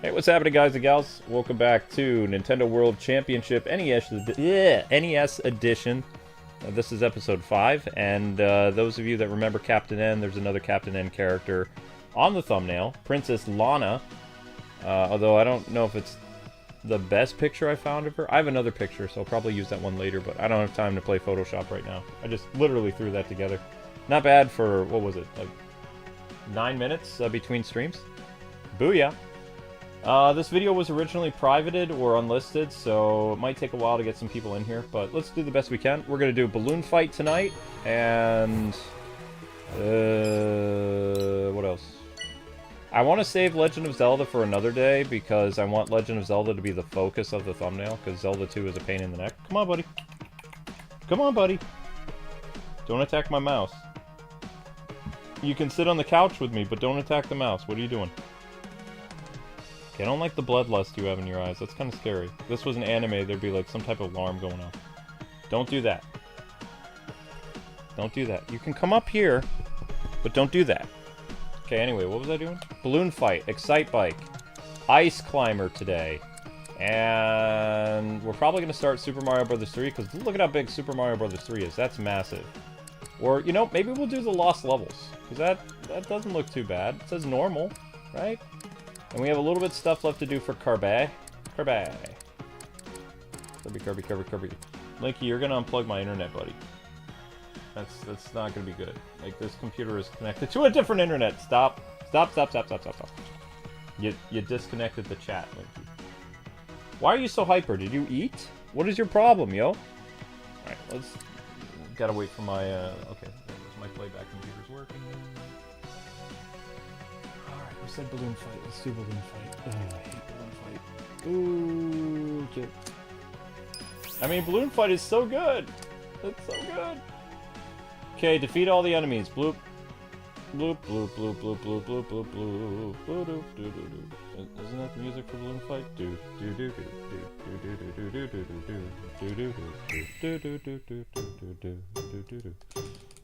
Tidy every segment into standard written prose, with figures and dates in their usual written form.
Hey, what's happening, guys and gals? Welcome back to Nintendo World Championship NES Edition. This is episode 5, and those of you that remember Captain N, there's another Captain N character on the thumbnail, Princess Lana. Although I don't know if it's the best picture I found of her. I have another picture, so I'll probably use that one later, but I don't have time to play Photoshop right now. I just literally threw that together. Not bad for, what was it, like 9 minutes between streams? Booyah! This video was originally privated or unlisted, so it might take a while to get some people in here, but let's do the best we can. We're going to do Balloon Fight tonight, and... what else? I want to save Legend of Zelda for another day, because I want Legend of Zelda to be the focus of the thumbnail, because Zelda 2 is a pain in the neck. Come on, buddy. Come on, buddy. Don't attack my mouse. You can sit on the couch with me, but don't attack the mouse. What are you doing? I don't like the bloodlust you have in your eyes. That's kind of scary. If this was an anime, there'd be like some type of alarm going off. Don't do that. Don't do that. You can come up here, but don't do that. Okay, anyway, what was I doing? Balloon Fight, Excite Bike, Ice Climber today. And we're probably going to start Super Mario Bros. 3, because look at how big Super Mario Bros. 3 is. That's massive. Or, you know, maybe we'll do the Lost Levels, because that doesn't look too bad. It says normal, right? And we have a little bit of stuff left to do for Kirby. Kirby. Linky, you're gonna unplug my internet, buddy. That's not gonna be good. Like, this computer is connected to a different internet. Stop. Stop. You disconnected the chat, Linky. Why are you so hyper? Did you eat? What is your problem, yo? Alright, let's... Gotta wait for my, okay. My playback computer's working. Alright, we said Balloon Fight. Let's do Balloon Fight. I hate Balloon Fight. Ooh, shit. I mean, Balloon Fight is so good! It's so good! Okay, defeat all the enemies. Bloop. Bloop, bloop, bloop, bloop, bloop, bloop, bloop, bloop, bloop, bloop, bloop, bloop. Isn't that the music for Balloon Fight? Do, do, do, do, do, do, do, do, do, do, do, do, do, do, do, do.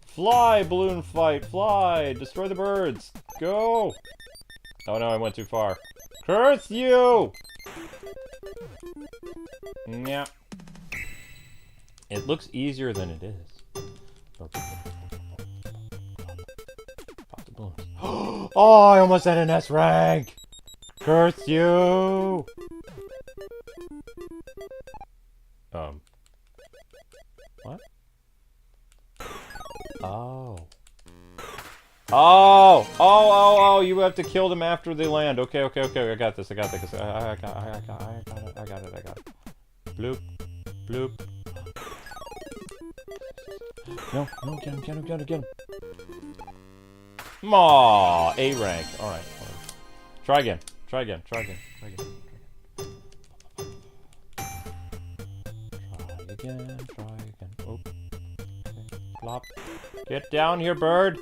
Fly, Balloon Fight, fly! Destroy the birds! Go! Oh no, I went too far. Curse you! Yeah. It looks easier than it is. Pop the balloons. Oh, I almost had an S rank! Curse you! What? Oh. Oh, you have to kill them after they land. Okay, I got this, I got it. Bloop, bloop. No, get him. Aw, A rank. Alright. Try again. Try again. Oh. Okay. Flop. Get down here, bird.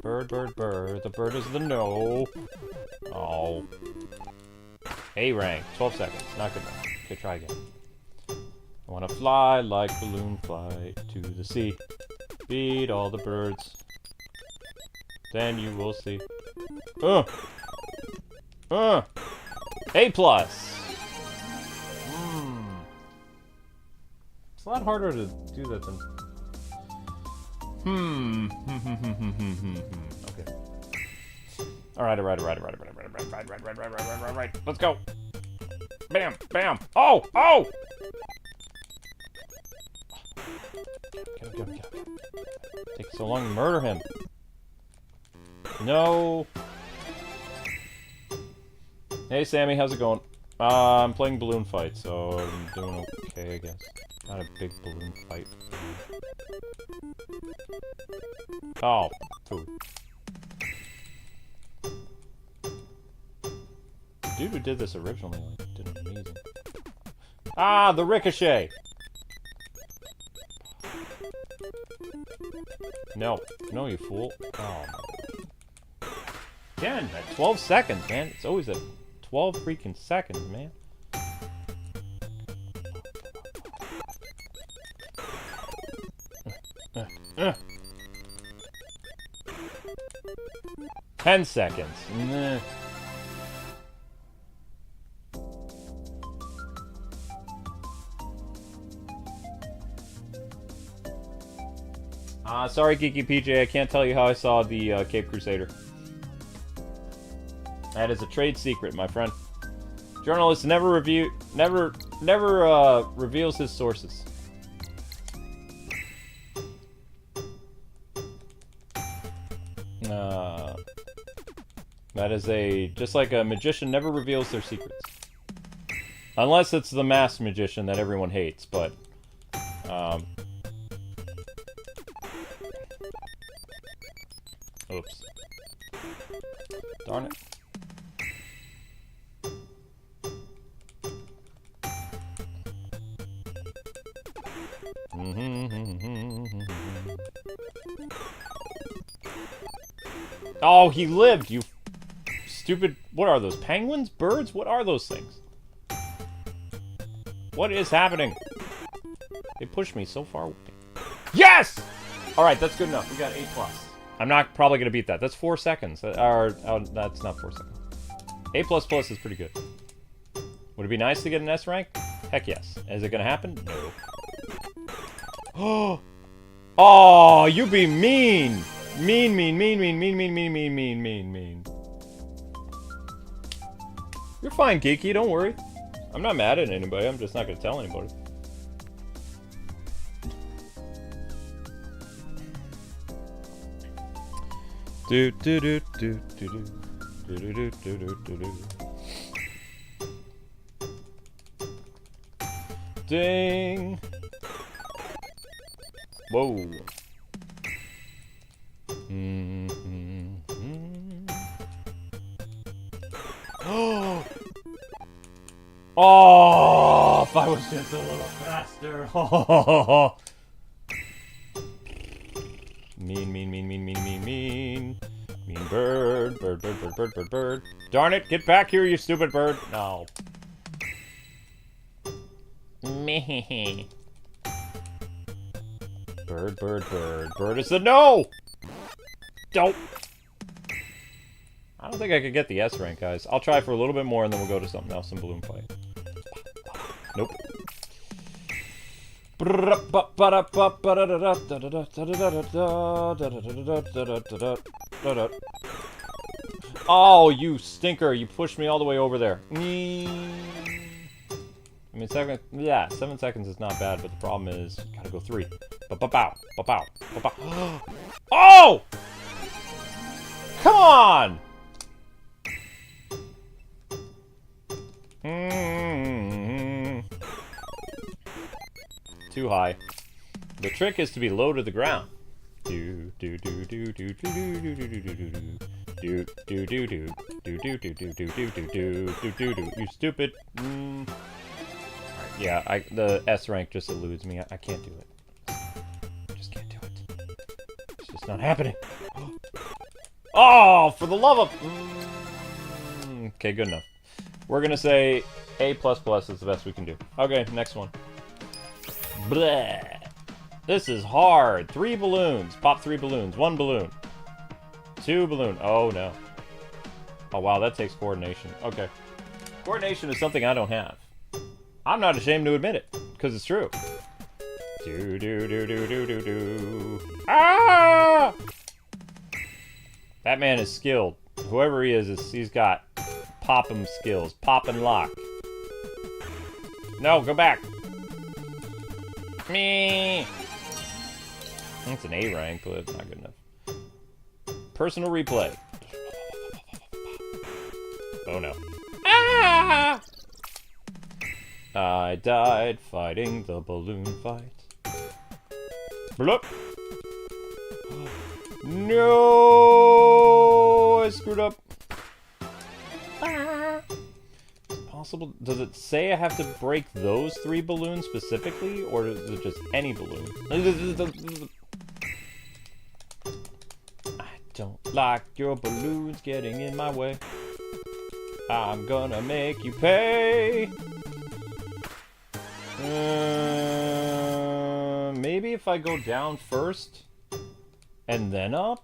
Bird. The bird is the no. Oh. A rank. 12 seconds. Not good enough. Okay, try again. I wanna fly like Balloon Flight to the sea. Beat all the birds. Then you will see. A plus. It's a lot harder to do that than. Okay. All right. Let's go. Bam. Oh. Get him. Take so long to murder him. No. Hey, Sammy, how's it going? I'm playing Balloon Fight, so I'm doing okay, I guess. Not a big Balloon Fight. Oh, food. Dude who did this originally, like, did amazing. Ah, the ricochet! No, you fool. Oh, my. Again, at 12 seconds, man. It's always at 12 freaking seconds, man. 10 seconds. Nah. Sorry, Geeky PJ, I can't tell you how I saw the Cape Crusader. That is a trade secret, my friend. Journalist never reveals his sources. That is just like a magician never reveals their secrets. Unless it's the masked magician that everyone hates, but... Oops. Darn it. Oh, he lived, you stupid... What are those? Penguins? Birds? What are those things? What is happening? They pushed me so far away. Yes! Alright, that's good enough. We got 8+. I'm not probably going to beat that. That's 4 seconds. That's not 4 seconds. 8++ is pretty good. Would it be nice to get an S rank? Heck yes. Is it going to happen? No. Oh, you be mean! Mean. You're fine, Geeky. Don't worry. I'm not mad at anybody. I'm just not going to tell anybody. Ding. Whoa. Oh, if I was just a little faster. Mean bird. Darn it, get back here, you stupid bird. No. Meh. Bird. Bird is the no! Don't. I don't think I could get the S rank, guys. I'll try for a little bit more and then we'll go to something else in Balloon Fight. Nope. Oh, you stinker. You pushed me all the way over there. I mean, 7 seconds is not bad, but the problem is, gotta go 3. Oh! Come on! Too high. The trick is to be low to the ground. You stupid. Yeah, the S rank just eludes me. I can't do it. I just can't do it. It's just not happening. Oh, for the love of... Okay, good enough. We're gonna say A++ is the best we can do. Okay, next one. Bleh. This is hard. 3 balloons. Pop 3 balloons. 1 balloon. 2 balloon. Oh, no. Oh, wow, that takes coordination. Okay. Coordination is something I don't have. I'm not ashamed to admit it, because it's true. Ah! That man is skilled. Whoever he is he's got pop-em skills. Pop and lock. No, go back. Me. It's an A rank, but it's not good enough. Personal replay. Oh no. Ah! I died fighting the balloon fight. Bloop. No, I screwed up. Ah. Possible? Does it say I have to break those 3 balloons specifically, or is it just any balloon? I don't like your balloons getting in my way. I'm gonna make you pay. Maybe if I go down first and then up.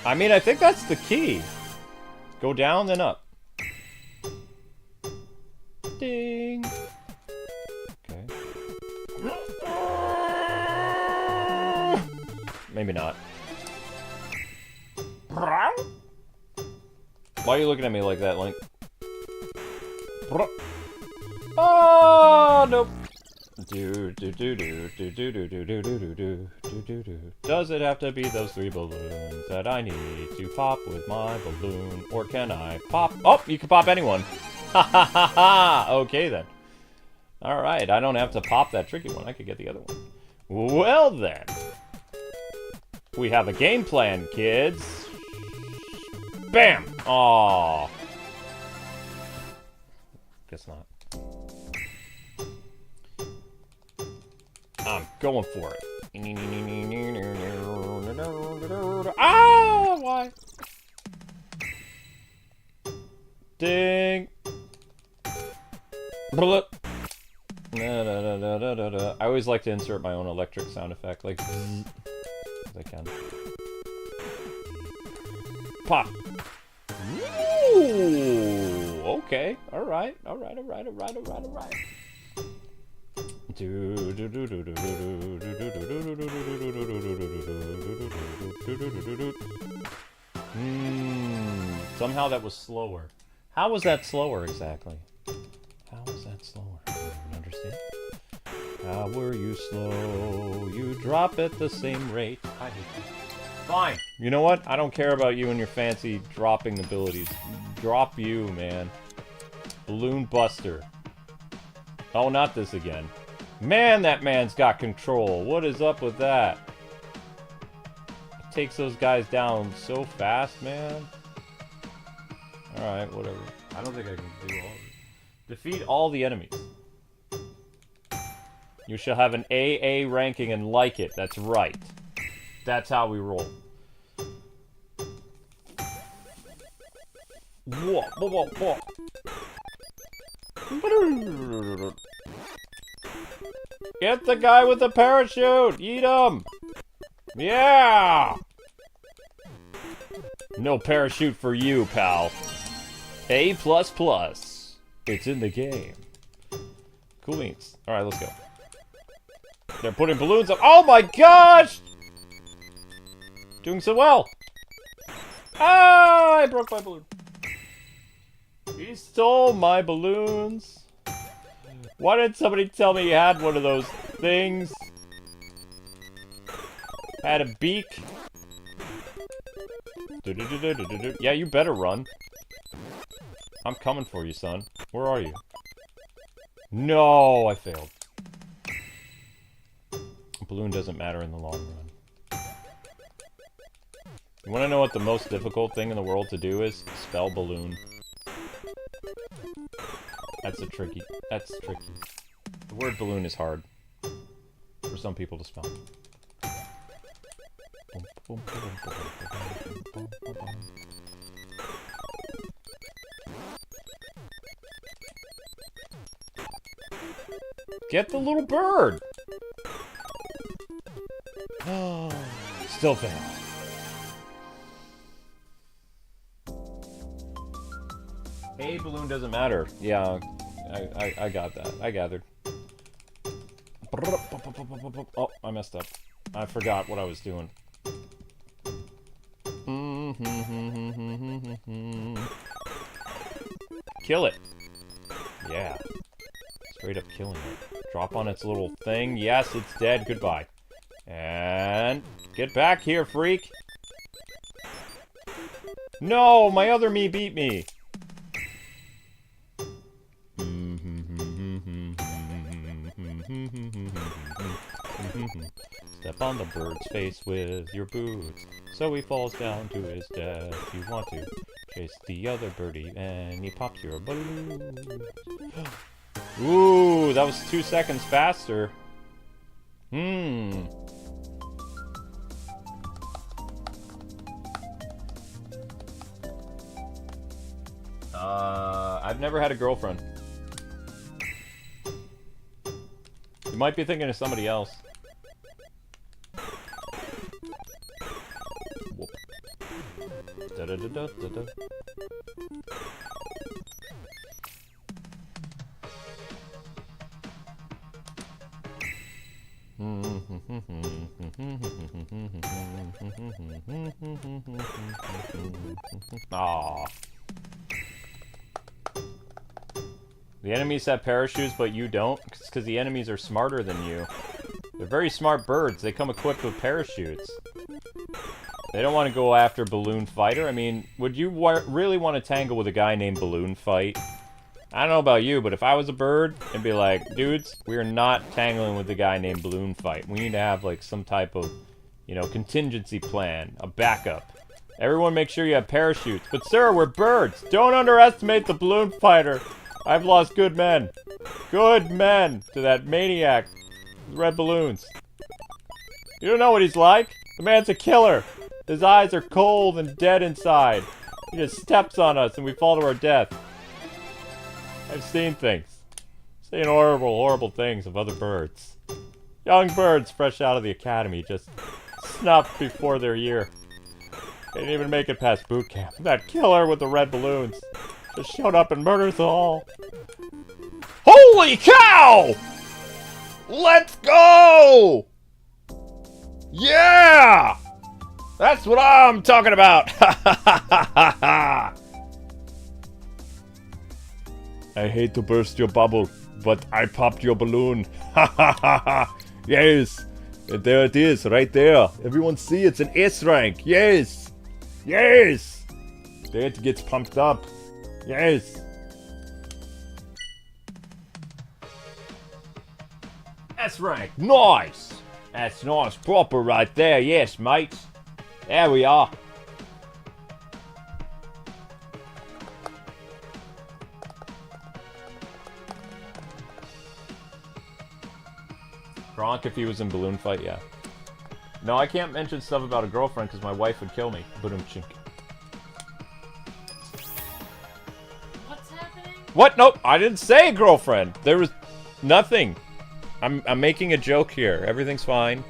I mean, I think that's the key. Go down, then up. Ding. Maybe not. Why are you looking at me like that, Link? Oh, nope. Does it have to be those 3 balloons that I need to pop with my balloon? Or can I pop? Oh, you can pop anyone. Ha ha ha ha! Okay then. Alright, I don't have to pop that tricky one. I could get the other one. Well then. We have a game plan, kids. Bam! Aww. Guess not. I'm going for it. Ah! Why? Ding! Blah. I always like to insert my own electric sound effect, like zzz, if I can. Pop! Ooh! Okay. Alright. Somehow that was slower. How was that slower exactly? How was that slower? I don't understand. How were you slow? You drop at the same rate. I hate you. Fine. You know what? I don't care about you and your fancy dropping abilities. Drop you, man. Balloon Buster. Oh, not this again. Man, that man's got control. What is up with that? It takes those guys down so fast, man. Alright, whatever. I don't think I can do all of it. Defeat all the enemies. You shall have an AA ranking and like it. That's right. That's how we roll. Whoa, whoa, whoa, whoa. Get the guy with the parachute! Eat him! Yeah! No parachute for you, pal. A++. It's in the game. Cool beans. Alright, let's go. They're putting balloons up. Oh my gosh! Doing so well. Ah! I broke my balloon. He stole my balloons. Why didn't somebody tell me he had one of those things? Had a beak. Yeah, you better run. I'm coming for you, son. Where are you? No, I failed. A balloon doesn't matter in the long run. You want to know what the most difficult thing in the world to do is? Spell balloon. That's tricky. The word balloon is hard for some people to spell. Get the little bird! Still fail. A balloon doesn't matter. Yeah, I got that. I gathered. Oh, I messed up. I forgot what I was doing. Kill it. Yeah. Straight up killing it. Drop on its little thing. Yes, it's dead. Goodbye. And get back here, freak. No, my other me beat me. Step on the bird's face with your boots, so he falls down to his death. You want to chase the other birdie, and he pops your balloon. Ooh, that was 2 seconds faster. I've never had a girlfriend. You might be thinking of somebody else. Whoop. Da-da-da-da-da-da. Aww. The enemies have parachutes, but you don't? It's because the enemies are smarter than you. They're very smart birds. They come equipped with parachutes. They don't want to go after Balloon Fighter. I mean, would you really want to tangle with a guy named Balloon Fight? I don't know about you, but if I was a bird, I'd be like, dudes, we are not tangling with the guy named Balloon Fight. We need to have, like, some type of, you know, contingency plan, a backup. Everyone make sure you have parachutes. But sir, we're birds. Don't underestimate the Balloon Fighter. I've lost good men. Good men to that maniac with red balloons. You don't know what he's like. The man's a killer. His eyes are cold and dead inside. He just steps on us and we fall to our death. I've seen things. Seen horrible, horrible things of other birds. Young birds fresh out of the academy just snuffed before their year. They didn't even make it past boot camp. That killer with the red balloons just showed up and murdered us all. Holy cow! Let's go! Yeah! That's what I'm talking about! I hate to burst your bubble, but I popped your balloon. Yes! And there it is, right there. Everyone see it's an S rank. Yes! Yes! There it gets pumped up. Yes! S rank. Nice! That's nice. Proper right there. Yes, mates. There we are. Gronk if he was in Balloon Fight, yeah. No, I can't mention stuff about a girlfriend because my wife would kill me. Ba-dum-chink. What's happening? What? Nope, I didn't say girlfriend. There was nothing. I'm making a joke here. Everything's fine.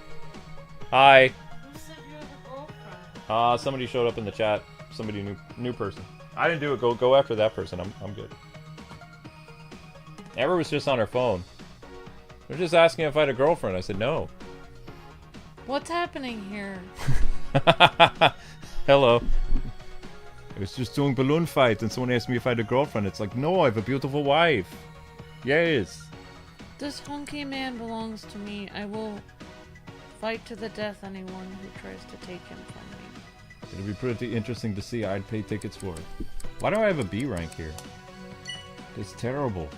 Hi. Who said you have a girlfriend? Somebody showed up in the chat. Somebody new person. I didn't do it. Go after that person. I'm good. Amber was just on her phone. They're just asking if I had a girlfriend. I said no. What's happening here? Hello. I was just doing Balloon Fight and someone asked me if I had a girlfriend. It's like, no, I have a beautiful wife. Yes. This hunky man belongs to me. I will fight to the death anyone who tries to take him from me. It'll be pretty interesting to see. I'd pay tickets for it. Why do I have a B rank here? It's terrible.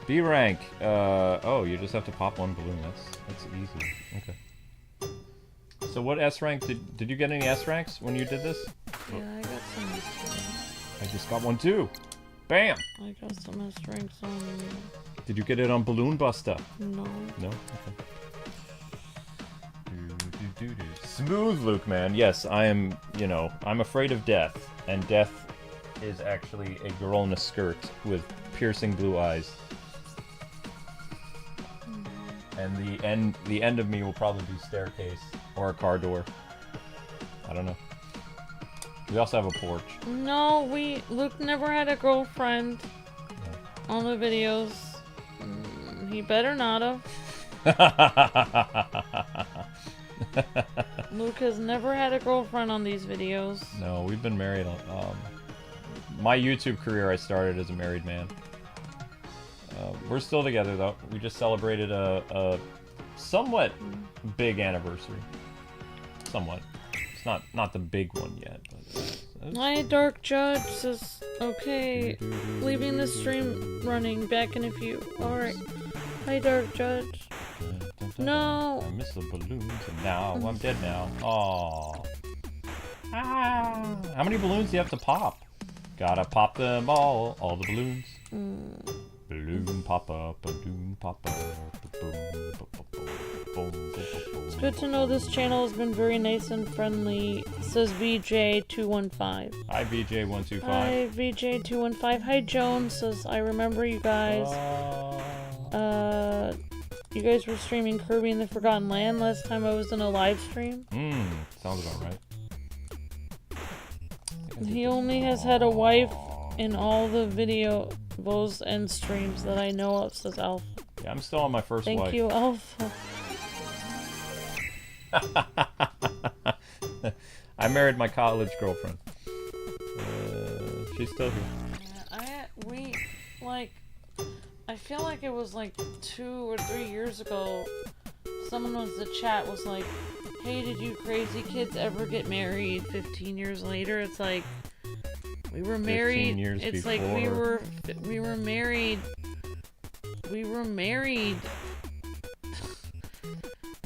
B rank. Oh, you just have to pop one balloon. That's easy. Okay. So what S rank did you get any S ranks when you did this? Yeah, I got some S ranks. I just got one too. Bam! I got some S ranks on. Did you get it on Balloon Buster? No. No? Okay. Smooth Luke, man. Yes, I am, you know, I'm afraid of death. And death is actually a girl in a skirt with piercing blue eyes. And the end of me will probably be staircase or a car door. I don't know. We also have a porch. No, Luke never had a girlfriend on the videos. He better not have. Luke has never had a girlfriend on these videos. No, we've been married. My YouTube career I started as a married man. We're still together though. We just celebrated a somewhat big anniversary. Somewhat. It's not the big one yet. But, My Dark Judge says, okay, leaving the stream running, back in a few. Alright. Hi, Dark Judge. No. I miss the balloons and now I'm dead now. Aww. Ah. How many balloons do you have to pop? Gotta pop them all the balloons. Balloon popper, balloon popper, boom, boom. It's good to know this channel has been very nice and friendly, says VJ215. Hi VJ125. Hi VJ215. Hi Joan, says I remember you guys. You guys were streaming Kirby in the Forgotten Land last time I was in a live stream. Sounds about right. He only has had a wife in all the videos and streams that I know of, says Alpha. Yeah, I'm still on my first wife. Thank you, Alpha. I married my college girlfriend. She's still here. I feel like it was like 2 or 3 years ago. Someone was the chat was like, "Hey, did you crazy kids ever get married 15 years later?" It's like we were married. 15 years it's before. like we were married. We were married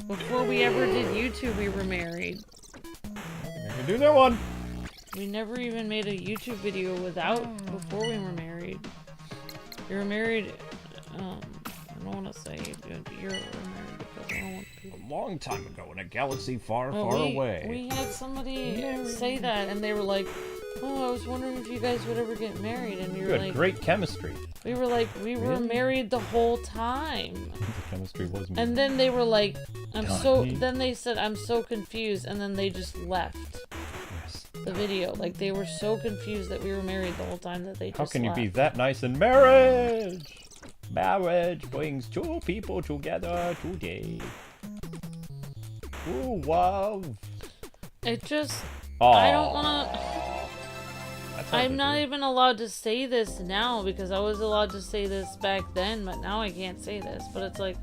before we ever did YouTube. We were married. I can do that one. We never even made a YouTube video before we were married. We were married. I don't want to say you're married because I don't want people. A long time ago in a galaxy far, Well, far away. We had somebody say that, and they were like, "Oh, I was wondering if you guys would ever get married." And we You were had like, great chemistry. we were like, we were Really? married the whole time. The chemistry was. And then they were like, Donnie. Then they said, "I'm so confused," and then they just left Yes. the video. Like they were so confused that we were married the whole time that they just How can you left. be that nice in marriage? Marriage brings two people together today. Ooh, wow. It just, Aw. I don't want to. That's how I'm they not do it. even allowed to say this now because I was allowed to say this back then, but now I can't say this. But it's like,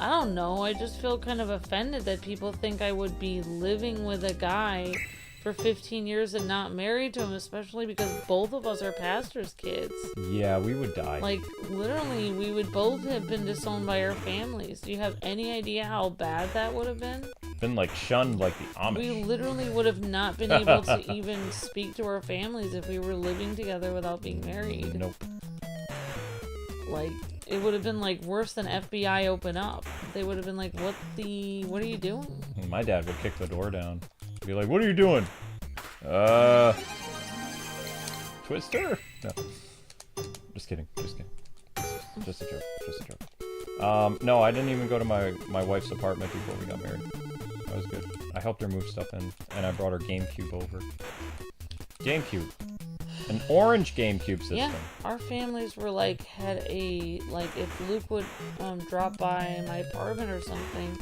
I don't know. I just feel kind of offended that people think I would be living with a guy for 15 years and not married to him, especially because both of us are pastors' kids. Yeah, we would die. Like, literally, we would both have been disowned by our families. Do you have any idea how bad that would have been? Been like shunned like the Amish. We literally would have not been able to even speak to our families if we were living together without being married. Nope. Like, it would have been like worse than FBI open up. They would have been like, what are you doing? My dad would kick the door down. Be like, what are you doing? Twister? No. Just kidding. Just a joke. No, I didn't even go to my wife's apartment before we got married. That was good. I helped her move stuff in, and I brought her GameCube over. GameCube. An orange GameCube system. Yeah, our families were like, if Luke would drop by my apartment or something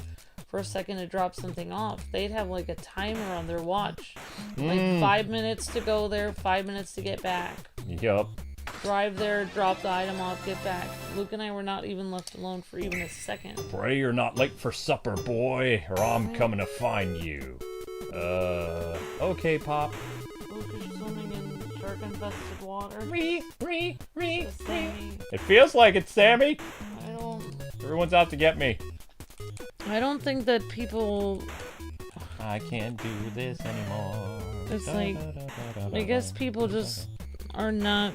for a second to drop something off, they'd have like a timer on their watch. Like 5 minutes to go there, 5 minutes to get back. Yup. Drive there, drop the item off, get back. Luke and I were not even left alone for even a second. Pray you're not late for supper, boy, or I'm coming to find you. Okay, Pop. Luke is swimming in shark-infested water. Ree. Sammy, It feels like it, Sammy. I Everyone's out to get me. don't think that people. I can't do this anymore. It's like, I guess people just are not.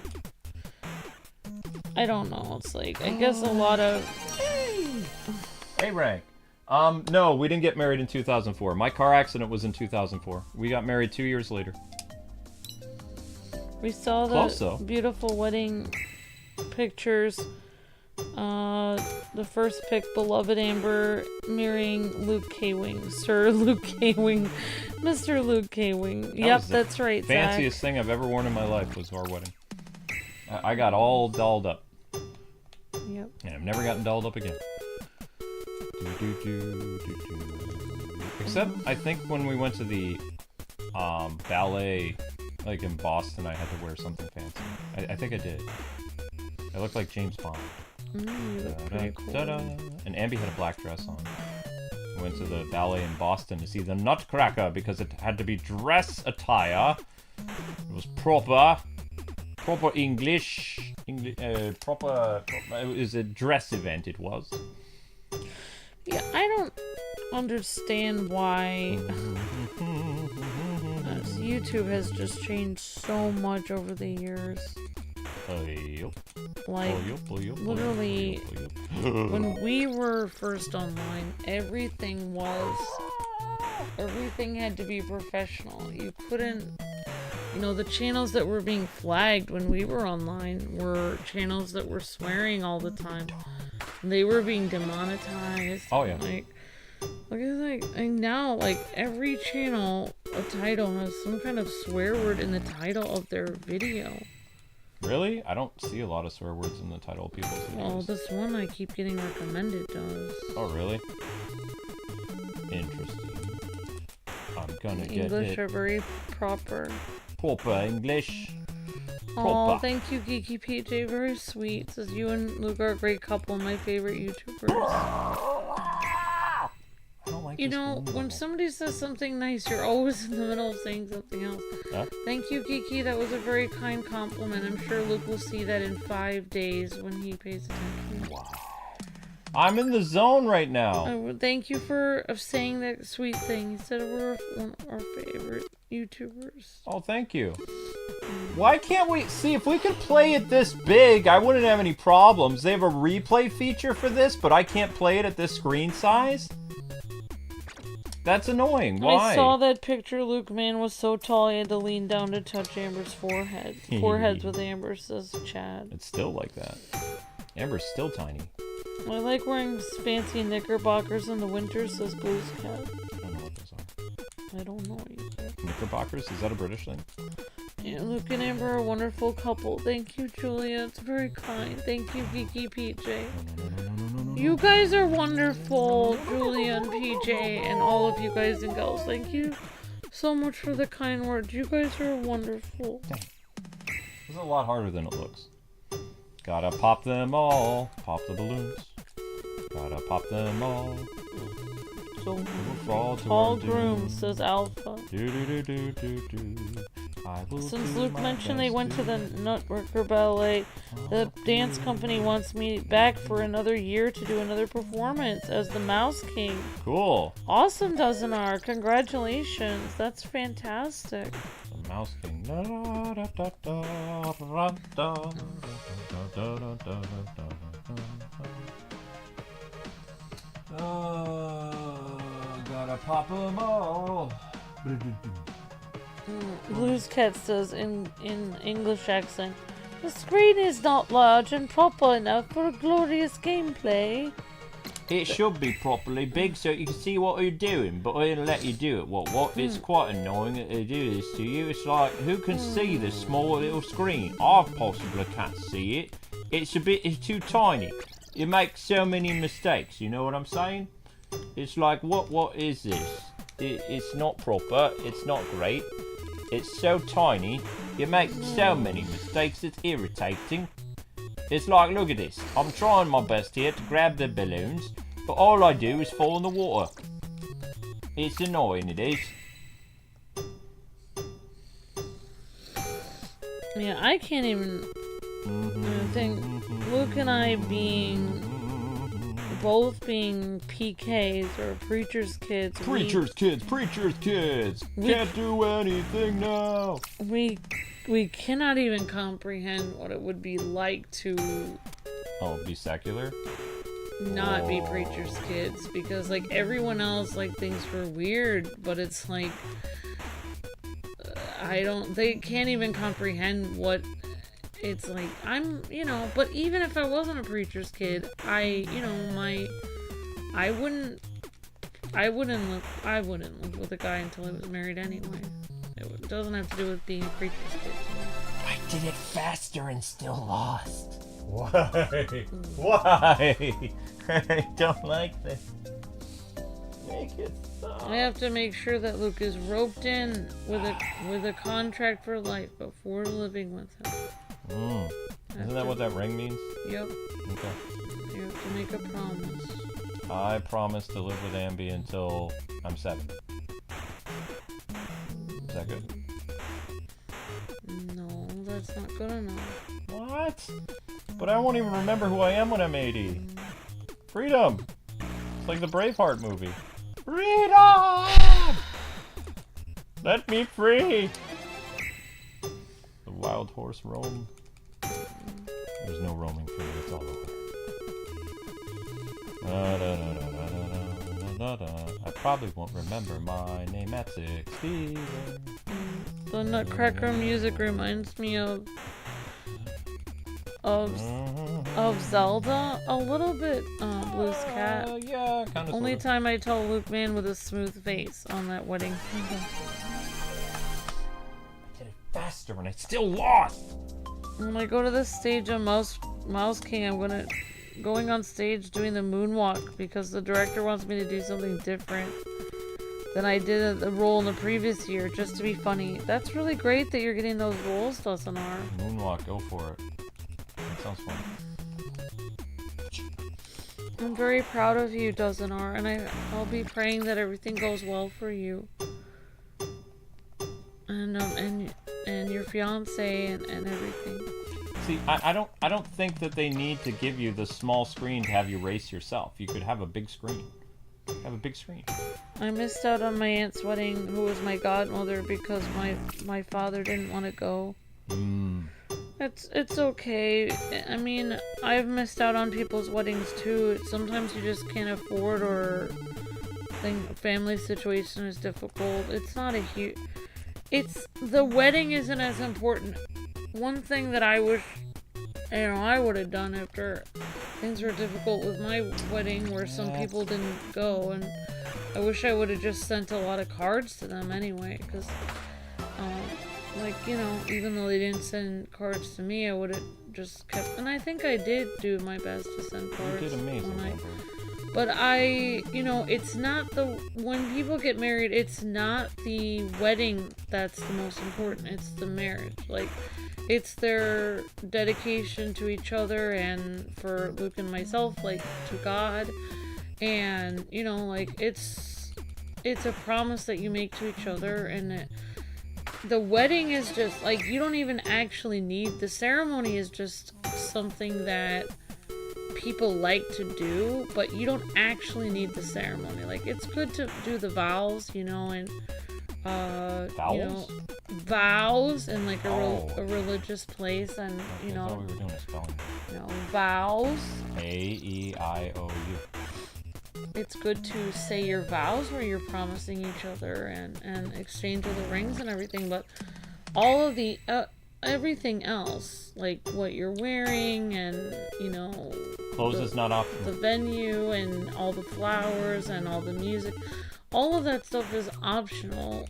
I don't know. It's like, I guess a lot of. Hey, Ray. No, we didn't get married in 2004. My car accident was in 2004. We got married 2 years later. We saw Close, the though. beautiful wedding pictures. The first pic, beloved Amber marrying Luke Kwings. Sir Luke Kwings. Mr. Luke Kwings. Yep, was the that's right, Fanciest Zach. thing I've ever worn in my life was our wedding. I got all dolled up. Yep. And I've never gotten dolled up again. Except, I think when we went to the ballet, like in Boston, I had to wear something fancy. I think I did. I looked like James Bond. You look pretty cool. And Ambi had a black dress on. We went to the ballet in Boston to see the Nutcracker because it had to be dress attire. It was proper English, proper. It was a dress event. It was. Yeah, I don't understand why YouTube has just changed so much over the years. Like, literally, when we were first online, everything had to be professional. You couldn't, the channels that were being flagged when we were online were channels that were swearing all the time. They were being demonetized. Oh, yeah. Now, every channel, a title has some kind of swear word in the title of their video. Really? I don't see a lot of swear words in the title of people's videos. Well, this one I keep getting recommended does. Oh, really? Interesting. I'm gonna get English hit. are very proper. Proper English. Oh, Proper. thank you, Geeky PJ. Very sweet. Says you and Luke are a great couple. My favorite YouTubers. I don't like You this know, balloon when level. somebody says something nice, you're always in the middle of saying something else. Huh? Thank you, Geeky. That was a very kind compliment. I'm sure Luke will see that in 5 days when he pays attention. Wow. I'm in the zone right now. Thank you for saying that sweet thing. He said we're one of our favorite YouTubers. Oh, thank you. Why can't we... See, if we could play it this big, I wouldn't have any problems. They have a replay feature for this, but I can't play it at this screen size? That's annoying. Why? I saw that picture. Luke Man was so tall he had to lean down to touch Amber's forehead. Foreheads with Amber, says Chad. It's still like that. Amber's still tiny. I like wearing fancy knickerbockers in the winter, says Blue's Cat. I don't know what those are. I don't know either. Knickerbockers? Is that a British thing? Yeah, Luke and Amber are a wonderful couple. Thank you, Julia. It's very kind. Thank you, Geeky PJ. You guys are wonderful, Julia and PJ, and all of you guys and girls. Thank you so much for the kind words. You guys are wonderful. Dang. This is a lot harder than it looks. Gotta pop them all. Pop the balloons. Gotta pop them all. So, Fall to tall our doom. groom, says Alpha. Since Luke mentioned they went to the Nutcracker Ballet, the dance company wants me back for another year to do another performance as the Mouse King. Cool. Awesome, Dozenar. Congratulations. That's fantastic. The Mouse King. Gotta pop them all. Blues Cat says in English accent, the screen is not large and proper enough for a glorious gameplay. It should be properly big so you can see what you're doing, but I didn't let you do it. What? It's quite annoying that they do this to you. It's like, who can see this small little screen? I possibly can't see it. It's too tiny. You make so many mistakes, you know what I'm saying? It's like, what is this? It's not proper, it's not great. It's so tiny, you make so many mistakes, it's irritating. It's like, look at this. I'm trying my best here to grab the balloons, but all I do is fall in the water. It's annoying, it is. Yeah, I can't even think. Luke and I both being PKs or preacher's kids. Preacher's kids. Can't do anything now. We cannot even comprehend what it would be like to Be secular? not be preacher's kids, because like everyone else like thinks we're weird, but it's like they can't even comprehend what it's like. But even if I wasn't a preacher's kid, I wouldn't live with a guy until I was married anyway. It doesn't have to do with being a preacher's kid. I did it faster and still lost. Why? Why? I don't like this. Make it stop. I have to make sure that Luke is roped in with a contract for life before living with him. Isn't that what that ring means? Yep. Okay. You have to make a promise. I promise to live with Ambi until I'm 7. Is that good? No, that's not good enough. What? But I won't even remember who I am when I'm 80. Freedom! It's like the Braveheart movie. Freedom! Let me free! The wild horse roam. There's no roaming for me, it's all over. I probably won't remember my name at 60. The Nutcracker music reminds me of Zelda a little bit. Blue's Cat. Yeah, kind of. Only time I told Luke Man with a smooth face on that wedding. I did it faster and I still lost. When I go to the stage of Mouse King, I'm going on stage doing the moonwalk because the director wants me to do something different. than I did the role in the previous year, just to be funny. That's really great that you're getting those roles, Dussenar. Moonwalk, go for it. That sounds fun. I'm very proud of you, Dussenar, and I'll be praying that everything goes well for you. And your fiance and everything. See, I don't think that they need to give you the small screen to have you race yourself. You could have a big screen. Have a big screen. I missed out on my aunt's wedding, who was my godmother, because my father didn't want to go. It's okay. I mean, I've missed out on people's weddings too. Sometimes you just can't afford, or family situation is difficult. It's not a huge... the wedding isn't as important. One thing that I wish, I would have done after things were difficult with my wedding, where some people didn't go, and I wish I would have just sent a lot of cards to them anyway, because, even though they didn't send cards to me, I would have just kept, and I think I did do my best to send cards. You did amazing. But it's not when people get married, it's not the wedding that's the most important, it's the marriage. Like, it's their dedication to each other, and for Luke and myself, like, to God. And, it's a promise that you make to each other, and the wedding is just, like, you don't even actually need, the ceremony is just something that people like to do, but you don't actually need the ceremony. Like, it's good to do the vows, and vows in like a religious place, and I thought we were doing a spelling. Vows. A-E-I-O-U. It's good to say your vows where you're promising each other and exchange of the rings and everything, but all of the everything else, like what you're wearing, and clothes is not optional. The venue and all the flowers and all the music, all of that stuff is optional.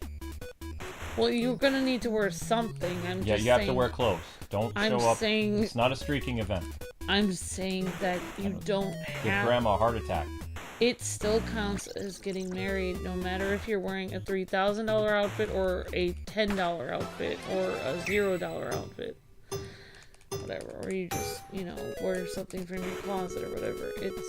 Well, you're gonna need to wear something. You have to wear clothes. Don't show up. It's not a streaking event. I'm saying that you don't have... Give grandma a heart attack. It still counts as getting married, no matter if you're wearing a $3,000 outfit or a $10 outfit or a $0 outfit. Whatever. Or you just, wear something from your closet or whatever. It's,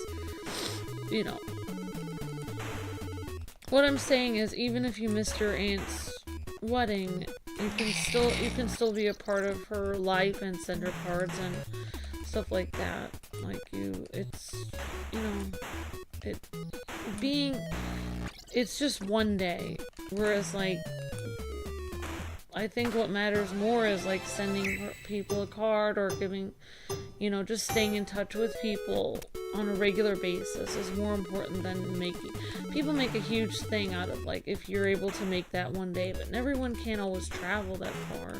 What I'm saying is, even if you missed your aunt's wedding, you can still be a part of her life and send her cards and stuff like that. It's just one day, whereas I think what matters more is sending people a card, or giving, just staying in touch with people on a regular basis is more important than people make a huge thing out of if you're able to make that one day, but everyone can't always travel that far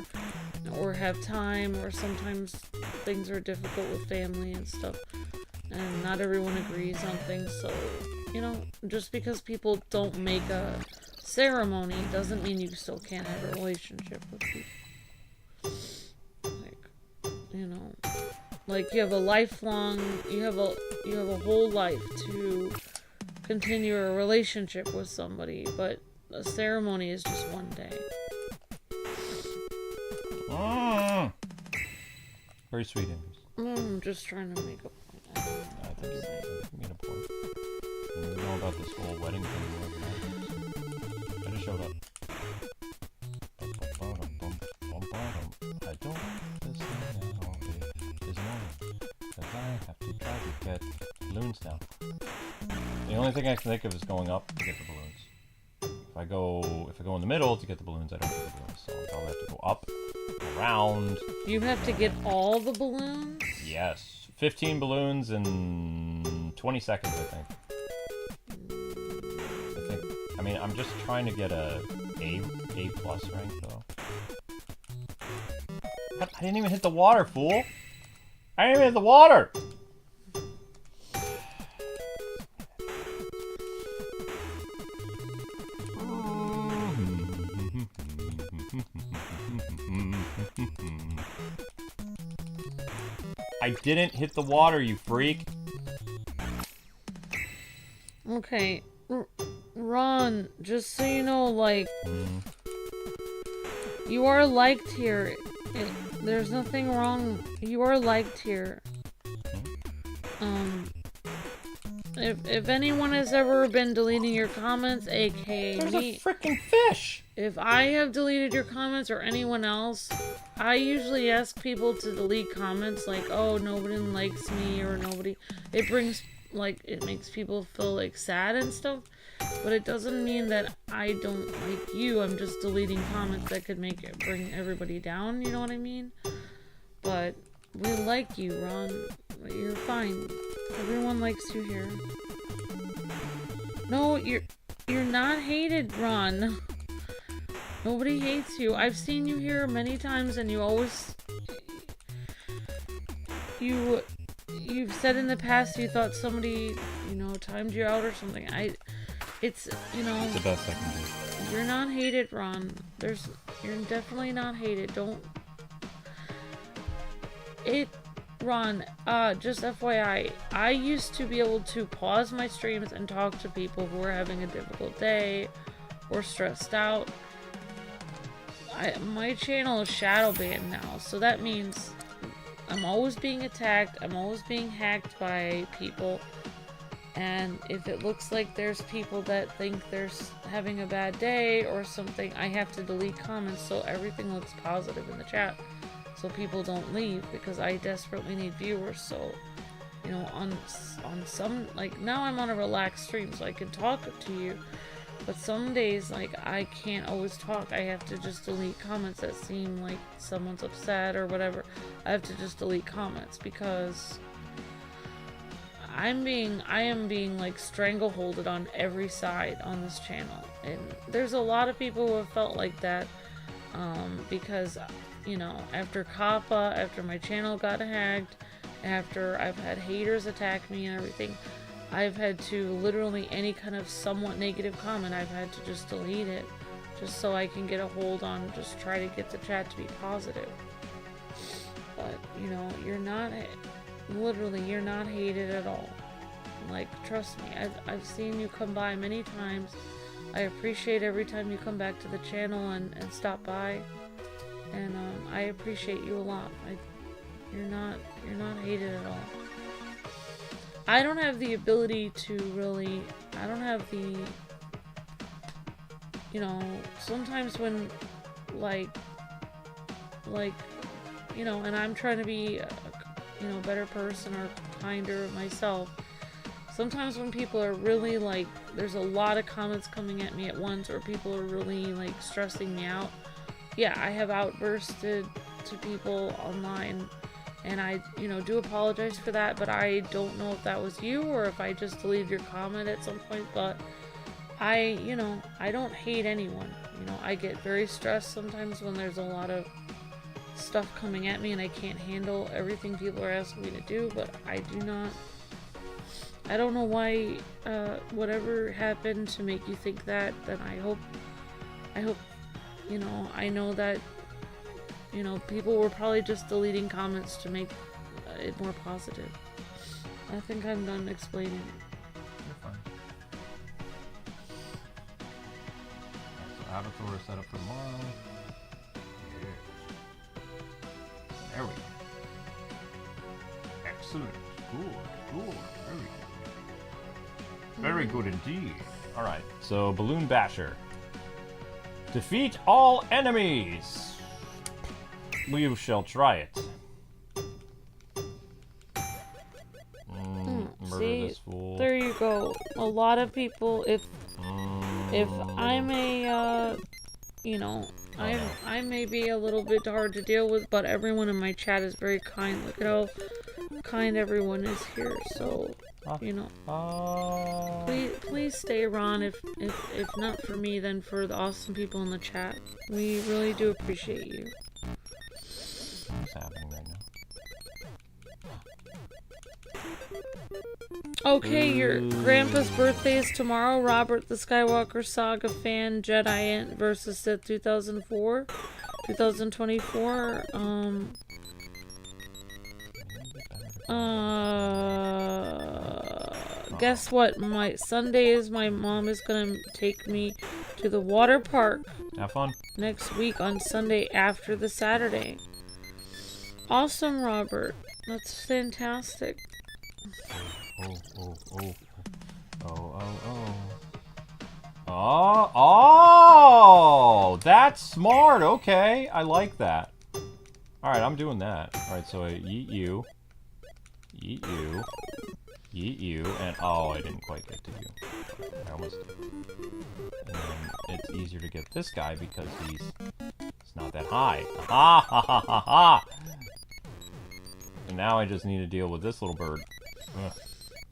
or have time, or sometimes things are difficult with family and stuff, and not everyone agrees on things. So just because people don't make a ceremony doesn't mean you still can't have a relationship with people. You have a lifelong, you have a whole life to continue a relationship with somebody, but a ceremony is just one day. Very sweet, Andrews. I'm just trying to make a point. I think you made a point. You know about this whole wedding thing. I just showed up. I don't this thing now is annoying, because I have to try to get balloons now. The only thing I can think of is going up to get the balloons. If I go in the middle to get the balloons, I don't get the balloons. So I'll probably have to go up, around. You have to get all the balloons? Yes. 15 balloons in 20 seconds, I think. I'm just trying to get a plus rank, though. I didn't even hit the water, fool! I didn't even hit the water! I didn't hit the water, you freak! Okay. Ron, just so you know, like, you are liked here. There's nothing wrong. You are liked here. If anyone has ever been deleting your comments, aka There's me, a freaking fish! if I have deleted your comments or anyone else, I usually ask people to delete comments like, oh, nobody likes me, or nobody. It brings, like, it makes people feel, like, sad and stuff. But it doesn't mean that I don't like you. I'm just deleting comments that could bring everybody down, you know what I mean? But we like you, Ron. You're fine. Everyone likes you here. No, you're not hated, Ron. Nobody hates you. I've seen you here many times, and you've said in the past you thought somebody, timed you out or something. It's the best I can do. You're not hated, Ron. You're definitely not hated. Ron, just FYI, I used to be able to pause my streams and talk to people who were having a difficult day or stressed out. My channel is shadow banned now, so that means I'm always being attacked, I'm always being hacked by people, and if it looks like there's people that think they're having a bad day or something, I have to delete comments so everything looks positive in the chat. So people don't leave, because I desperately need viewers. So, on some, like, now I'm on a relaxed stream so I can talk to you, but some days, like, I can't always talk. I have to just delete comments that seem like someone's upset or whatever. I have to just delete comments because I am being like strangleholded on every side on this channel, and there's a lot of people who have felt like that, because after Kappa, after my channel got hacked, after I've had haters attack me and everything, I've had to literally, any kind of somewhat negative comment, I've had to just delete it, just so I can get a hold on, just try to get the chat to be positive. But, you're not hated at all. Like, trust me, I've seen you come by many times. I appreciate every time you come back to the channel and stop by. And I appreciate you a lot. You're not hated at all. I don't have the ability to really. I don't have the. Sometimes when, and I'm trying to be, a better person or kinder myself. Sometimes when people are really there's a lot of comments coming at me at once, or people are really stressing me out. Yeah, I have outbursted to people online, and I, do apologize for that, but I don't know if that was you or if I just deleted your comment at some point, but I don't hate anyone. I get very stressed sometimes when there's a lot of stuff coming at me and I can't handle everything people are asking me to do, but I don't know why, whatever happened to make you think that, then I hope, I know that, people were probably just deleting comments to make it more positive. I think I'm done explaining. You're fine. So Avatar is set up for tomorrow. Yeah. There we go. Excellent. Good. Very good indeed. Alright, so Ballon Basher. Defeat all enemies! We shall try it. Murder this fool. There you go. A lot of people, if I'm a, I may be a little bit hard to deal with, but everyone in my chat is very kind. Look at how kind everyone is here, so, please stay, Ron, if not for me, then for the awesome people in the chat. We really do appreciate you. What's happening right now? Okay, your grandpa's birthday is tomorrow. Robert the Skywalker Saga fan, Jedi Ant versus Sith 2024. guess what? My Sunday is my mom is gonna take me to the water park. Have fun. Next week on Sunday after the Saturday. Awesome, Robert. That's fantastic. Oh, oh, oh. Oh, oh, oh. Oh, oh! That's smart! Okay, I like that. Alright, I'm doing that. Alright, so I yeet you. Yeet you. Yeet you, and oh, I didn't quite get to you. I almost did. And then it's easier to get this guy because he's not that high. Ha ha ha ha ha! And now I just need to deal with this little bird. Ugh.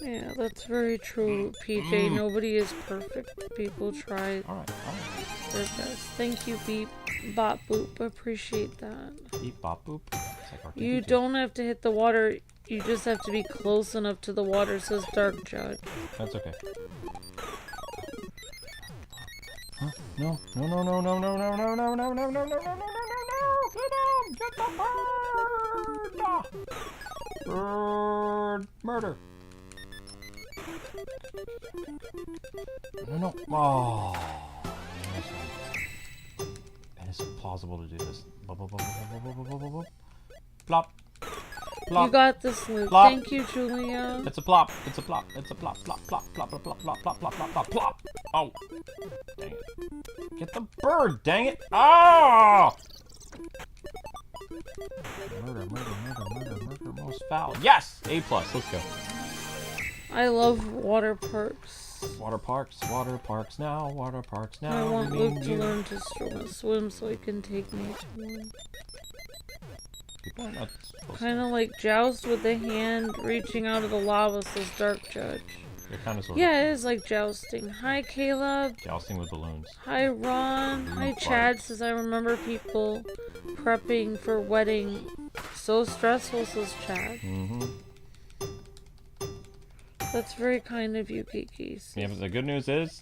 Yeah, that's very true, PJ. Nobody is perfect. People try Alright. their best. Thank you, Beep Bop Boop. Appreciate that. Beep bop boop. It's like You R2D2. don't have to hit the water. You just have to be close enough to the water, says Dark Judge. That's okay. Huh? No, no, no, no, no, no, no, no, no, no, no, no, no, no, no, no, no, get him! Get the bird! Bird murder! No, no. Oh. And it's plausible to do this. Plop. Plop. You got this, Luke. Plop. Thank you, Julia. It's a plop. It's a plop. It's a plop. Plop. Plop. Plop. Plop. Plop. Plop. Plop. Plop. Plop. Plop. Plop. Oh. Dang it. Get the bird. Dang it. Oh. Murder. Murder. Murder. Murder. Murder. Most foul. Yes. A+. Let's go. I love water parks. Water parks now, water parks now. I want You Luke mean to you- learn to swim so he can take me to one. People are not supposed to. Kind of like joust with the hand reaching out of the lava, says Dark Judge. They're kind of sort Yeah, it is like jousting. Hi, Caleb. of jousting with balloons. Hi, Ron. Hi, Chad. Says I remember people prepping for wedding. So stressful, says Chad. Mm-hmm. That's very kind of you, Kiki. Yeah, but the good news is,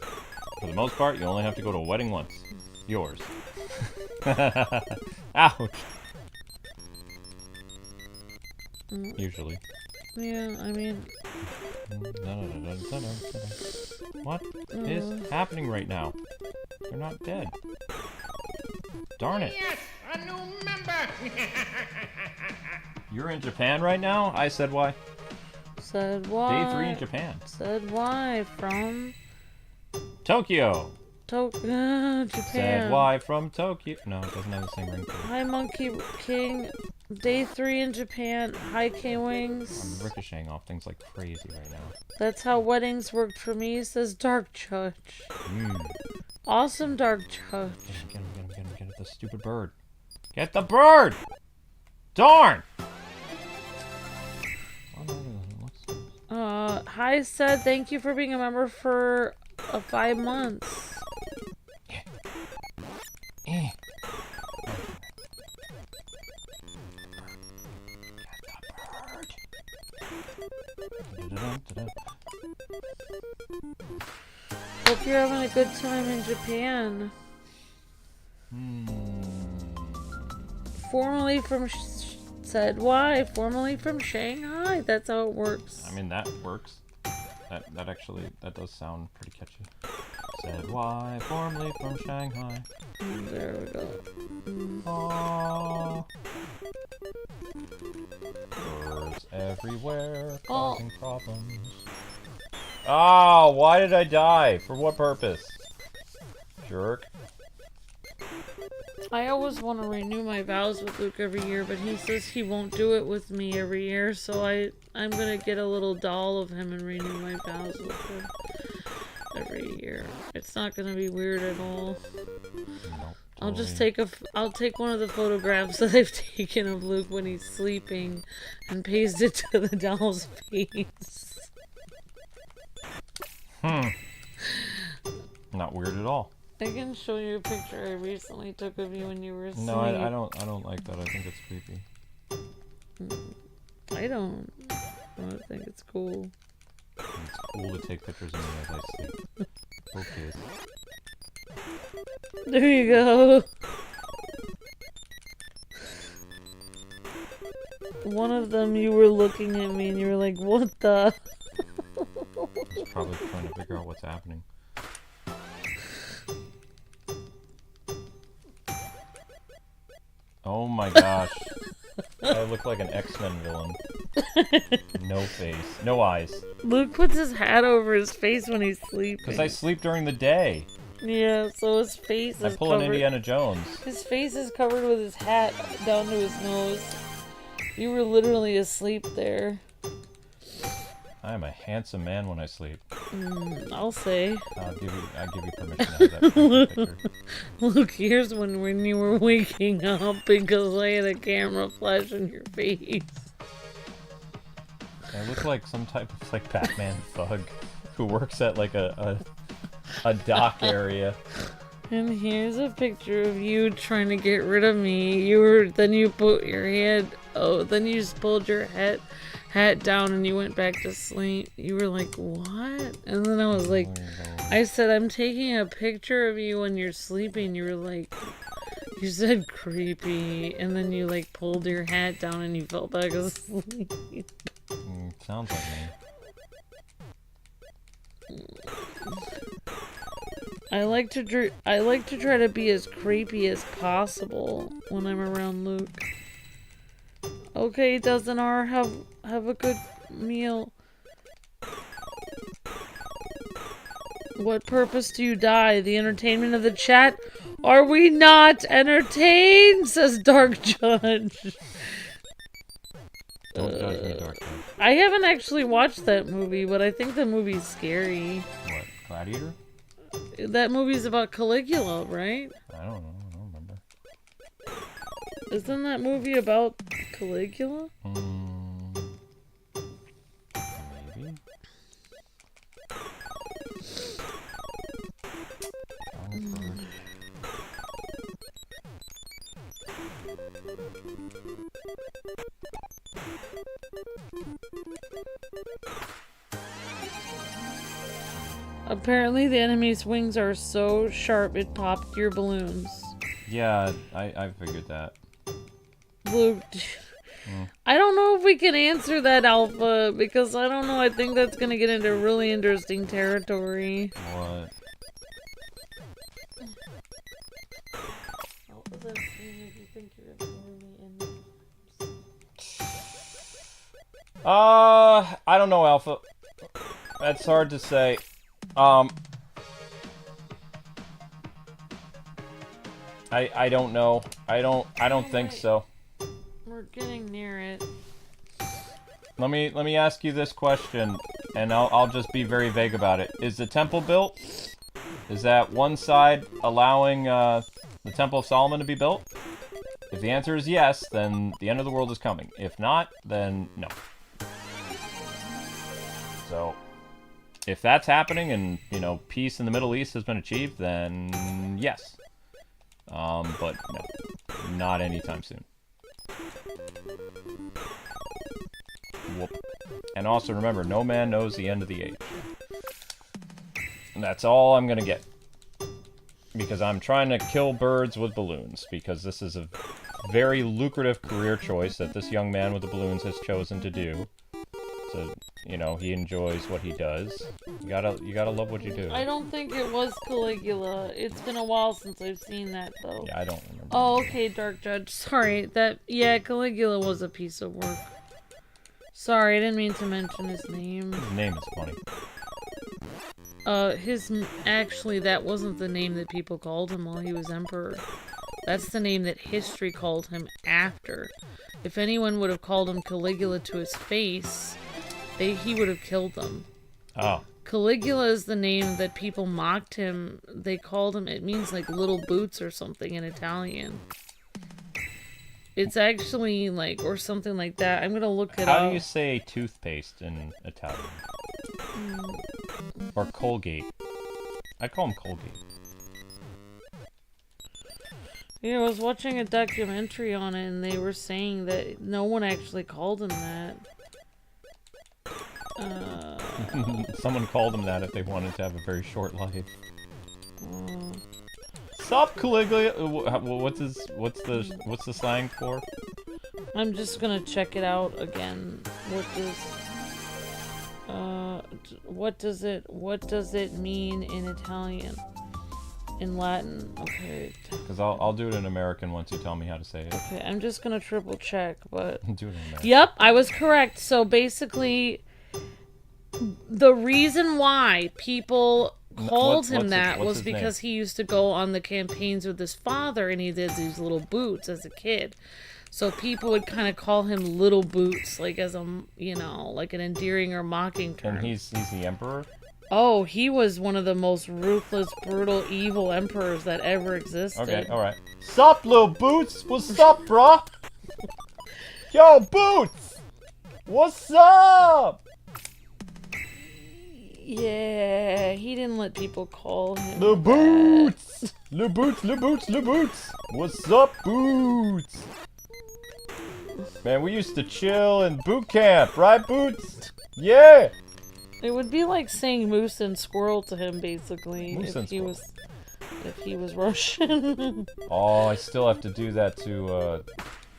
for the most part, you only have to go to a wedding once. Yours. Ouch. Usually. Yeah, I mean... What is happening right now? They're not dead. Darn it. Yes, a new member. You're in Japan right now? I said why. Said why? Day 3 in Japan. Said why from Tokyo. Japan. Said why from Tokyo. No, it doesn't have the same ring to it. Hi, Monkey King. Day 3 in Japan. Hi, Kwings. I'm ricocheting off things like crazy right now. That's how weddings worked for me, says Dark Judge. Mm. Awesome, Dark Judge. Get him, get the stupid bird. Get the bird! Darn! Hi, said thank you for being a member for 5 months. Hope you're having a good time in Japan. Formerly from said why? Formerly from Shanghai. That's how it works. I mean, that works. That actually, that does sound pretty catchy. Said why? Formerly from Shanghai. There we go. Aww. Birds everywhere causing problems. Oh, why did I die? For what purpose? Jerk. I always want to renew my vows with Luke every year, but he says he won't do it with me every year, so I'm gonna get a little doll of him and renew my vows with him every year. It's not gonna be weird at all. Nope, I'll just totally. I'll take one of the photographs that I've taken of Luke when he's sleeping and paste it to the doll's face. Not weird at all. I can show you a picture I recently took of you when you were asleep. No, I don't like that. I think it's creepy. I don't think it's cool. It's cool to take pictures of me as I sleep. Okay. There you go. One of them, you were looking at me and you were like, what the? He's probably trying to figure out what's happening. Oh my gosh. I look like an X-Men villain. No face. No eyes. Luke puts his hat over his face when he's sleeping. Because I sleep during the day. Yeah, so his face I is pull covered. an Indiana Jones. His face is covered with his hat down to his nose. You were literally asleep there. I am a handsome man when I sleep. I'll say. I'll give you permission to have that picture. Look, here's when you were waking up because I had a camera flash in your face. I look like some type of like Batman thug who works at like a dock area. And here's a picture of you trying to get rid of me. Then you put your head. Oh, then you just pulled your hat down and you went back to sleep. You were like, what? And then I was like, I said, I'm taking a picture of you when you're sleeping. You were like, you said creepy. And then you like pulled your hat down and you fell back asleep. Sounds like me. I like to try to be as creepy as possible when I'm around Luke. Okay, doesn't our have a good meal? What purpose do you die? The entertainment of the chat? Are we not entertained? Says Dark Judge. Don't judge me, Dark Judge. I haven't actually watched that movie, but I think the movie's scary. What? Gladiator? That movie's about Caligula, right? I don't know. I don't remember. Isn't that movie about Caligula? Maybe. Apparently the enemy's wings are so sharp it popped your balloons. Yeah, I figured that. Luke, I don't know if we can answer that, Alpha, because I don't know, I think that's gonna get into really interesting territory. What? Alpha's asking if you think you're really in. I don't know, Alpha. That's hard to say. I don't know. I don't think so. We're getting near it. Let me ask you this question, and I'll just be very vague about it. Is the temple built? Is that one side allowing the Temple of Solomon to be built? If the answer is yes, then the end of the world is coming. If not, then no. So, if that's happening and, you know, peace in the Middle East has been achieved, then yes. But no, not anytime soon. Whoop. And also remember, no man knows the end of the age. And that's all I'm gonna get. Because I'm trying to kill birds with balloons, because this is a very lucrative career choice that this young man with the balloons has chosen to do. So, you know, he enjoys what he does. You gotta love what you do. I don't think it was Caligula. It's been a while since I've seen that, though. Yeah, I don't remember. Oh, okay, Dark Judge. Sorry, yeah, Caligula was a piece of work. Sorry, I didn't mean to mention his name. His name is funny. Actually, that wasn't the name that people called him while he was emperor. That's the name that history called him after. If anyone would have called him Caligula to his face, he would have killed them. Oh. Caligula is the name that people mocked him. They called him, it means like little boots or something in Italian. It's actually like, or something like that. I'm gonna look it up. How do you say toothpaste in Italian? Or Colgate. I call him Colgate. Yeah, I was watching a documentary on it and they were saying that no one actually called him that. Someone called him that if they wanted to have a very short life. Sup, Caligula? What's the slang for? I'm just gonna check it out again. What does... What does it mean in Italian? In Latin? Okay. Because I'll do it in American once you tell me how to say it. Okay, I'm just gonna triple check, but... Do it in American. Yep, I was correct. So basically, the reason why people called him that was because he used to go on the campaigns with his father, and he did these little boots as a kid. So people would kind of call him Little Boots, like as a, like an endearing or mocking term. And he's the emperor? Oh, he was one of the most ruthless, brutal, evil emperors that ever existed. Okay, alright. Sup, Little Boots? What's up, brah? Yo, Boots! What's up? Yeah, he didn't let people call him Little that. Boots! Little Boots, Little Boots, Little Boots! What's up, Boots? Man, we used to chill in boot camp, right, Boots? Yeah! It would be like saying moose and squirrel to him, basically, Moose and squirrel. if he was Russian. Oh, I still have to do that to,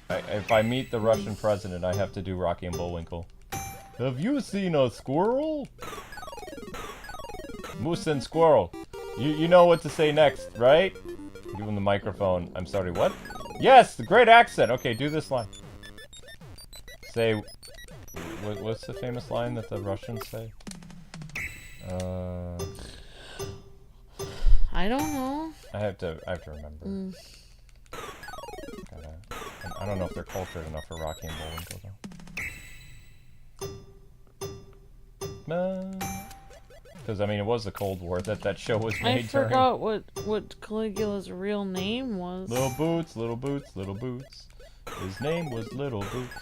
if I meet the Russian president, I have to do Rocky and Bullwinkle. Have you seen a squirrel? Moose and squirrel. You know what to say next, right? Give him the microphone. I'm sorry, what? Yes, the great accent. Okay, do this line. Say, what's the famous line that the Russians say? I don't know. I have to remember. I don't know if they're cultured enough for Rocky and Bullwinkle though. Because I mean, it was the Cold War that show was made. I forgot what Caligula's real name was. Little Boots, Little Boots, Little Boots. His name was Little Boots.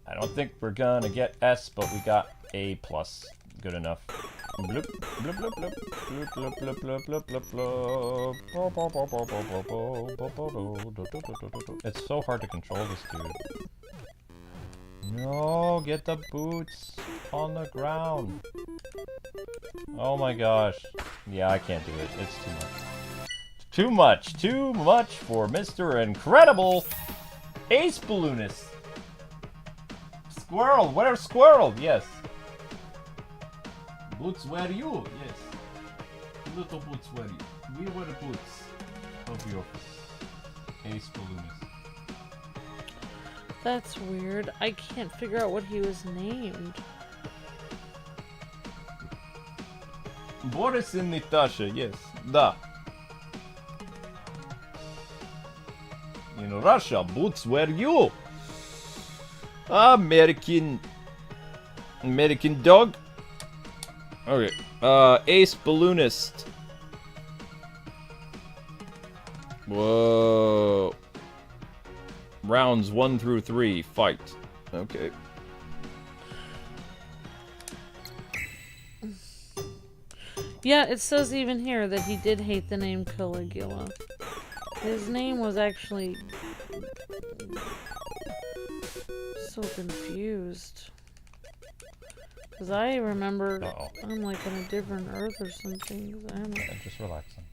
I don't think we're gonna get S, but we got A plus. Good enough. Bloop, bloop, bloop, bloop, bloop, bloop, bloop, bloop, bloop, bloop. It's so hard to control this dude. No, get the boots on the ground. Oh my gosh. Yeah, I can't do it. It's too much. Too much. Too much for Mr. Incredible Ace Balloonist. Squirrel. Where's Squirrel? Yes. Boots, where are you? Yes. Little Boots, where are you? We were the boots of your Ace Balloonist. That's weird. I can't figure out what he was named. Boris and Natasha, yes. Da. In Russia, Boots, where are you? American dog. Okay. Ace Balloonist. Whoa. Rounds 1 through 3, fight. Okay. Yeah, it says even here that he did hate the name Caligula. His name was actually... So confused. Because I remember I'm like on a different Earth or something. Yeah, just relaxing.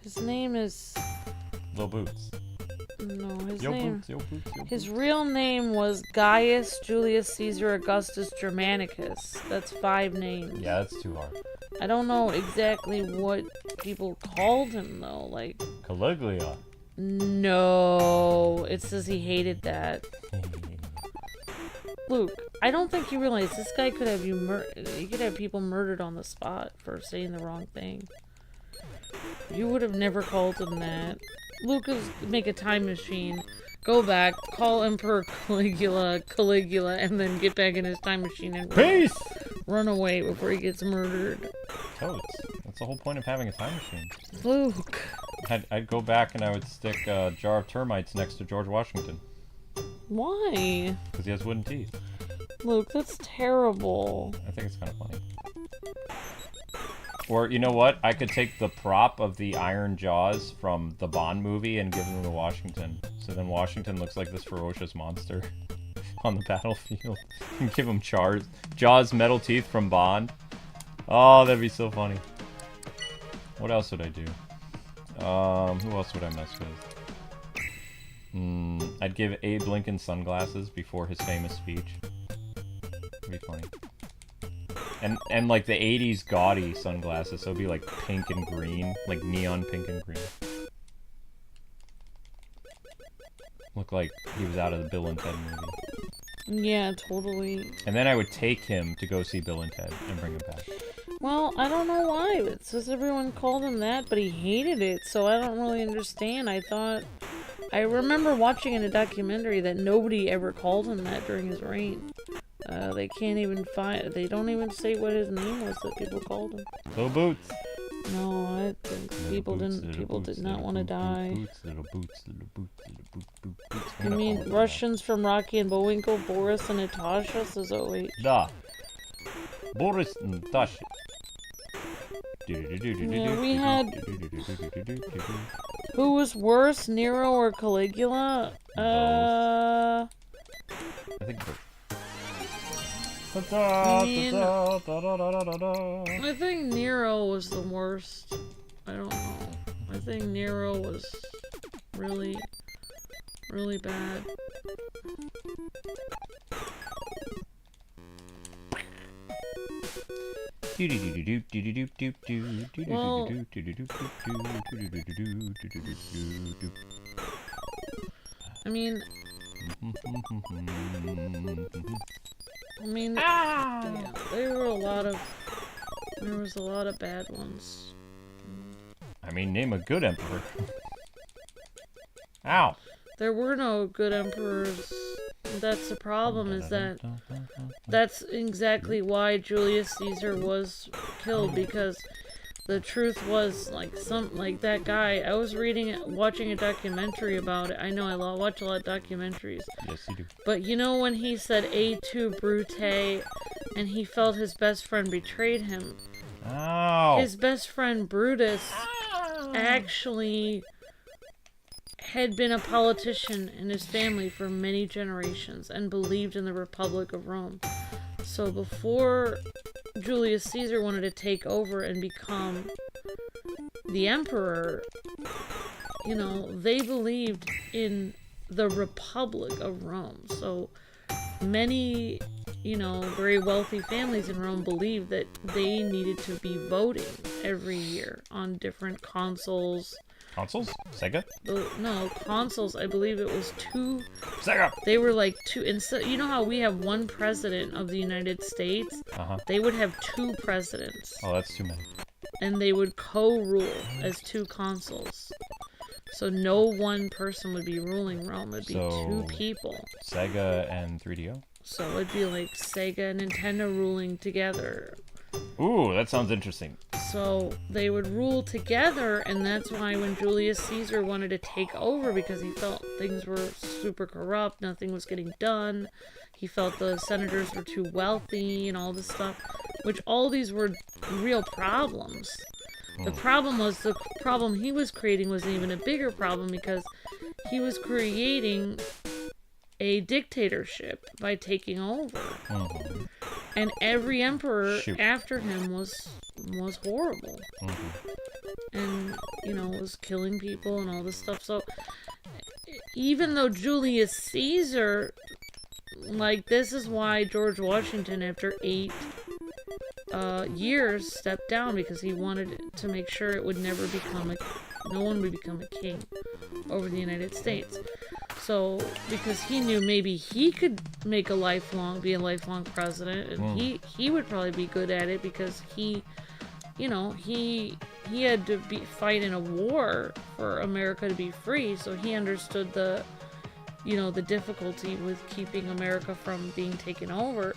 His name is... Little Boots. No, his Yo name... Boots, yo Boots, yo His Boots. real name was Gaius Julius Caesar Augustus Germanicus. That's 5 names. Yeah, that's too hard. I don't know exactly what people called him, though. Like... Caligula. No. It says he hated that. Luke, I don't think you realize this guy could have he could have people murdered on the spot for saying the wrong thing. You would have never called him that. Lucas, make a time machine. Go back, call Emperor Caligula, and then get back in his time machine and Peace! run away before he gets murdered. Totes. That's the whole point of having a time machine. Luke. I'd go back and I would stick a jar of termites next to George Washington. Why? Because he has wooden teeth. Luke, that's terrible. I think it's kind of funny. Or, you know what? I could take the prop of the iron jaws from the Bond movie and give them to Washington. So then Washington looks like this ferocious monster on the battlefield. And give him Jaws metal teeth from Bond. Oh, that'd be so funny. What else would I do? Who else would I mess with? I'd give Abe Lincoln sunglasses before his famous speech. It'd be funny. And like the 80s gaudy sunglasses, so it'd be like pink and green, like neon pink and green. Look like he was out of the Bill and Ted movie. Yeah, totally. And then I would take him to go see Bill and Ted and bring him back. Well, I don't know why. It says everyone called him that, but he hated it, so I don't really understand. I remember watching in a documentary that nobody ever called him that during his reign. They can't even find, they don't even say what his name was that people called him. Little Boots. No, I think people did not want to die. Little boots, little boots, little boots. You mean Russians from Rocky and Bullwinkle, Boris and Natasha? Says OH. Da. Boris and Natasha. Yeah, we had... Who was worse, Nero or Caligula? I think both. I think Nero was the worst. I don't know. I think Nero was really, really bad. Well, I mean, yeah, there was a lot of bad ones. I mean, name a good emperor. Ow! There were no good emperors. That's the problem, is that that's exactly why Julius Caesar was killed, because the truth was, like, that guy, I was watching a documentary about it. I know I watch a lot of documentaries. Yes, you do. But you know when he said "Et tu, Brute," and he felt his best friend betrayed him? Ow! His best friend Brutus actually had been a politician in his family for many generations and believed in the Republic of Rome. So before Julius Caesar wanted to take over and become the emperor, you know, they believed in the Republic of Rome. So many, you know, very wealthy families in Rome believed that they needed to be voting every year on different consuls. Consoles? Sega? No, consuls, I believe it was 2. Sega! They were like 2. Instead, you know how we have one president of the United States? Uh-huh. They would have 2 presidents. Oh, that's too many. And they would co-rule as 2 consuls. So no one person would be ruling Rome. It'd be 2 people. Sega and 3DO? So it'd be like Sega and Nintendo ruling together. Ooh, that sounds interesting. So they would rule together, and that's why when Julius Caesar wanted to take over, because he felt things were super corrupt, nothing was getting done, he felt the senators were too wealthy and all this stuff, which all these were real problems. The problem he was creating was even a bigger problem, because he was creating a dictatorship by taking over. Mm-hmm. And every emperor after him was horrible. Mm-hmm. And, you know, was killing people and all this stuff. So, even though Julius Caesar, like, this is why George Washington, after 8 years, stepped down, because he wanted to make sure it would never become no one would become a king over the United States. So, because he knew maybe he could be a lifelong president, and he would probably be good at it, because he, you know, he had to fight in a war for America to be free, so he understood the difficulty with keeping America from being taken over.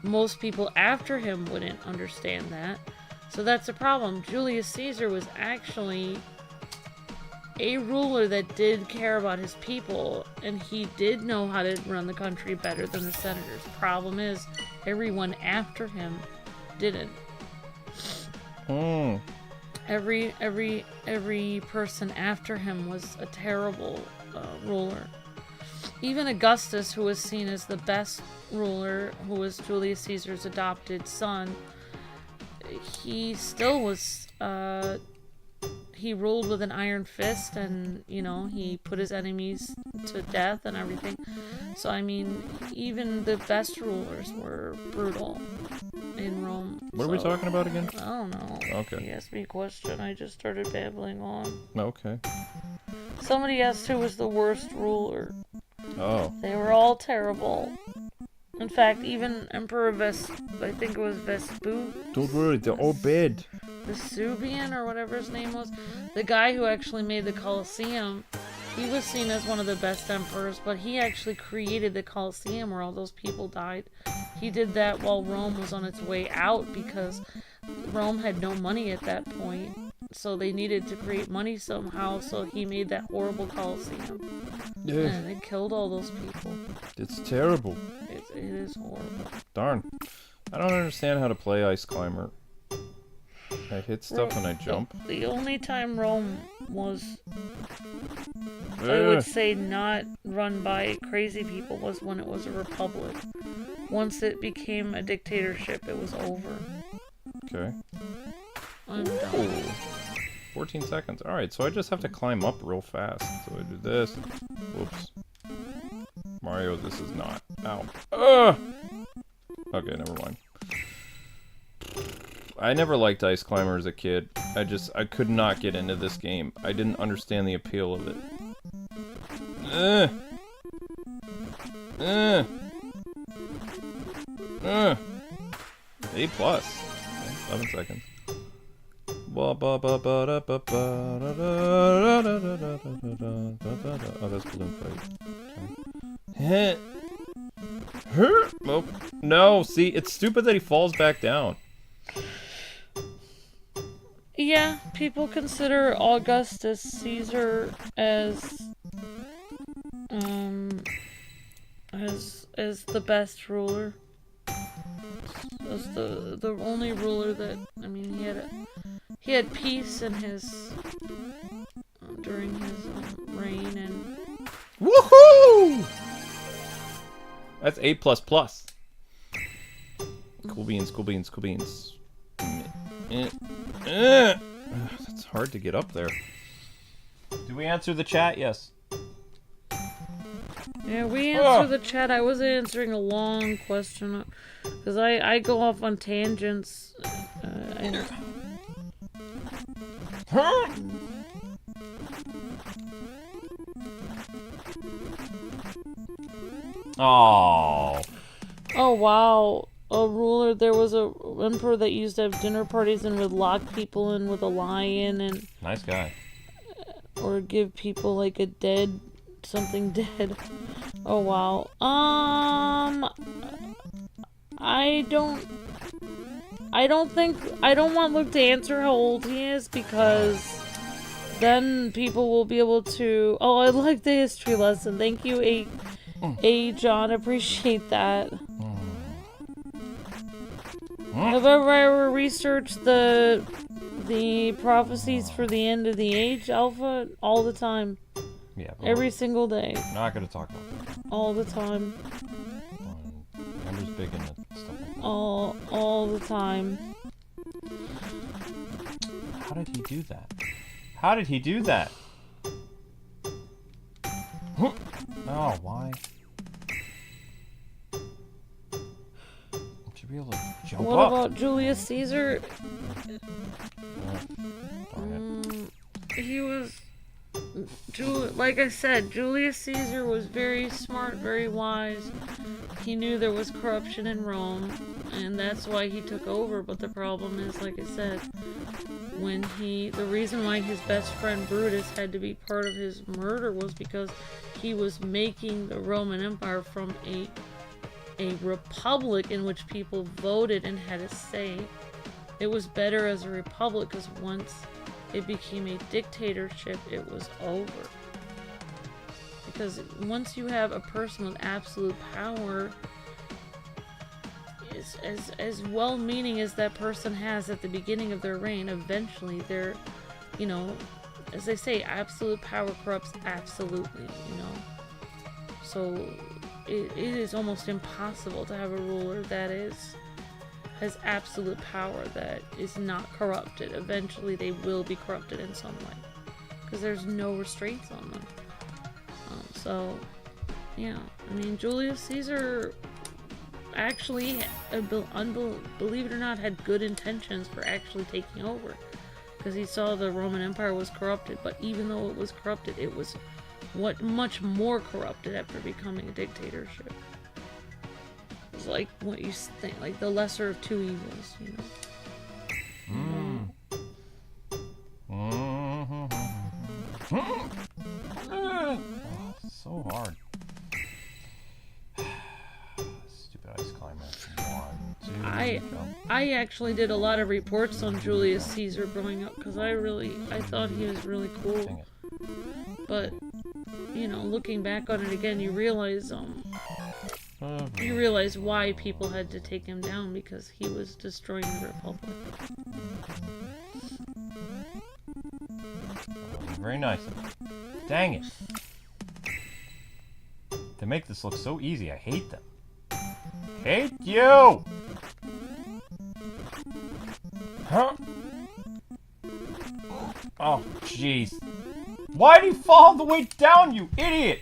Most people after him wouldn't understand that. So that's the problem. Julius Caesar was actually a ruler that did care about his people, and he did know how to run the country better than the senators. Problem is, everyone after him didn't. Every person after him was a terrible ruler. Even Augustus, who was seen as the best ruler, who was Julius Caesar's adopted son, he still was he ruled with an iron fist, and he put his enemies to death and everything. So I mean, even the best rulers were brutal in Rome. What are we talking about again? I don't know. Okay. He asked me a question. I just started babbling on. Okay. Somebody asked who was the worst ruler. Oh. They were all terrible. In fact, even Emperor I think it was Vespu. Don't worry, they're all bad. Vesuvian or whatever his name was. The guy who actually made the Colosseum, he was seen as one of the best emperors, but he actually created the Colosseum where all those people died. He did that while Rome was on its way out because Rome had no money at that point. So they needed to create money somehow, so he made that horrible Colosseum. Yeah. And it killed all those people. It's terrible. It is horrible. Darn. I don't understand how to play Ice Climber. I hit stuff and I jump. The only time Rome was, I would say, not run by crazy people was when it was a republic. Once it became a dictatorship, it was over. Okay. I'm done. Ooh. 14 seconds. Alright, so I just have to climb up real fast. So I do this. Whoops. Mario, this is not. Ow. Ugh! Okay, never mind. I never liked Ice Climber as a kid. I could not get into this game. I didn't understand the appeal of it. A+. 7 seconds. Oh, that's Balloon Fight. Oh, no, see, it's stupid that he falls back down. Yeah, people consider Augustus Caesar as the best ruler. As the only ruler that, I mean, he had peace in his during his reign, and woohoo! That's A++. Cool beans, cool beans, cool beans. That's hard to get up there. Did we answer the chat? Yes. Yeah, we answered the chat. I was answering a long question because I go off on tangents. Oh. Oh wow. A ruler, there was a emperor that used to have dinner parties and would lock people in with a lion and Nice guy. or give people like something dead. Oh wow. I don't want Luke to answer how old he is because then people will be able to. Oh, I like the history lesson. Thank you, John. Appreciate that. Have I ever researched the prophecies for the end of the age, Alpha? All the time. Yeah. Every single day. Not gonna talk about that. All the time. Amber's big into stuff like that. All the time. How did he do that? How did he do that? Oh, why? Should be able to jump What up. about Julius Caesar? He was... like I said, Julius Caesar was very smart, very wise. He knew there was corruption in Rome, and that's why he took over. But the problem is, like I said, the reason why his best friend Brutus had to be part of his murder was because he was making the Roman Empire from a republic in which people voted and had a say. It was better as a republic because once it became a dictatorship, it was over. Because once you have a person with absolute power, as well-meaning as that person has at the beginning of their reign, eventually they're, as they say, absolute power corrupts absolutely, So it is almost impossible to have a ruler that has absolute power that is not corrupted. Eventually they will be corrupted in some way. Because there's no restraints on them. So, yeah. I mean, Julius Caesar actually, believe it or not, had good intentions for actually taking over. Because he saw the Roman Empire was corrupted. But even though it was corrupted, it was much more corrupted after becoming a dictatorship. It's like what you think, like the lesser of two evils, you know. So hard. Stupid ice climber. 1, 2. I actually did a lot of reports on Julius Caesar growing up because I thought he was really cool. But you know, looking back on it again, you realize why people had to take him down, because he was destroying the Republic. Very nice. Dang it. They make this look so easy. I hate them. Hate you! Huh? Oh, jeez. Why did he fall all the way down, you idiot?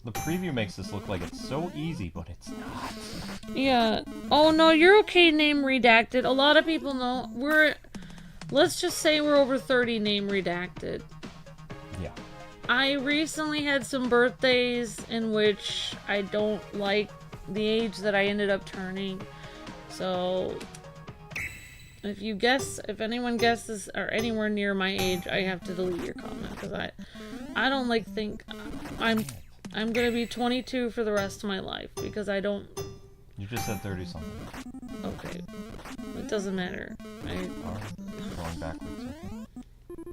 The preview makes this look like it's so easy, but it's not. Yeah. Oh no, you're okay, name redacted. A lot of people know. Let's just say we're over 30 name redacted. Yeah. I recently had some birthdays in which I don't like the age that I ended up turning. So if anyone guesses or anywhere near my age, I have to delete your comment, because I don't think I'm gonna be 22 for the rest of my life, because I don't. You just said 30 something. Okay, it doesn't matter. Alright, going backwards.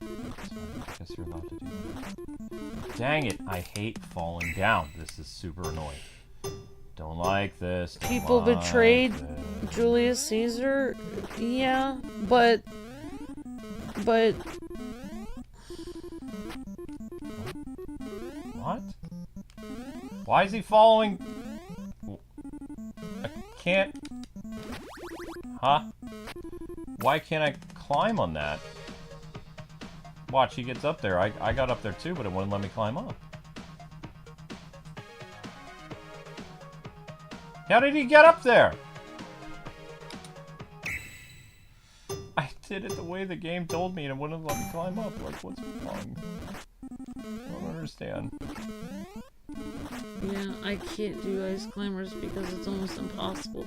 I guess you're allowed to do that. Dang it! I hate falling down. This is super annoying. Don't like this. People betrayed Julius Caesar. Yeah, but what? Why is he following? I can't. Huh? Why can't I climb on that? Watch, he gets up there. I got up there too, but it wouldn't let me climb up. How did he get up there? I did it the way the game told me and it wouldn't let me climb up. Like, what's wrong? I don't understand. yeah, I can't do ice climbers because it's almost impossible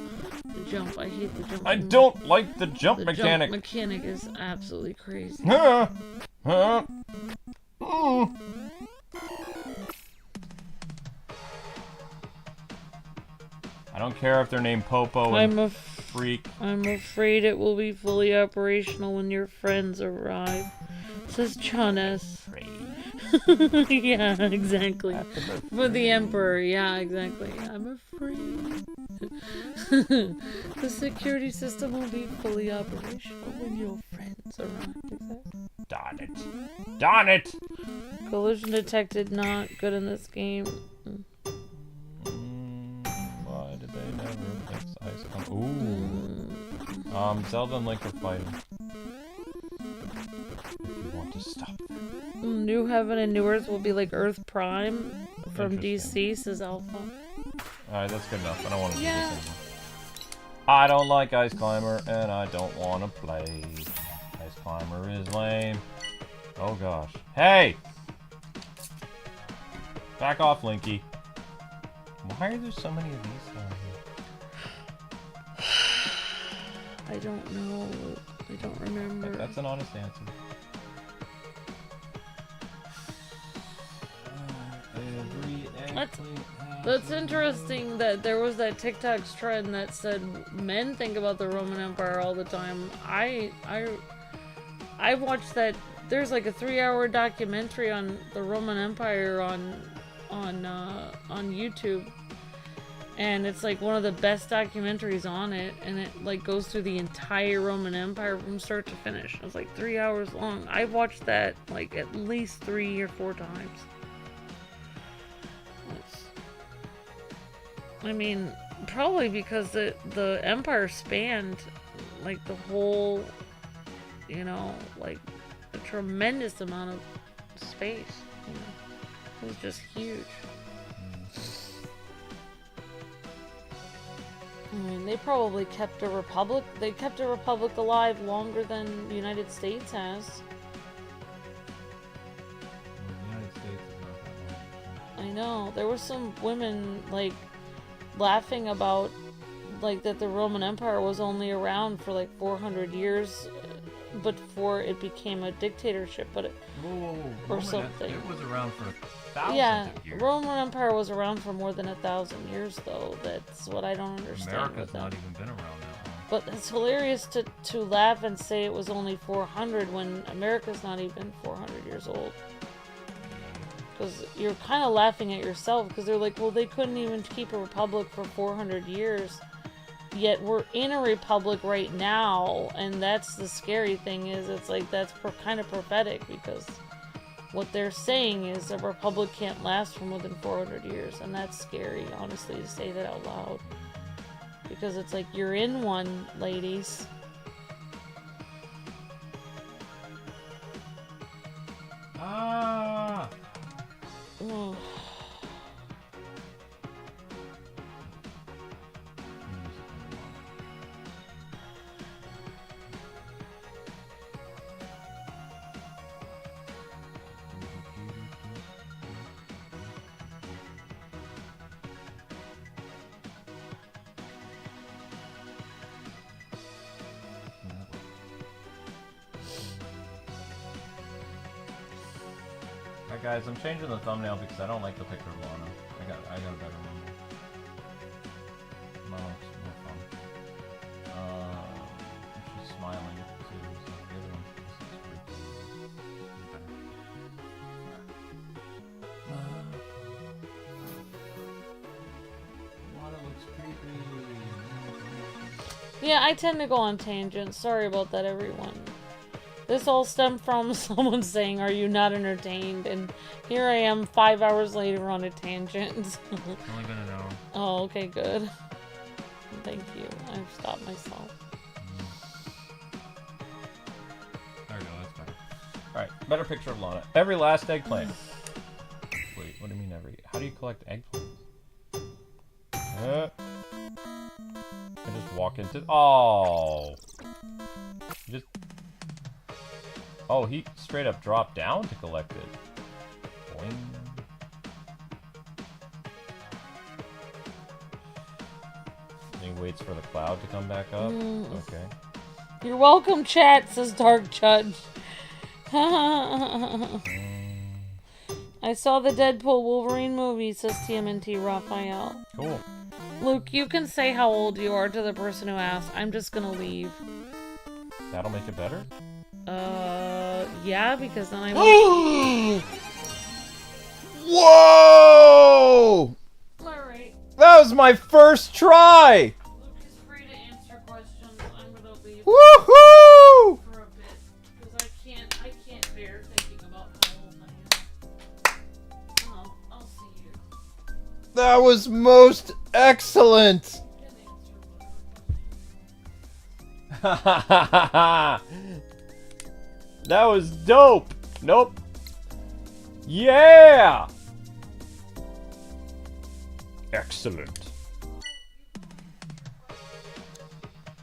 to jump. I hate the jump. I don't like the jump mechanic. The jump mechanic is absolutely crazy. I don't care if they're named Popo and Freak. I'm afraid it will be fully operational when your friends arrive. Says Chunas. Yeah, exactly. For the Emperor, yeah, exactly. I'm afraid. The security system will be fully operational when your friends arrive. Exactly. Darn it. Darn it! Collision detected, not good in this game. Why did they never fix ice cream? Ooh. Zelda and Link are fighting. If you want to stop them. New Heaven and New Earth will be like Earth Prime from DC, says Alpha. Alright, that's good enough. I don't want to do this anymore. I don't like Ice Climber, and I don't want to play. Ice Climber is lame. Oh gosh. Hey! Back off, Linky. Why are there so many of these down here? I don't know. I don't remember. That's an honest answer. That's interesting that there was that TikTok's trend that said men think about the Roman Empire all the time. I watched that. There's like a 3-hour documentary on the Roman Empire on YouTube, and it's like one of the best documentaries on it, and it like goes through the entire Roman Empire from start to finish. It's like 3 hours long. I've watched that like at least 3 or 4 times. I mean, Probably because the empire spanned like the whole, you know, like a tremendous amount of space. You know, it was just huge. I mean, they probably kept a republic. They kept a republic alive longer than the United States has. Well, the United States is not that long. I know. There were some women, like, laughing about, like, that the Roman Empire was only around for, like, 400 years before it became a dictatorship, but it, Whoa. or something. It was around for thousands Yeah, of years. Roman Empire was around for more than 1,000 years, though. That's what I don't understand. America's with them. not even been around that long. But it's hilarious to laugh and say it was only 400 when America's not even 400 years old. Because you're kind of laughing at yourself, because they're like, well, they couldn't even keep a republic for 400 years. Yet we're in a republic right now, and that's the scary thing is, it's like, that's kind of prophetic, because what they're saying is a republic can't last for more than 400 years, and that's scary, honestly, to say that out loud. Because it's like, you're in one, ladies. Ah! Ugh. Alright guys, I'm changing the thumbnail because I don't like the picture of Lana. I got a better one. Mine looks more fun. She's smiling too, so the other one looks pretty cool. Lana looks creepy. Yeah, I tend to go on tangents. Sorry about that, everyone. This all stemmed from someone saying, are you not entertained? And here I am 5 hours later on a tangent. It's only been an hour. Oh, okay, good. Thank you. I've stopped myself. There we go, that's better. Alright, better picture of Lana. Every last eggplant. Wait, what do you mean every? How do you collect eggplants? I just walk into. Oh! Just. Oh, he straight up dropped down to collect it. Boing. And he waits for the cloud to come back up. Okay. You're welcome, chat, says Dark Judge. I saw the Deadpool Wolverine movie, says TMNT Raphael. Cool. Luke, you can say how old you are to the person who asked. I'm just gonna leave. That'll make it better? Yeah, because then I won't... Whoa! Alright. That was my first try! Luke is free to answer questions. I'm gonna leave Woohoo! for a bit. Because I can't bear thinking about how old I am. I'll see you. That was most excellent! You can answer whatever. That was dope! Nope. Yeah! Excellent.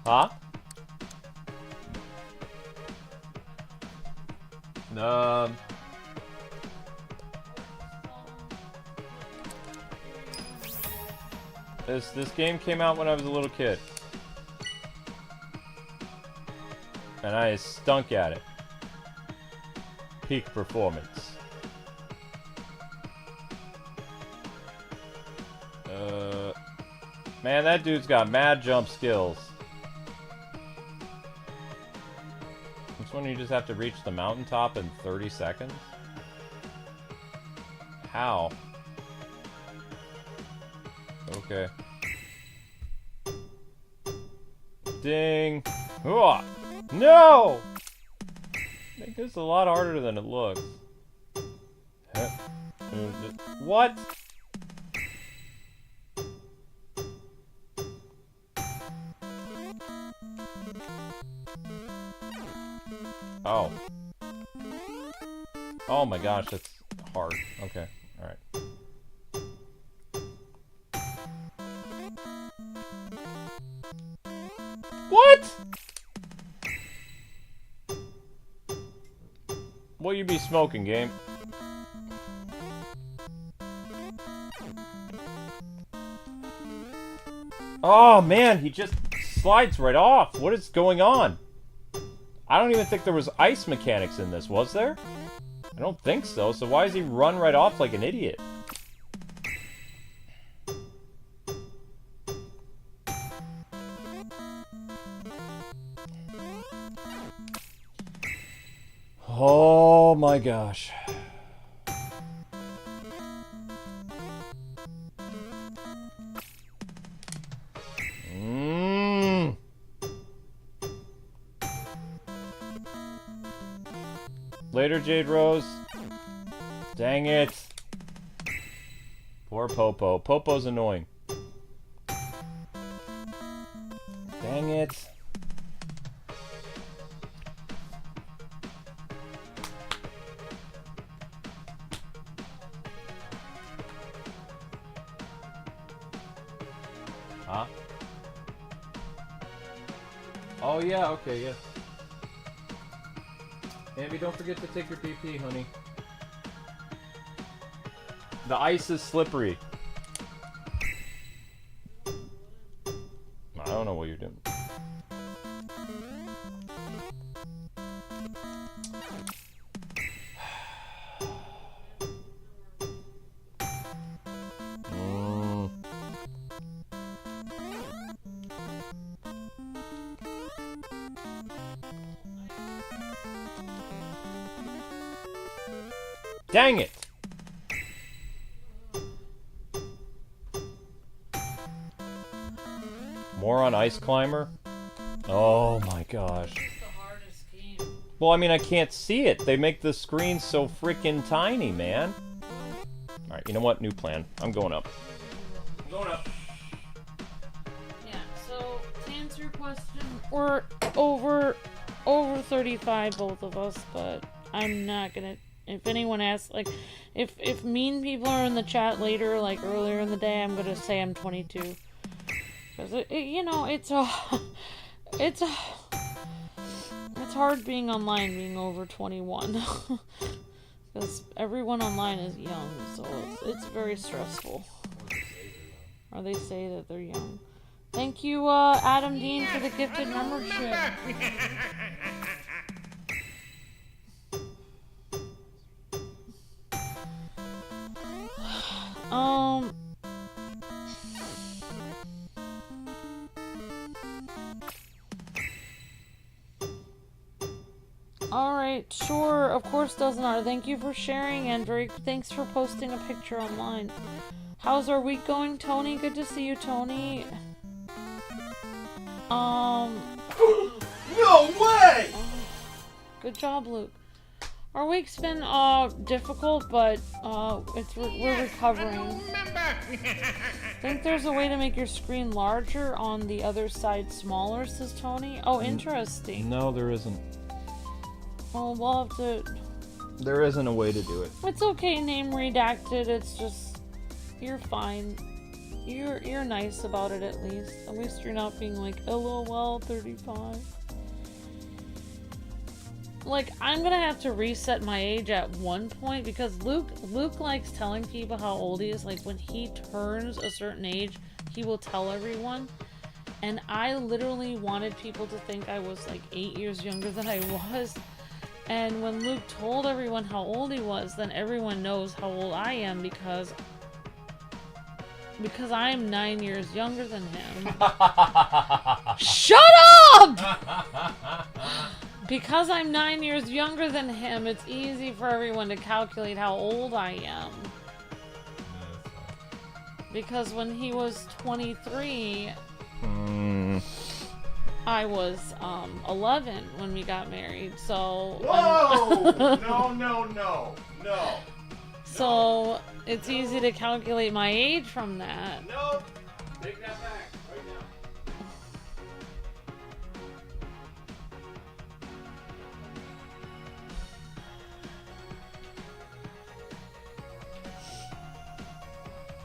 Huh? This game came out when I was a little kid. And I stunk at it. Peak performance. Man, that dude's got mad jump skills. This one you just have to reach the mountaintop in 30 seconds? How? Okay. Ding! Hooah! No! Make this a lot harder than it looks. What? Oh my gosh, that's hard. Okay, alright. What? What you be smoking, game? Oh man, he just slides right off. What is going on? I don't even think there was ice mechanics in this, was there? I don't think so, so why does he run right off like an idiot? Oh my gosh. Later, Jade Rose. Dang it. Poor Popo. Popo's annoying. Dang it. Huh? Oh yeah, okay, yeah. Abby, don't forget to take your PP, honey. The ice is slippery. I don't know what you're doing. Dang it! More on Ice Climber? Oh my gosh. It's the hardest game. Well, I mean, I can't see it. They make the screen so freaking tiny, man. Alright, you know what? New plan. I'm going up. I'm going up. Yeah, so to answer your question, we're over 35, both of us, but I'm not gonna. If anyone asks, like, if mean people are in the chat later, like earlier in the day, I'm gonna say I'm 22. Because you know, it's hard being online, being over 21. Because everyone online is young, so it's very stressful. Or they say that they're young. Thank you, Adam Dean, for the gifted membership. Alright, sure, of course, Doesn't. Thank you for sharing, and thanks for posting a picture online. How's our week going, Tony? Good to see you, Tony. No way! Good job, Luke. Our week's been difficult, but we're recovering. Think there's a way to make your screen larger on the other side smaller, says Tony. Oh, interesting. No, there isn't. Oh, we'll have to. There isn't a way to do it. It's okay, name redacted. It's just you're fine. You're nice about it at least. At least you're not being like LOL 35. Like, I'm gonna have to reset my age at one point because Luke likes telling people how old he is. Like, when he turns a certain age, he will tell everyone. And I literally wanted people to think I was like 8 years younger than I was. And when Luke told everyone how old he was, then everyone knows how old I am because I am 9 years younger than him. Shut up! Because I'm 9 years younger than him, it's easy for everyone to calculate how old I am. Because when he was 23, I was 11 when we got married, so... Whoa! No. So, it's easy to calculate my age from that. Nope. Take that back right now.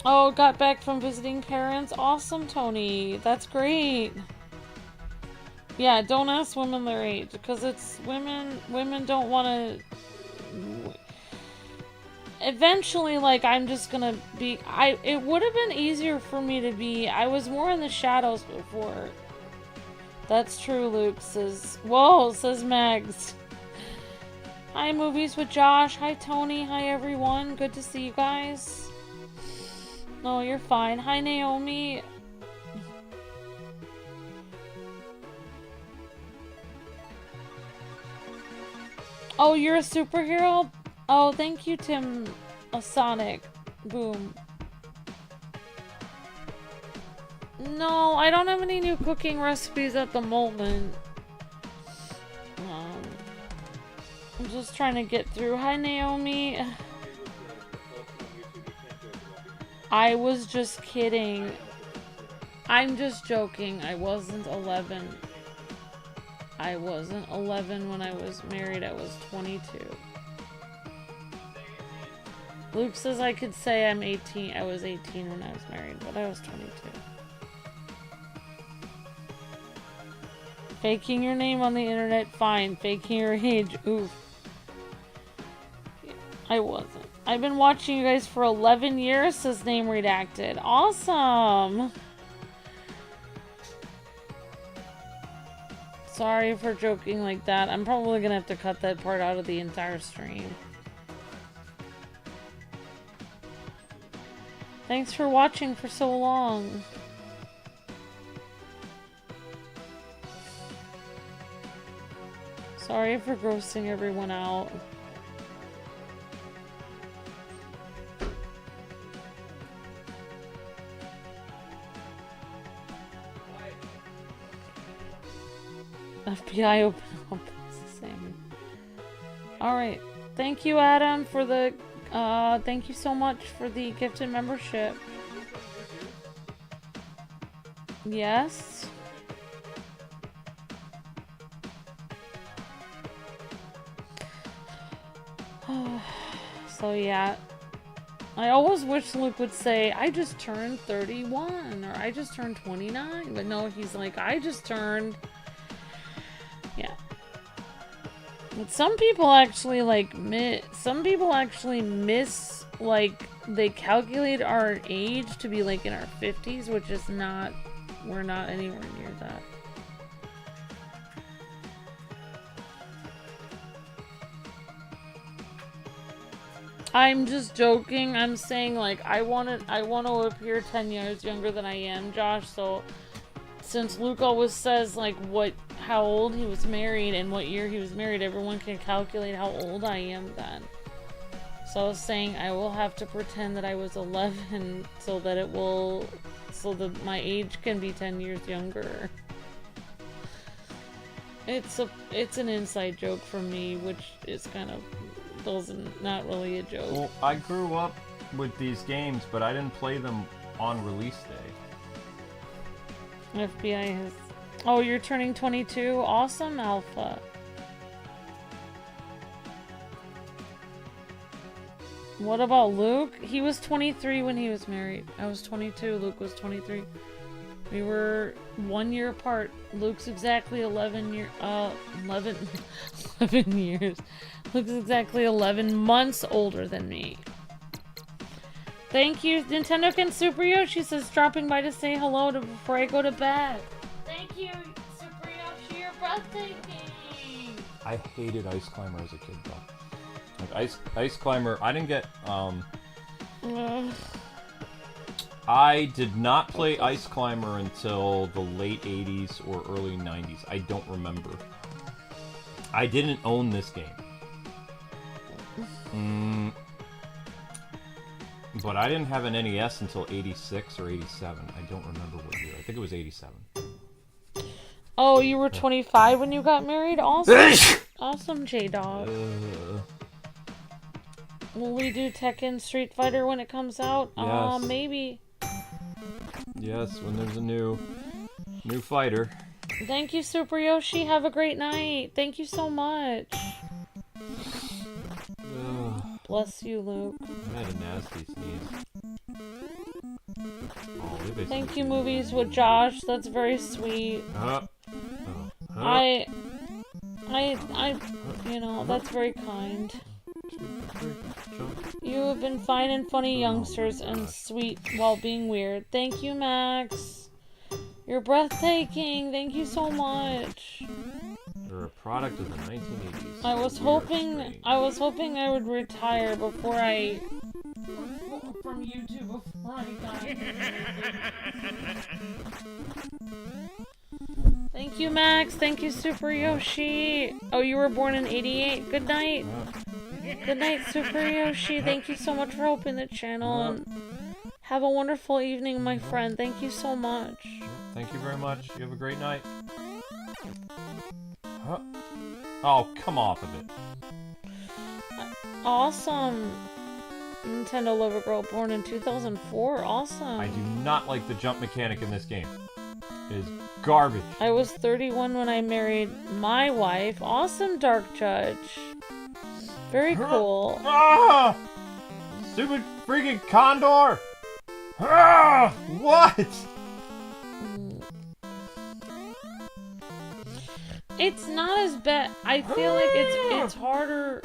Oh, got back from visiting parents. Awesome, Tony. That's great. Yeah, don't ask women their age, because it's women don't want to... Eventually, like, I'm just gonna be... It would have been easier for me to be... I was more in the shadows before. That's true, Luke says... Whoa, says Mags. Hi, Movies with Josh. Hi, Tony. Hi, everyone. Good to see you guys. No, you're fine. Hi, Naomi. Oh, you're a superhero? Oh, thank you, Tim. Sonic. Boom. No, I don't have any new cooking recipes at the moment. I'm just trying to get through. Hi, Naomi. I was just kidding. I'm just joking. I wasn't 11. I wasn't 11 when I was married. I was 22. Luke says I could say I'm 18. I was 18 when I was married, but I was 22. Faking your name on the internet, fine. Faking your age, oof. Yeah, I wasn't. I've been watching you guys for 11 years, says Name Redacted. Awesome! Sorry for joking like that. I'm probably gonna have to cut that part out of the entire stream. Thanks for watching for so long. Sorry for grossing everyone out. FBI open up. It's the same. Alright. Thank you, Adam, for the... thank you so much for the gifted membership. Yes? So, yeah. I always wish Luke would say, I just turned 31, or I just turned 29. But no, he's like, I just turned... Yeah. But some people actually, like, like, they calculate our age to be, like, in our 50s, which is not... We're not anywhere near that. I'm just joking. I'm saying, like, I want to appear 10 years younger than I am, Josh. So, since Luke always says, like, how old he was married and what year he was married, everyone can calculate how old I am then. So I was saying I will have to pretend that I was 11 so that my age can be 10 years younger. It's an inside joke for me, which is kind of not really a joke. Well, I grew up with these games, but I didn't play them on release day. FBI has... Oh, you're turning 22? Awesome, Alpha. What about Luke? He was 23 when he was married. I was 22. Luke was 23. We were 1 year apart. Luke's exactly 11 years. Luke's exactly 11 months older than me. Thank you, Nintendo Ken Super Yoshi says dropping by to say hello before I go to bed. Thank you, Super Yoshi. You're breathtaking. I hated Ice Climber as a kid, though. Like Ice Climber, I didn't get I did not play Ice Climber until the late 80s or early 90s. I don't remember. I didn't own this game. But I didn't have an NES until 86 or 87. I don't remember what year. I think it was 87. Oh, you were 25 when you got married? Awesome. Awesome, J-Dog. Will we do Tekken Street Fighter when it comes out? Yes. Maybe. Yes, when there's a new fighter. Thank you, Super Yoshi. Have a great night. Thank you so much. Bless you, Luke. I had a nasty sneeze. Thank you, Movies with Josh. That's very sweet. You know, that's very kind. You have been fine and funny youngsters and sweet while being weird. Thank you, Max. You're breathtaking. Thank you so much. You're a product of the 1980s. I was hoping I would retire before I from YouTube before I die. Thank you, Max. Thank you, Super Yoshi. Oh, you were born in 88. Good night. Good night, Super Yoshi. Thank you so much for opening the channel. And have a wonderful evening, my friend. Thank you so much. Thank you very much. You have a great night. Oh, come off of it. Awesome. Nintendo Lover Girl, born in 2004. Awesome. I do not like the jump mechanic in this game. It is garbage. I was 31 when I married my wife. Awesome, Dark Judge. Very cool. Ah! Stupid freaking Condor! Ah! What? It's not as bad. I feel like it's harder.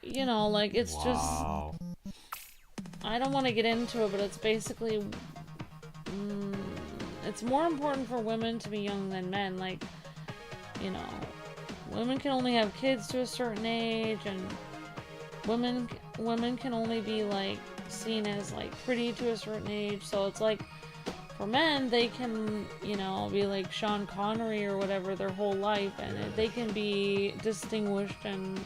You know, like it's just. I don't want to get into it, but it's basically. It's more important for women to be young than men. Like, you know, women can only have kids to a certain age, and women can only be like seen as like pretty to a certain age. So it's like. For men, they can, you know, be like Sean Connery or whatever their whole life, and they can be distinguished and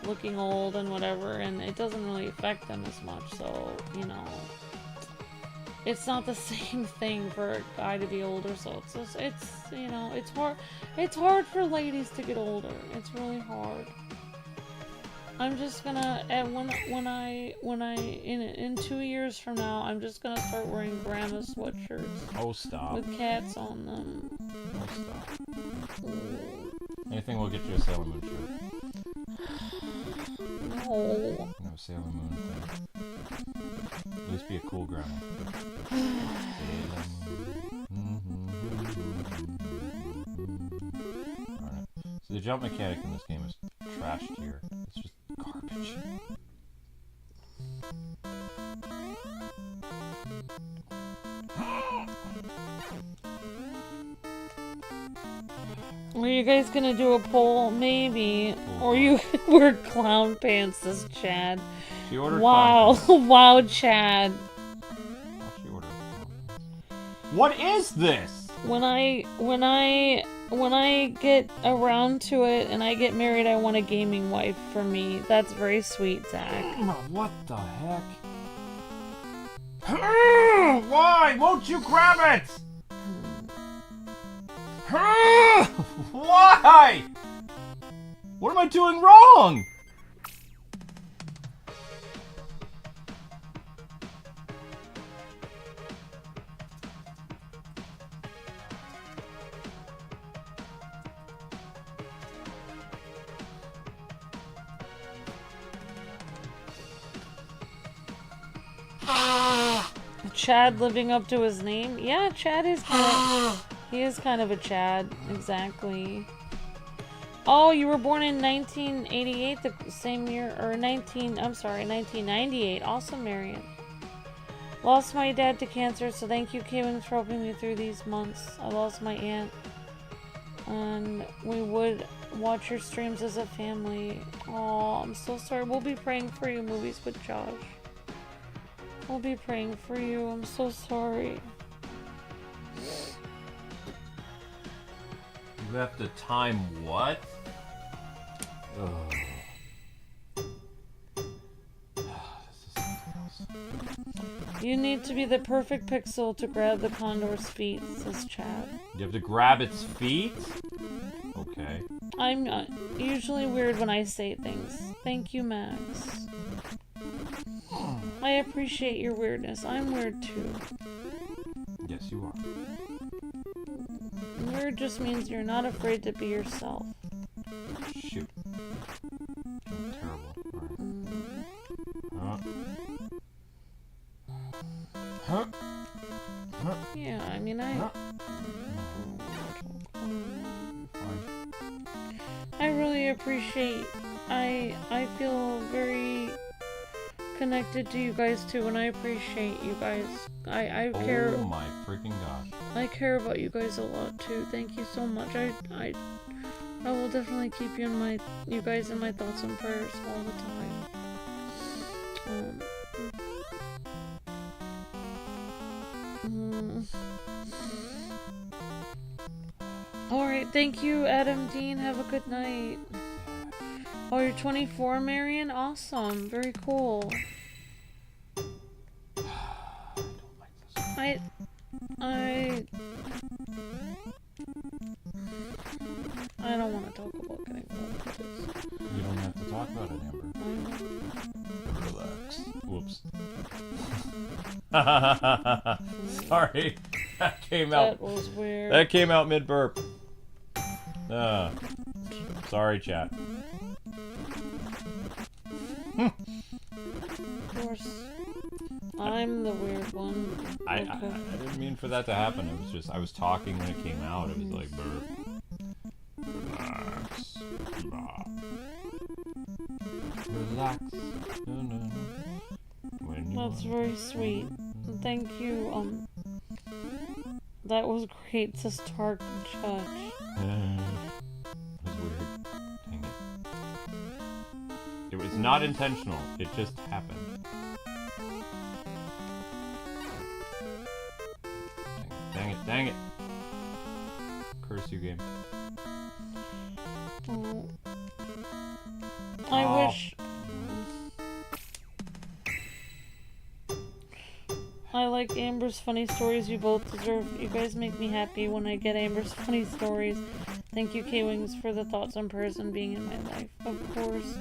looking old and whatever, and it doesn't really affect them as much. So, you know, it's not the same thing for a guy to be older. So it's you know, it's hard. It's hard for ladies to get older. It's really hard. I'm just gonna in 2 years from now, I'm just gonna start wearing grandma sweatshirts. Oh, stop. With cats on them. Oh, stop. Anything will get you a Sailor Moon shirt. No. No Sailor Moon thing. At least be a cool grandma. Alright. So the jump mechanic in this game is trashed here. It's just garbage. Are you guys gonna do a poll? Maybe. Or you wear clown pants, says Chad. She ordered wow. Wow, Chad. Oh, she ordered. What is this? When I get around to it and I get married, I want a gaming wife for me. That's very sweet, Zach. What the heck? Why won't you grab it? Why? What am I doing wrong? Chad living up to his name? Yeah, Chad is he is kind of a Chad, exactly. Oh, you were born in 1988, the same year, or 1998. Awesome, Marion. Lost my dad to cancer, so thank you, Kwings, for helping me through these months. I lost my aunt, and we would watch your streams as a family. Oh, I'm so sorry. We'll be praying for you, Movies with Josh. We'll be praying for you. I'm so sorry. You have to time what? Ugh. You need to be the perfect pixel to grab the condor's feet, says Chad. You have to grab its feet? Okay. I'm usually weird when I say things. Thank you, Max. I appreciate your weirdness. I'm weird too. Yes, you are. Weird just means you're not afraid to be yourself. Shoot. Terrible. Alright. Huh? Yeah, I mean, Huh? I really appreciate. I feel very connected to you guys too, and I appreciate you guys. I care. Oh my freaking gosh. I care about you guys a lot too. Thank you so much. I will definitely keep you guys in my thoughts and prayers all the time. Alright, thank you, Adam Dean. Have a good night. Oh, you're 24, Marion? Awesome. Very cool. I don't want to talk about getting old. You don't have to talk about it, Amber. Relax. Whoops. Sorry. That came out. That was weird. That came out mid-burp. Sorry, chat. Of course. I'm the weird one. I didn't mean for that to happen. It was just, I was talking when it came out. It was like, burp. Relax. Relax. No. When you That's very sweet. Thank you. That was great, says Tark Judge. It was weird. Dang it. It was not intentional. It just happened. Dang it. Curse you, game. I wish... I like Amber's funny stories. You both deserve. You guys make me happy when I get Amber's funny stories. Thank you, Kwings, for the thoughts and prayers and being in my life. Of course.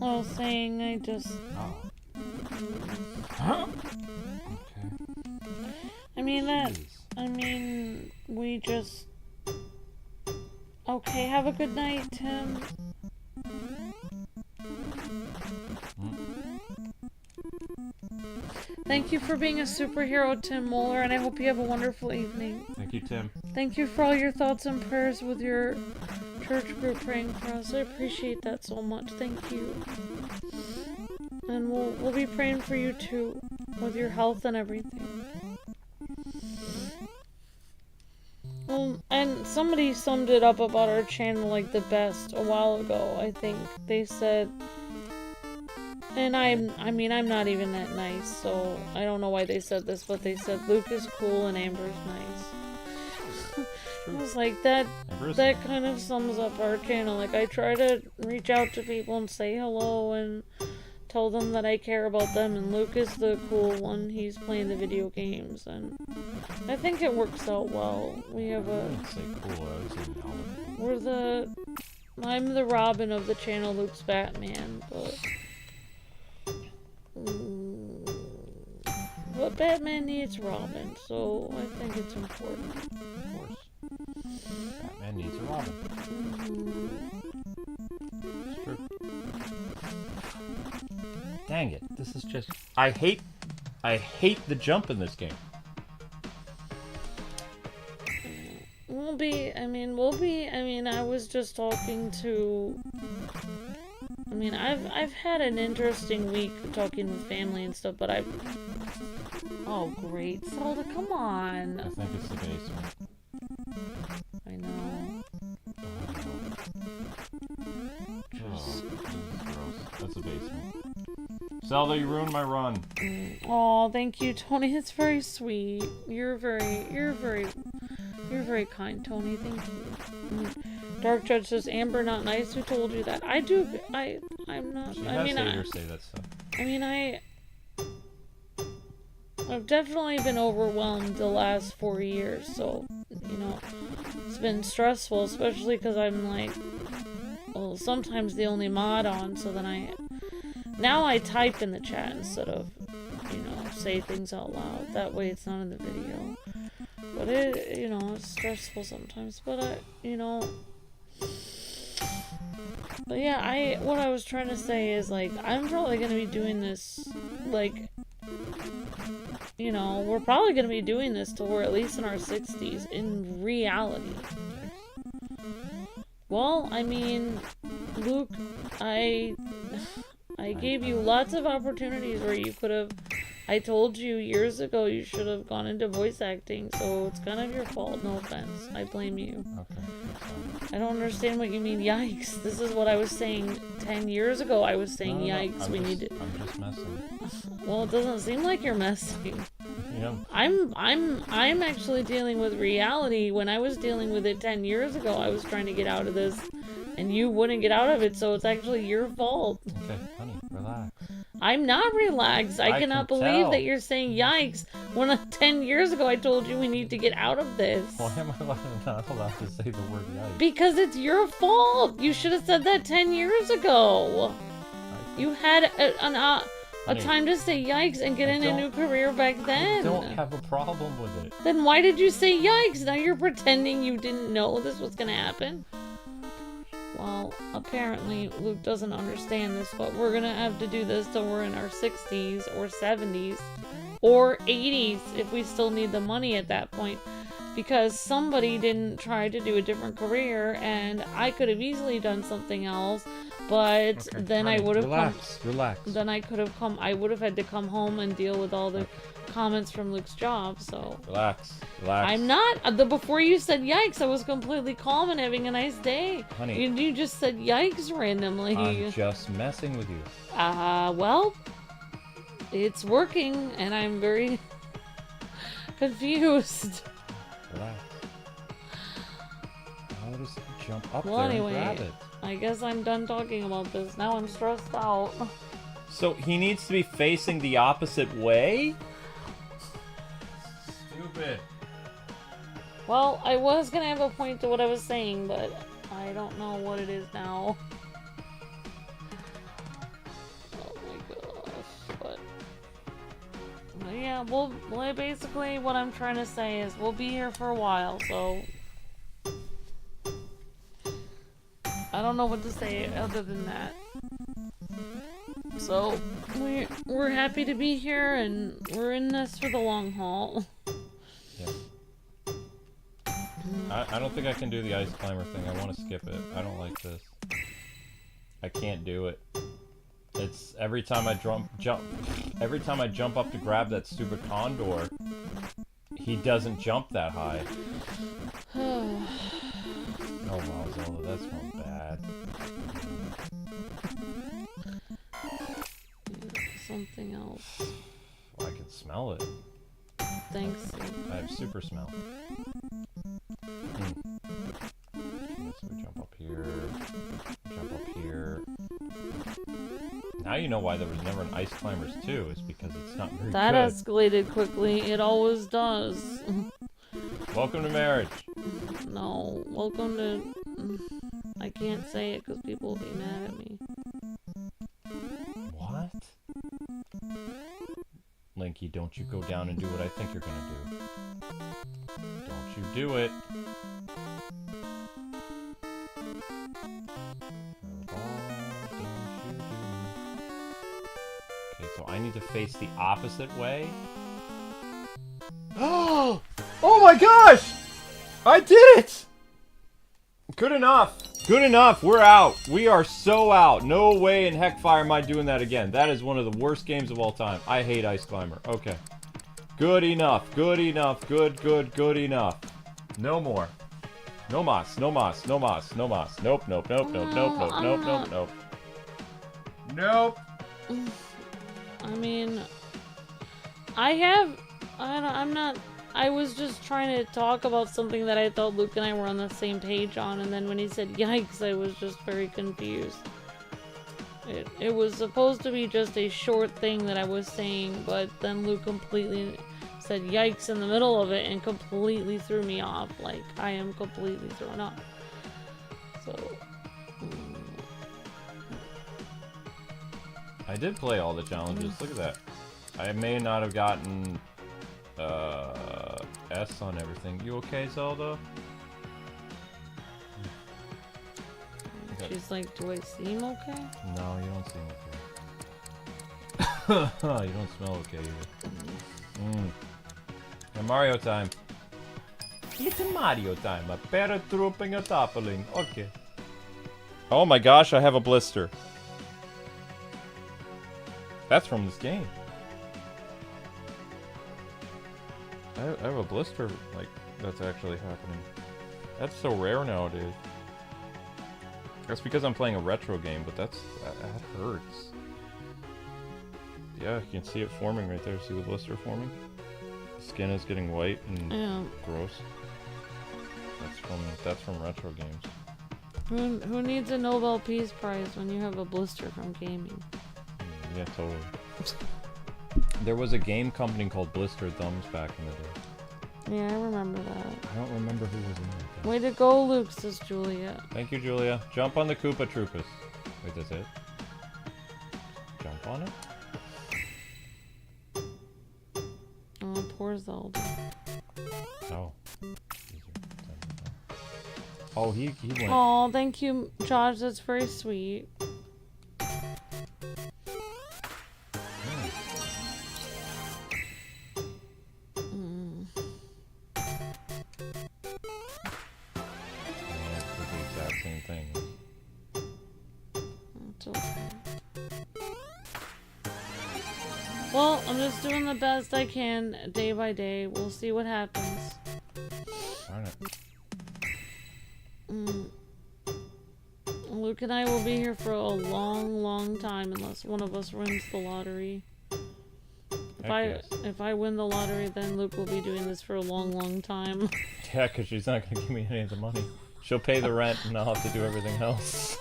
I was saying, I just... Oh. Huh? Okay. We just... Okay, have a good night, Tim. Thank you for being a superhero, Tim Moeller, and I hope you have a wonderful evening. Thank you, Tim. Thank you for all your thoughts and prayers with your church group praying for us. I appreciate that so much. Thank you. And we'll be praying for you too, with your health and everything. And somebody summed it up about our channel like the best a while ago, I think. They said, and I'm not even that nice, so I don't know why they said this, but they said Luke is cool and Amber's nice. I was like, that kind of sums up our channel. Like, I try to reach out to people and say hello and tell them that I care about them, and Luke is the cool one. He's playing the video games, and I think it works out well. We have a... I'm the Robin of the channel, Luke's Batman, but Batman needs Robin, so I think it's important. Of course. Batman needs a Robin. It's true. Dang it. This is just... I hate the jump in this game. I was just talking to... I've had an interesting week talking with family and stuff, but Oh, great. Zelda, come on. I think it's the basement. I know. Oh, this is gross. That's a basement. Zelda, you ruined my run. Oh, thank you, Tony. It's very sweet. You're very kind, Tony. Thank you. Dark Judge says, Amber not nice. Who told you that? I'm not. She has haters say that stuff. I've definitely been overwhelmed the last 4 years, so, it's been stressful, especially because I'm sometimes the only mod on, so then now I type in the chat instead of, say things out loud. That way it's not in the video. But it's stressful sometimes, but But yeah, what I was trying to say is, like, I'm probably gonna be doing this, like, you know, we're probably gonna be doing this till we're at least in our 60s, in reality. Well, I mean, Luke, I gave you lots of opportunities where you could have. I told you years ago you should have gone into voice acting, so it's kind of your fault. No offense. I blame you. Okay. I don't understand what you mean, yikes. This is what I was saying 10 years ago. I was saying, yikes, we need to... I'm just messing. Well, it doesn't seem like you're messing. Yeah. I'm actually dealing with reality. When I was dealing with it 10 years ago, I was trying to get out of this, and you wouldn't get out of it, so it's actually your fault. Okay, honey, relax. I'm not relaxed. I cannot can believe tell. that you're saying yikes when 10 years ago I told you we need to get out of this. Why am I not allowed to say the word yikes? Because it's your fault. You should have said that 10 years ago. You had a time to say yikes and get in a new career back then. I don't have a problem with it. Then why did you say yikes? Now you're pretending you didn't know this was gonna happen. Well, apparently Luke doesn't understand this, but we're gonna have to do this till we're in our 60s or 70s or 80s if we still need the money at that point. Because somebody didn't try to do a different career, and I could have easily done something else, but then honey, I would have relax. Then I could have I would have had to come home and deal with all the comments from Luke's job, so... Relax. I'm not... Before you said yikes, I was completely calm and having a nice day. Honey. You just said yikes randomly. I'm just messing with you. Well... It's working, and I'm very... confused. Relax. How does it jump up Well, there anyway, and grab it? I guess I'm done talking about this. Now I'm stressed out. So he needs to be facing the opposite way? Stupid. Well, I was gonna have a point to what I was saying, but I don't know what it is now. Oh my gosh, but yeah, well, basically what I'm trying to say is we'll be here for a while, so I don't know what to say other than that. So we're happy to be here, and we're in this for the long haul. Yeah. I don't think I can do the ice climber thing. I want to skip it. I don't like this. I can't do it. It's every time I every time I jump up to grab that stupid condor, he doesn't jump that high. Oh wow, Zelda, that smells bad. Something else. Well, I can smell it. Thanks. I have super smell. Okay, so we jump up here. Jump up here. Now you know why there was never an Ice Climbers 2. It's because it's not very That good. escalated quickly. It always does. Welcome to marriage. No. Welcome to... I can't say it because people will be mad at me. What? Linky, don't you go down and do what I think you're gonna do. Don't you do it. Okay, so I need to face the opposite way. Oh my gosh! I did it! Good enough. Good enough. We're out. We are so out. No way in heckfire am I doing that again. That is one of the worst games of all time. I hate Ice Climber. Okay. Good enough. Good enough. Good enough. No more. No mas. No mas. No mas. No mas. Nope. Nope. Nope. Nope. Nope. Nope. Nope. Nope. Nope. Nope. I mean... I'm not... I was just trying to talk about something that I thought Luke and I were on the same page on, and then when he said yikes, I was just very confused. It was supposed to be just a short thing that I was saying, but then Luke completely said yikes in the middle of it and completely threw me off. Like, I am completely thrown off. So... I did play all the challenges. Look at that. I may not have gotten... S on everything. You okay, Zelda? Okay. She's like, do I seem okay? No, you don't seem okay. You don't smell okay either. And Mario time. It's Mario time. A paratrooping a toppling. Okay. Oh my gosh, I have a blister. That's from this game. I have a blister, like, that's actually happening. That's so rare nowadays. That's because I'm playing a retro game, but that hurts. Yeah, you can see it forming right there. See the blister forming? The skin is getting white and gross. That's from retro games. Who needs a Nobel Peace Prize when you have a blister from gaming? Yeah, totally. There was a game company called Blister Thumbs back in the day. Yeah, I remember that. I don't remember who was in it. Way to go, Luke, says Julia. Thank you, Julia. Jump on the Koopa Troopas. Wait, that's it? Jump on it? Oh, poor Zelda. Oh. Oh, he went. Oh, thank you, Josh. That's very sweet. Well, I'm just doing the best I can day by day. We'll see what happens. Darn it. Luke and I will be here for a long, long time unless one of us wins the lottery. If I win the lottery, then Luke will be doing this for a long, long time. Yeah, because she's not going to give me any of the money. She'll pay the rent and I'll have to do everything else.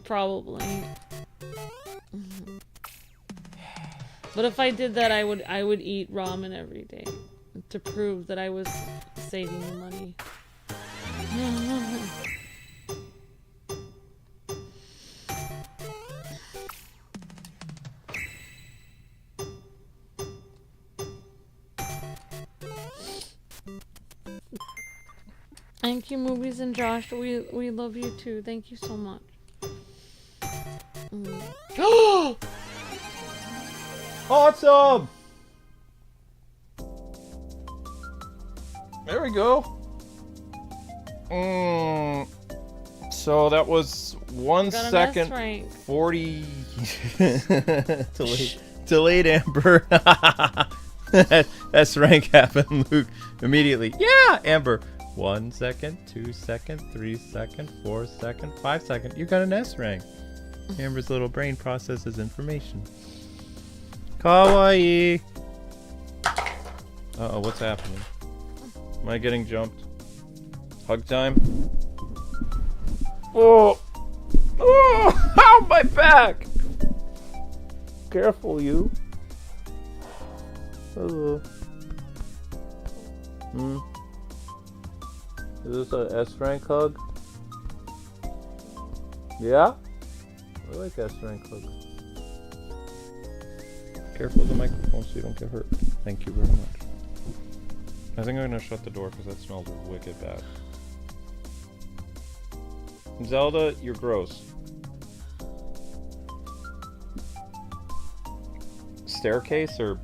Probably. But if I did that, I would eat ramen every day to prove that I was saving the money. Thank you, Movies and Josh. We love you too. Thank you so much. Awesome! There we go. So that was 1 second 40 delayed Amber. That's rank happened, Luke. Immediately. Yeah, Amber. 1 second, 2 second, 3 second, 4 second, 5 second. You got an S rank. Amber's little brain processes information. Kawaii. Uh-oh, what's happening? Am I getting jumped? Hug time? Oh! Oh! Ow, my back! Careful, you. Hello. Is this an S rank hug? Yeah? I like S rank hugs. Careful of the microphone so you don't get hurt. Thank you very much. I think I'm gonna shut the door because that smells wicked bad. Zelda, you're gross. Staircase or...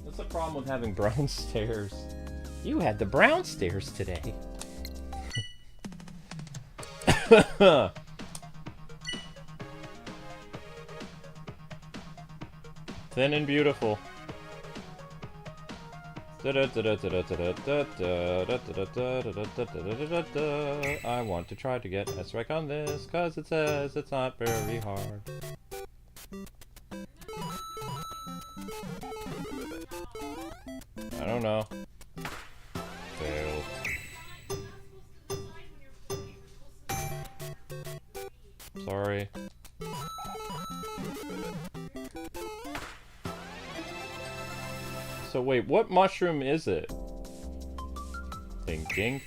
What's the problem with having brown stairs? You had the brown stairs today. Thin and beautiful. I want to try to get S rank on this, cause it says it's not very hard. I don't know. Failed. Sorry. So wait, what mushroom is it? Thinking.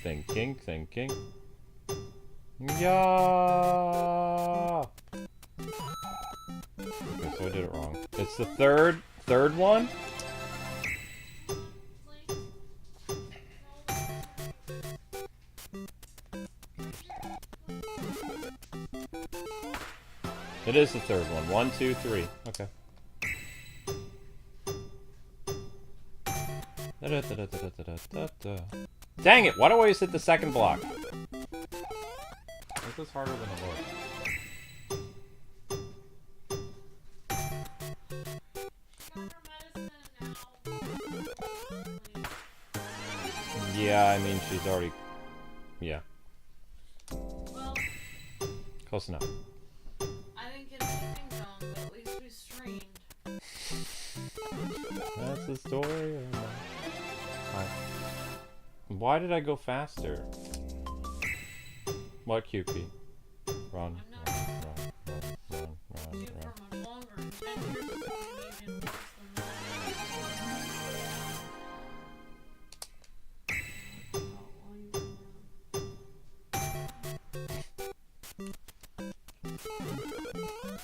Yeah. so I did it wrong. It's the third one? It is the third one. 1, 2, 3. Okay. Dang it! Why do I always hit the second block? This is harder than it looks. Yeah, I mean, she's already... Yeah. Well, close enough. I didn't get anything done, but at least we streamed. That's the story. Why did I go faster? What, QP? Run, run, run, run, You run. for much longer. In 10 years, it's going to be even worse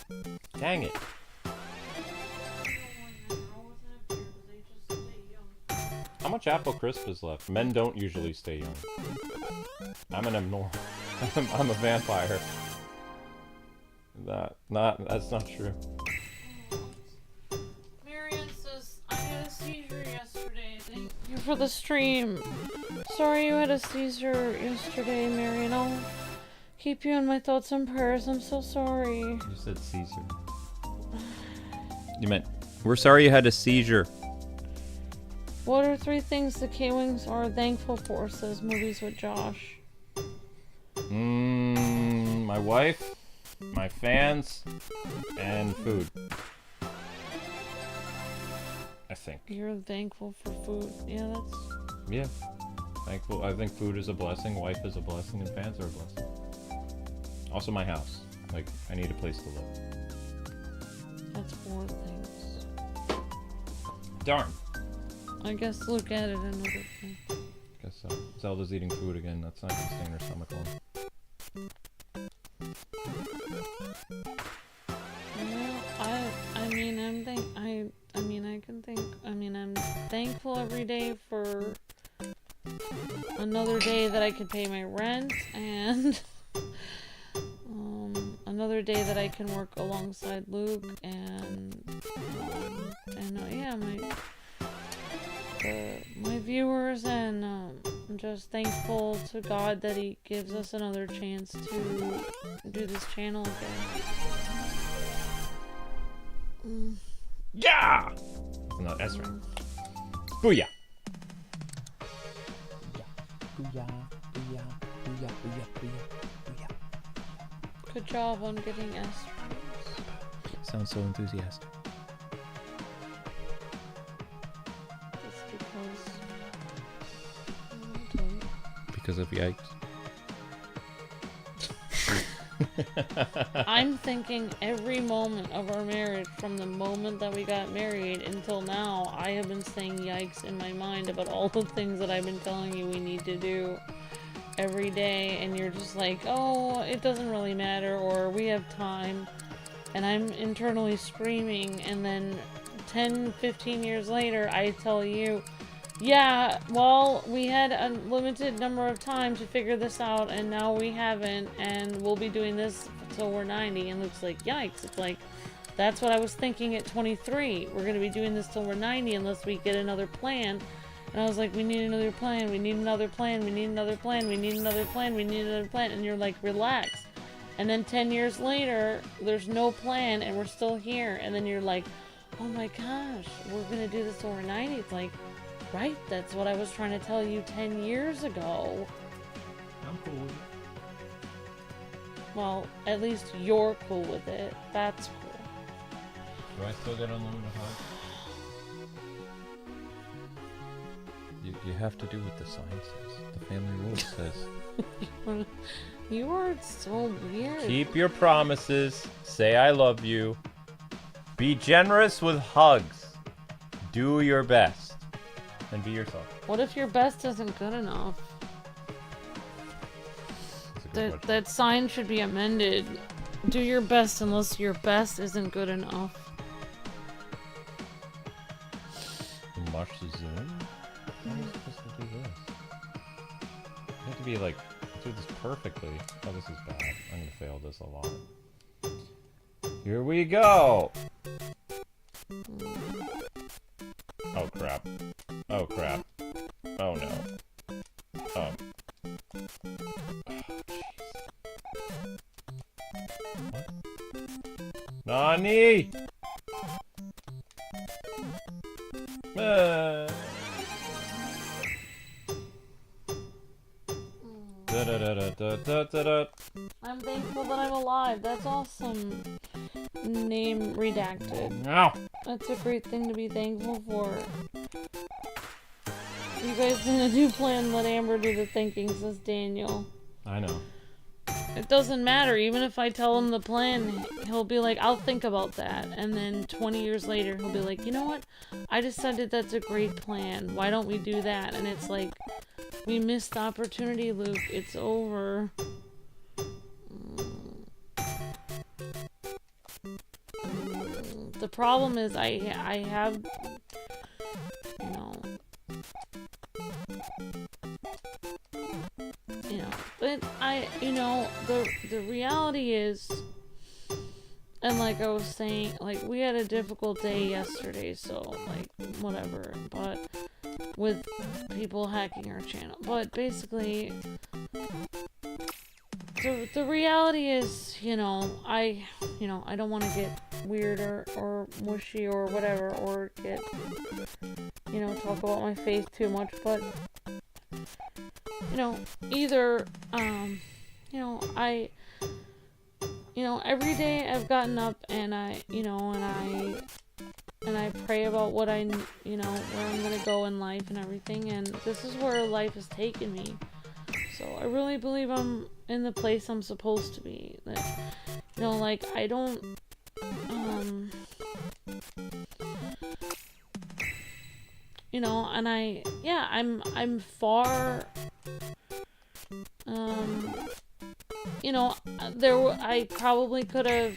than that. Dang it. How much apple crisp is left? Men don't usually stay young. I'm an abnormal. I'm a vampire. That's not true. Marion says, I had a seizure yesterday. Thank you for the stream. Sorry you had a seizure yesterday, Marion. I'll keep you in my thoughts and prayers. I'm so sorry. You said Caesar. You meant, we're sorry you had a seizure. What are 3 things the Kwings are thankful for, says Movies with Josh? My wife, my fans, and food. I think. You're thankful for food. Yeah, that's... Yeah. Thankful. I think food is a blessing, wife is a blessing, and fans are a blessing. Also my house. Like, I need a place to live. That's 4 things. Darn. I guess look at it another thing. Guess so. Zelda's eating food again. That's not gonna stay in her stomach long. I'm thankful every day for another day that I can pay my rent and another day that I can work alongside Luke and yeah, my viewers, and I'm just thankful to God that He gives us another chance to do this channel again. Yeah! No, that's right. Booyah! Booyah, booyah, booyah, booyah, booyah, booyah. Good job on getting S. Sounds so enthusiastic. That's Because of yikes. I'm thinking every moment of our marriage, from the moment that we got married until now, I have been saying yikes in my mind about all the things that I've been telling you we need to do every day, and you're just like, oh, it doesn't really matter, or we have time, and I'm internally screaming, and then 10-15 years later I tell you, yeah, well, we had a limited number of time to figure this out, and now we haven't, and we'll be doing this until we're 90, and Luke's like, yikes. It's like, that's what I was thinking at 23. We're going to be doing this till we're 90 unless we get another plan. And I was like, we need another plan, we need another plan, we need another plan, we need another plan, we need another plan, and you're like, relax. And then 10 years later, there's no plan, and we're still here, and then you're like, oh my gosh, we're going to do this till we're 90. It's like, right, that's what I was trying to tell you 10 years ago. I'm cool with it. Well, at least you're cool with it. That's cool. Do I still get unlimited hugs? You have to do what the sign says. The family rule says. You are so weird. Keep your promises. Say I love you. Be generous with hugs. Do your best. And be yourself. What if your best isn't good enough? That sign should be amended. Do your best unless your best isn't good enough. Mushzoom? How am I supposed to do this? I have to be like, do this perfectly. Oh, this is bad. I'm gonna fail this a lot. Here we go! Oh crap. Oh crap. Oh no. Oh. What? Nani? I'm thankful that I'm alive. That's awesome. Name redacted. No. That's a great thing to be thankful for. You guys gonna do plan, let Amber do the thinking, says Daniel. I know. It doesn't matter. Even if I tell him the plan, he'll be like, I'll think about that. And then 20 years later, he'll be like, you know what? I decided that's a great plan. Why don't we do that? And it's like, we missed the opportunity, Luke. It's over. The problem is I have, but the reality is, and like I was saying, like we had a difficult day yesterday, so like whatever, but with people hacking our channel, but basically the reality is, I don't want to get weird or mushy or whatever, or get, talk about my faith too much, but, either, every day I've gotten up and I pray about what where I'm gonna go in life and everything, and this is where life has taken me. So I really believe I'm in the place I'm supposed to be. That, like I don't, and I'm far, I probably could have,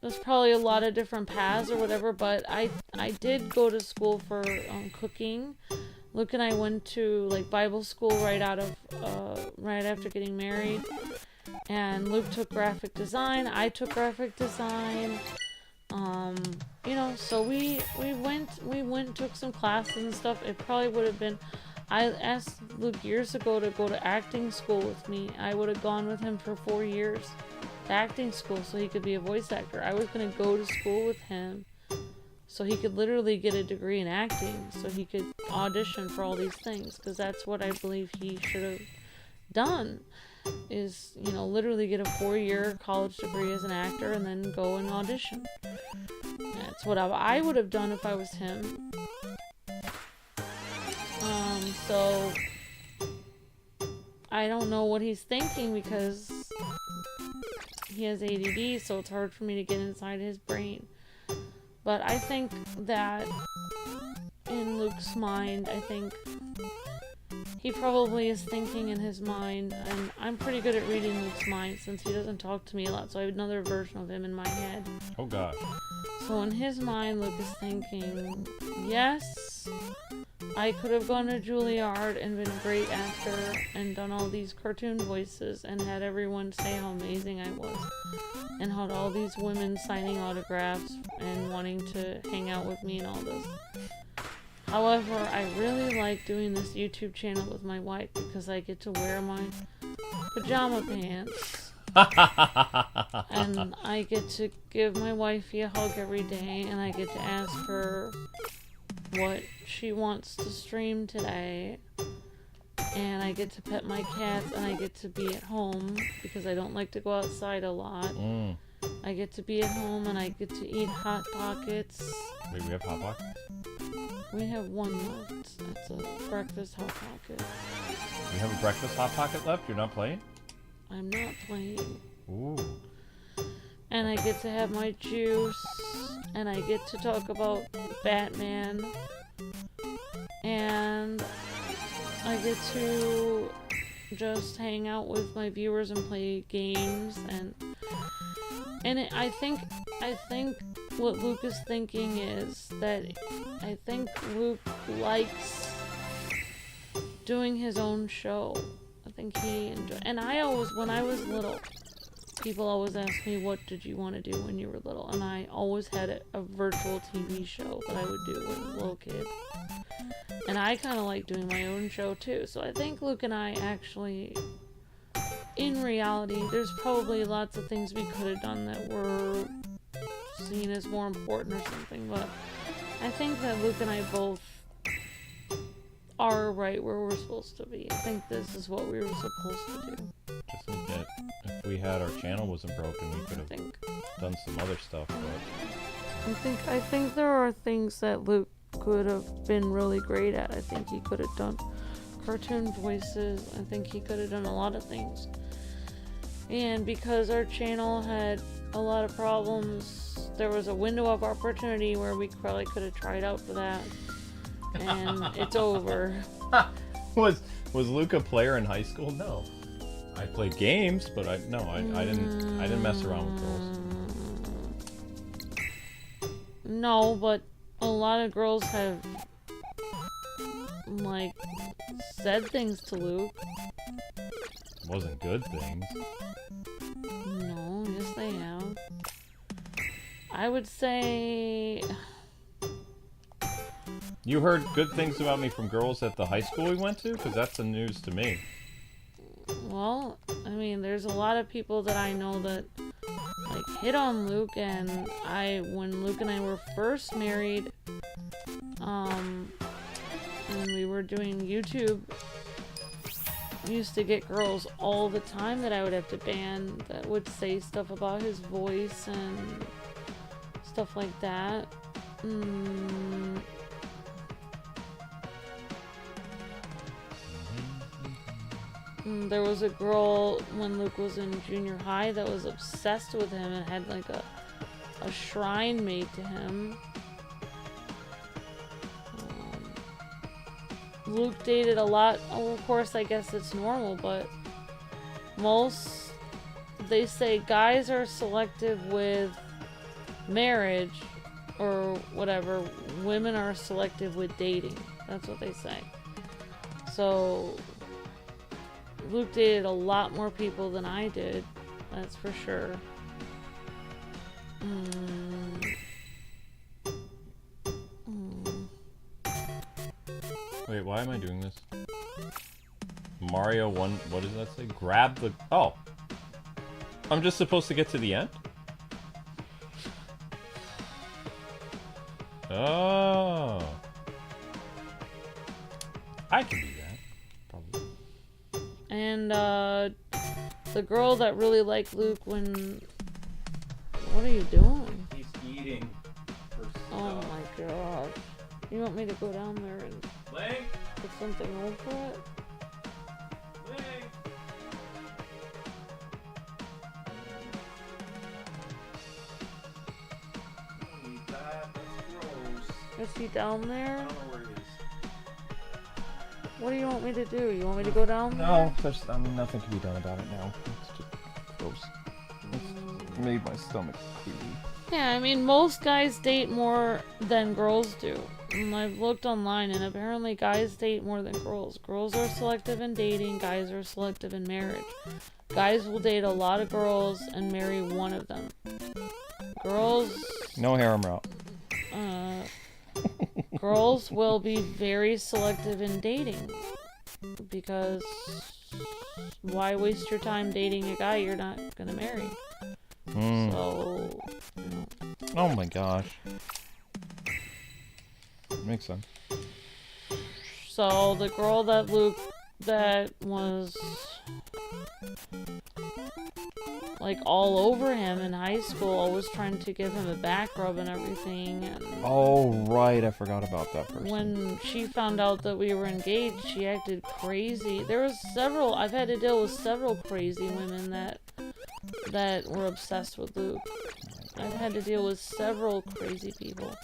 there's probably a lot of different paths or whatever, but I did go to school for cooking. Luke and I went to like Bible school right after getting married, and Luke took graphic design, I took graphic design, so we went took some classes and stuff. It probably would have been, I asked Luke years ago to go to acting school with me. I would have gone with him for 4 years to acting school so he could be a voice actor. I was going to go to school with him so he could literally get a degree in acting, so he could audition for all these things, because that's what I believe he should have done, is, literally get a 4-year college degree as an actor and then go and audition. That's what I would have done if I was him. So I don't know what he's thinking, because he has ADD, so it's hard for me to get inside his brain. But I think that in Luke's mind, I think he probably is thinking in his mind, and I'm pretty good at reading Luke's mind since he doesn't talk to me a lot, so I have another version of him in my head. Oh god. So in his mind, Luke is thinking, yes, I could have gone to Juilliard and been a great actor and done all these cartoon voices and had everyone say how amazing I was, and had all these women signing autographs and wanting to hang out with me and all this. However, I really like doing this YouTube channel with my wife because I get to wear my pajama pants. And I get to give my wifey a hug every day, and I get to ask her what she wants to stream today, and I get to pet my cats, and I get to be at home because I don't like to go outside a lot. I get to be at home, and I get to eat Hot Pockets. Wait, we have Hot Pockets? We have one left. It's a breakfast Hot Pocket. You have a breakfast Hot Pocket left? You're not playing? I'm not playing. Ooh. And I get to have my juice, and I get to talk about Batman, and I get to just hang out with my viewers and play games, and I think what Luke is thinking is that I think Luke likes doing his own show. I think he enjoys, and I always, when I was little, people always ask me, what did you want to do when you were little? And I always had a virtual TV show that I would do with a little kid. And I kind of like doing my own show too. So I think Luke and I actually, in reality, there's probably lots of things we could have done that were seen as more important or something. But I think that Luke and I both are right where we're supposed to be. I think this is what we were supposed to do. Just think that if we had our channel wasn't broken, we could have done some other stuff. But I think there are things that Luke could have been really great at. I think he could have done cartoon voices. I think he could have done a lot of things. And because our channel had a lot of problems, there was a window of opportunity where we probably could have tried out for that. And it's over. Was Luke a player in high school? No. I played games, but I didn't mess around with girls. No, but a lot of girls have like said things to Luke. Wasn't good things. No, yes they have. I would say You heard good things about me from girls at the high school we went to? Because that's the news to me. well, I mean, there's a lot of people that I know that like hit on Luke, and when Luke and I were first married, and we were doing YouTube, I used to get girls all the time that I would have to ban that would say stuff about his voice and stuff like that. There was a girl when Luke was in junior high that was obsessed with him and had like a shrine made to him. Luke dated a lot. Oh, of course, I guess it's normal, but they say guys are selective with marriage or whatever. Women are selective with dating. That's what they say. So Luke dated a lot more people than I did. That's for sure. Wait, why am I doing this? Mario 1, what does that say? Grab the... Oh! I'm just supposed to get to the end? Oh! I can do that. Probably. And, the girl that really liked Luke when... What are you doing? He's eating for stuff. Oh my god. You want me to go down there and Link? put something over it? Link? Don't eat that. That's gross. Is he down I there? don't know where he is. What do you want me to do? You want me to go down there? No, nothing can be done about it now. It's just gross. It's made my stomach queasy. Yeah, I mean, most guys date more than girls do. And I've looked online, and apparently guys date more than girls. Girls are selective in dating, guys are selective in marriage. Guys will date a lot of girls and marry one of them. Girls... No harem route. Girls will be very selective in dating. Because why waste your time dating a guy you're not gonna marry? So... Oh my gosh. Makes sense. So the girl that Luke that was like all over him in high school, always trying to give him a back rub and everything, and Oh right, I forgot about that person. when she found out that we were engaged, she acted crazy. I've had to deal with several crazy women that were obsessed with Luke. I've had to deal with several crazy people.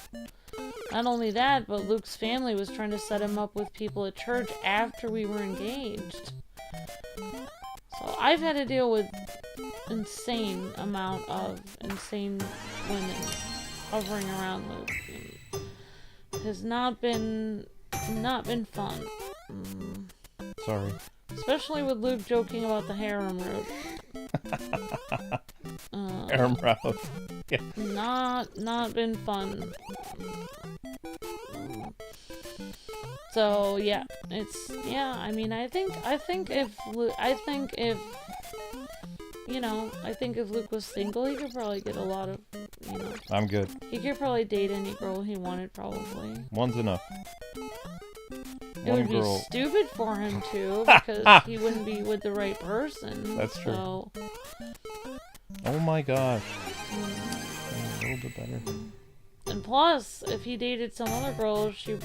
Not only that, but Luke's family was trying to set him up with people at church after we were engaged. So I've had to deal with insane amount of insane women. hovering around Luke has not been fun. Sorry. Especially with Luke joking about the harem route. Harem route. Yeah. Not been fun. So yeah, I mean, I think if Luke was single, he could probably get a lot of, I'm good. he could probably date any girl he wanted, probably. One's enough. It would be stupid for him to, because he wouldn't be with the right person. That's true. So. Oh my gosh. A little bit better. And plus, if he dated some other girl, she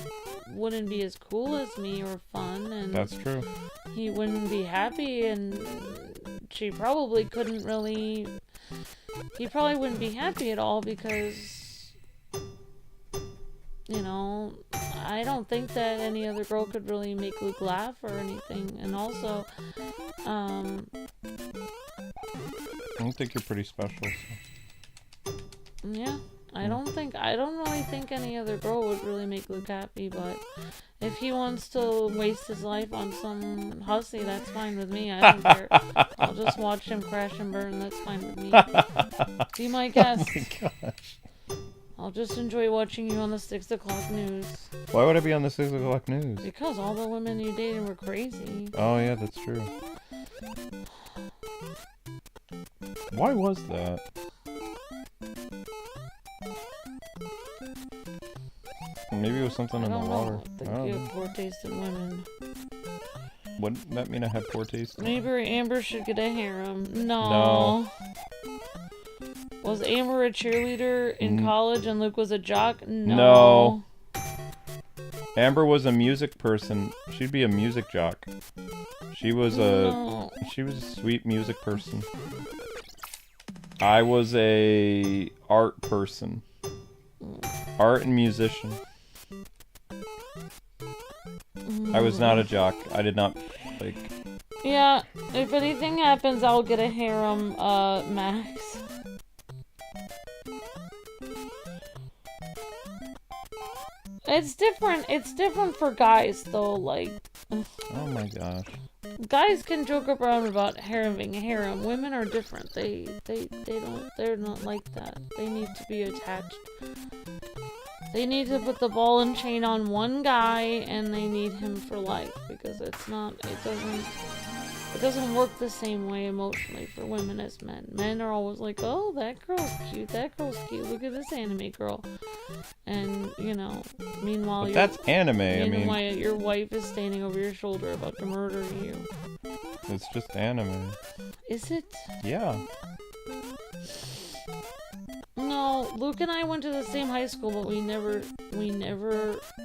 wouldn't be as cool as me or fun, and That's true. he wouldn't be happy, and she probably couldn't really. He probably wouldn't be happy at all because, I don't think that any other girl could really make Luke laugh or anything. And also, I don't think you're pretty special. So. yeah. I don't really think any other girl would really make Luke happy, but if he wants to waste his life on some hussy, that's fine with me. I don't care. I'll just watch him crash and burn. That's fine with me. Be my guest. Oh my gosh. I'll just enjoy watching you on the 6 o'clock news. Why would I be on the 6 o'clock news? Because all the women you dated were crazy. Oh yeah, that's true. Why was that? Maybe it was something in the water. I think you have poor taste in women. Wouldn't that mean I have poor taste? Maybe Amber should get a harem. No. Was Amber a cheerleader in college and Luke was a jock? No. Amber was a music person. She'd be a music jock. She was a sweet music person. I was a art person. Art and musician. I was not a jock. I did not, like... Yeah, if anything happens, I'll get a harem, Max. It's different for guys, though, like... Oh my gosh. Guys can joke around about hareming a harem. Women are different. They're not like that. They need to be attached. They need to put the ball and chain on one guy, and they need him for life, because it doesn't work the same way emotionally for women as men. Men are always like, oh, that girl's cute, look at this anime girl. And, meanwhile... But that's anime, Meanwhile, your wife is standing over your shoulder about to murder you. It's just anime. Is it? Yeah. No, Luke and I went to the same high school, but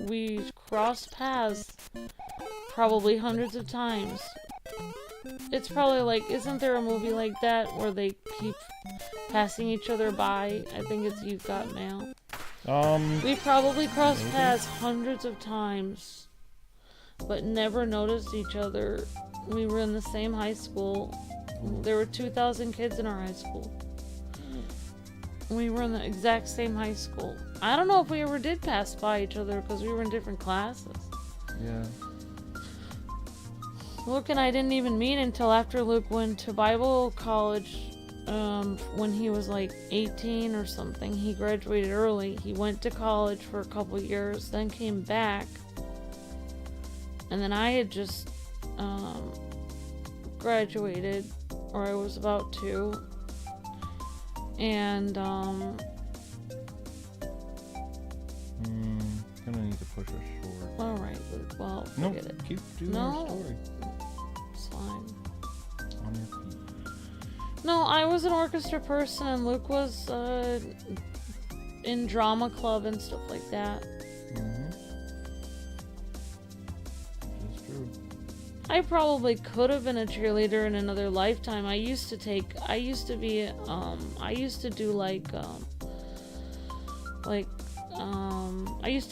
we crossed paths probably hundreds of times. It's probably like, isn't there a movie like that where they keep passing each other by? I think it's You've Got Mail. We probably crossed paths hundreds of times, but never noticed each other. We were in the same high school. There were 2,000 kids in our high school. We were in the exact same high school. I don't know if we ever did pass by each other because we were in different classes. Yeah. Luke and I didn't even meet until after Luke went to Bible college when he was like 18 or something. He graduated early. He went to college for a couple years, then came back. And then I had just graduated, or I was about to. And gonna need to push us short. Alright, Luke, well, forget it. Keep doing your story. It's fine. On your feet. No, I was an orchestra person and Luke was in drama club and stuff like that. That's true. I probably could have been a cheerleader in another lifetime. I used to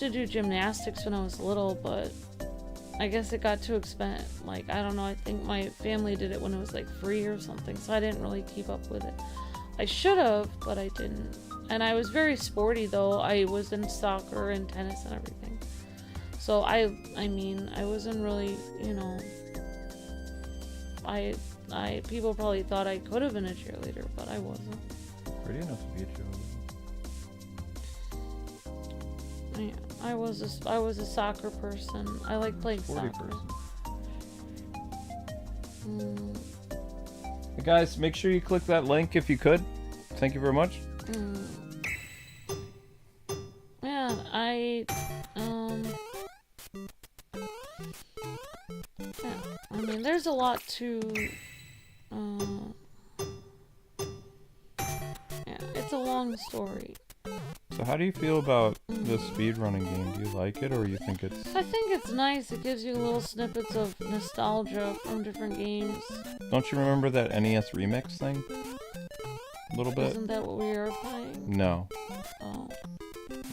do gymnastics when I was little, but I guess it got too expensive. Like, I don't know, I think my family did it when it was like free or something, so I didn't really keep up with it. I should have, but I didn't. And I was very sporty though. I was in soccer and tennis and everything. So I mean, I wasn't really, you know, people probably thought I could have been a cheerleader, but I wasn't. Pretty enough to be a cheerleader. Yeah, I was a soccer person. I like playing Sporty soccer. person. Mm, Hey guys, make sure you click that link if you could. Thank you very much. yeah, yeah, I mean, there's a lot to, yeah, it's a long story. So how do you feel about the speedrunning game? Do you like it, or you think it's... I think it's nice. It gives you little snippets of nostalgia from different games. Don't you remember that NES remix thing? A little bit? Isn't that what we are playing? No. Oh,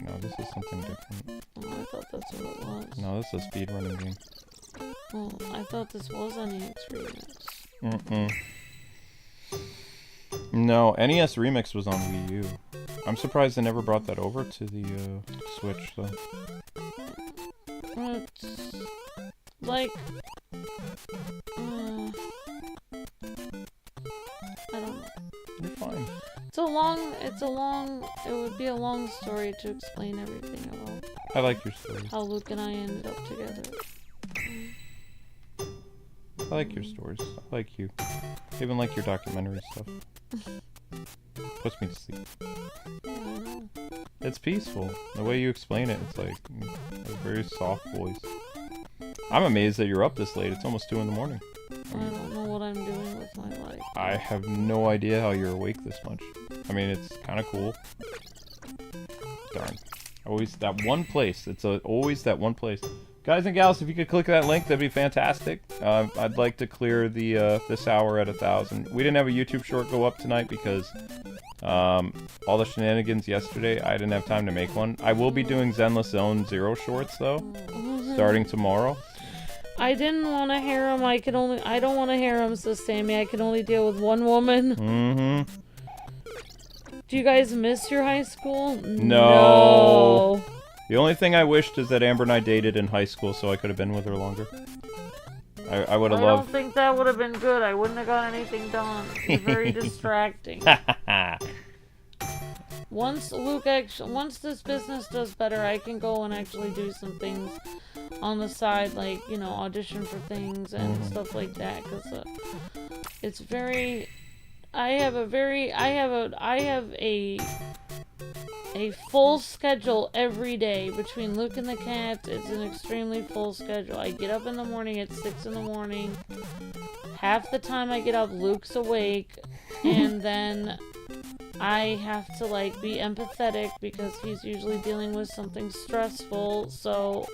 No, this is something different. I thought that's what it was. No, this is a speedrunning game. Well, I thought this was NES Remix. Mm-mm. No, NES Remix was on Wii U. I'm surprised they never brought that over to the Switch, though. It's like, I don't know. You're fine. It would be a long story to explain everything about I like your stories. how Luke and I ended up together. I like your stories. I like you. I even like your documentary stuff. Puts me to sleep. Yeah, I know. It's peaceful. The way you explain it, it's like a very soft voice. I'm amazed that you're up this late. It's almost 2 in the morning. I don't know what I'm doing with my life. I have no idea how you're awake this much. I mean, it's kind of cool. Darn. Always that one place. It's always that one place. Guys and gals, if you could click that link, that'd be fantastic. I'd like to clear the this hour at 1,000. We didn't have a YouTube short go up tonight because all the shenanigans yesterday, I didn't have time to make one. I will be doing Zenless Zone 0 shorts though, starting tomorrow. I didn't want to harem. I don't want to harem, so Sammy, I can only deal with one woman. Mm-hmm. Do you guys miss your high school? No. The only thing I wished is that Amber and I dated in high school so I could have been with her longer. I would have I loved... don't think that would have been good. I wouldn't have got anything done. It's very distracting. Once this business does better, I can go and actually do some things on the side, like, you know, audition for things and stuff like that, because it's very... I have a full schedule every day. Between Luke and the cat, it's an extremely full schedule. I get up in the morning at 6 in the morning. Half the time I get up, Luke's awake, and then I have to, like, be empathetic because he's usually dealing with something stressful, so,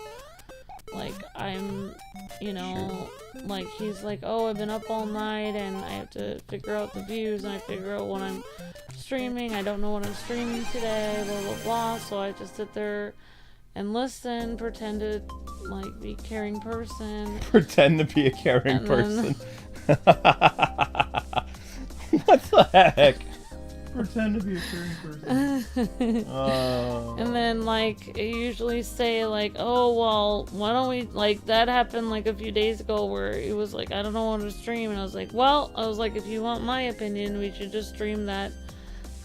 like, I'm, you know, like, he's like, oh, I've been up all night, and I have to figure out the views, and I figure out when I'm streaming, I don't know what I'm streaming today, blah, blah, blah, so I just sit there and listen, pretend to, like, be a caring person. Pretend to be a caring person. What the heck? Pretend to be a caring person. And then, like, I usually say, like, oh, well, why don't we, like, that happened, like, a few days ago where it was like, I don't know what to stream, and I was like, if you want my opinion, we should just stream that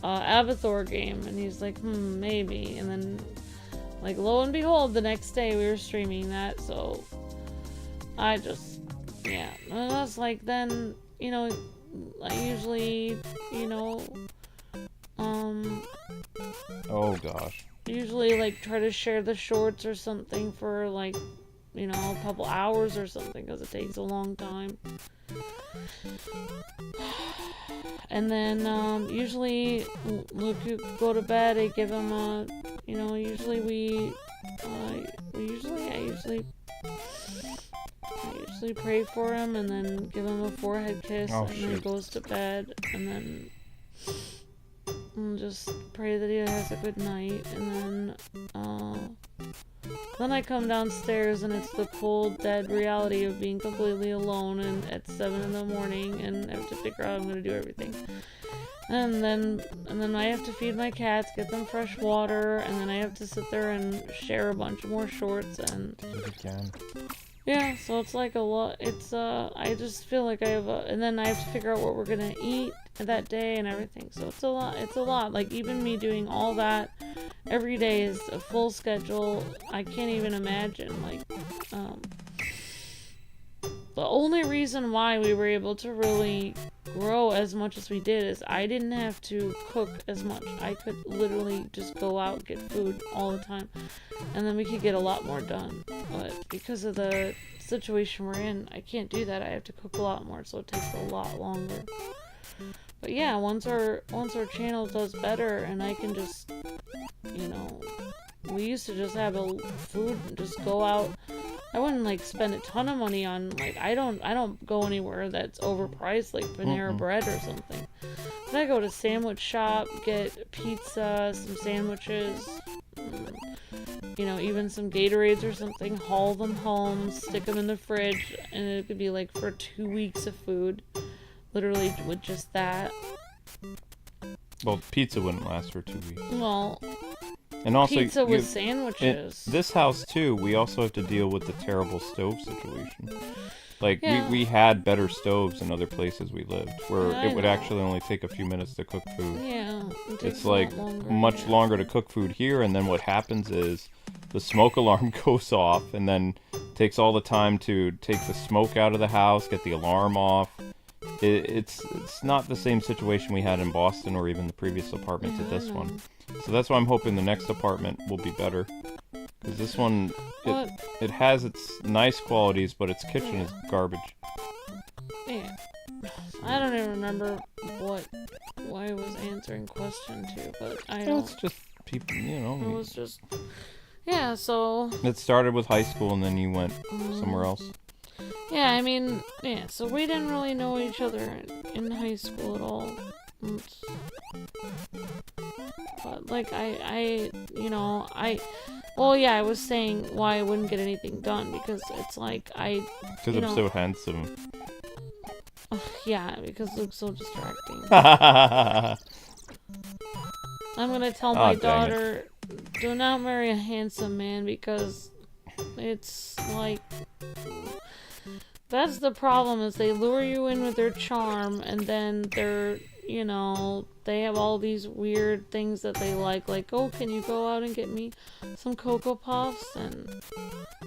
Avatar game, and he's like, maybe, and then, like, lo and behold, the next day we were streaming that, so I just, yeah, and I was like, then, you know, I usually, you know, oh gosh. usually, like, try to share the shorts or something for, like, you know, a couple hours or something, because it takes a long time. And then, usually, Luke, you go to bed, I give him a, you know, usually I usually pray for him, and then give him a forehead kiss, and then he goes to bed, and then just pray that he has a good night, and then I come downstairs, and it's the cold, dead reality of being completely alone, and at 7 in the morning, and I have to figure out how I'm gonna do everything. And then I have to feed my cats, get them fresh water, and then I have to sit there and share a bunch more shorts and Do it again. yeah, so it's like a lot. It's I just feel like I have and then I have to figure out what we're gonna eat that day and everything. So it's a lot. It's a lot. Like even me doing all that every day is a full schedule. I can't even imagine. Like, the only reason why we were able to really grow as much as we did is I didn't have to cook as much. I could literally just go out and get food all the time, and then we could get a lot more done. But because of the situation we're in, I can't do that. I have to cook a lot more, so it takes a lot longer. But yeah, once our channel does better and I can just, you know, we used to just have a food and just go out. I wouldn't like spend a ton of money on like I don't go anywhere that's overpriced like Panera Bread or something. But I go to sandwich shop, get pizza, some sandwiches, you know, even some Gatorades or something, haul them home, stick them in the fridge, and it could be like for 2 weeks of food, literally with just that. Well, pizza wouldn't last for 2 weeks. Well, And also, pizza with sandwiches. This house too, we also have to deal with the terrible stove situation. Like Yeah. we had better stoves in other places we lived, where Yeah, it I would know. actually only take a few minutes to cook food. Yeah, it takes It's a lot like longer, much yeah. longer to cook food here, and then what happens is the smoke alarm goes off, and then takes all the time to take the smoke out of the house, get the alarm off. It's not the same situation we had in Boston or even the previous apartment to Yeah, I this know. one. So that's why I'm hoping the next apartment will be better. Because this one, But it has its nice qualities, but its kitchen is garbage. yeah, I don't even remember what I was answering question to, but I Well, it's don't. just people, you It know. was just yeah. So It started with high school, and then you went somewhere else. yeah, I mean yeah. So we didn't really know each other in high school at all. But like well yeah, I was saying why I wouldn't get anything done because it's like Because you I'm know- so handsome. yeah, because Luke's so distracting. Oh, I'm gonna tell my dang it. daughter, do not marry a handsome man because it's like that's the problem is they lure you in with their charm and then they're you know they have all these weird things that they like oh can you go out and get me some Cocoa Puffs, and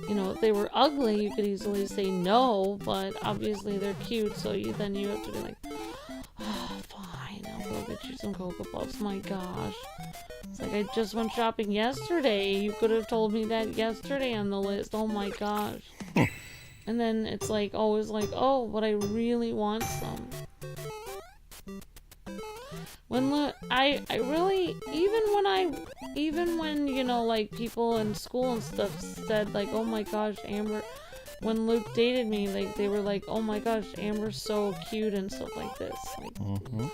you know if they were ugly you could easily say no, but obviously they're cute, so you have to be like, oh, fine, I'll go get you some Cocoa Puffs. My gosh, it's like I just went shopping yesterday. You could have told me that yesterday on the list. Oh my gosh. And then it's like always like, oh, but I really want some. I really even when you know like people in school and stuff said like, oh my gosh, Amber, when Luke dated me, like they were like, oh my gosh, Amber's so cute and stuff like this. Like,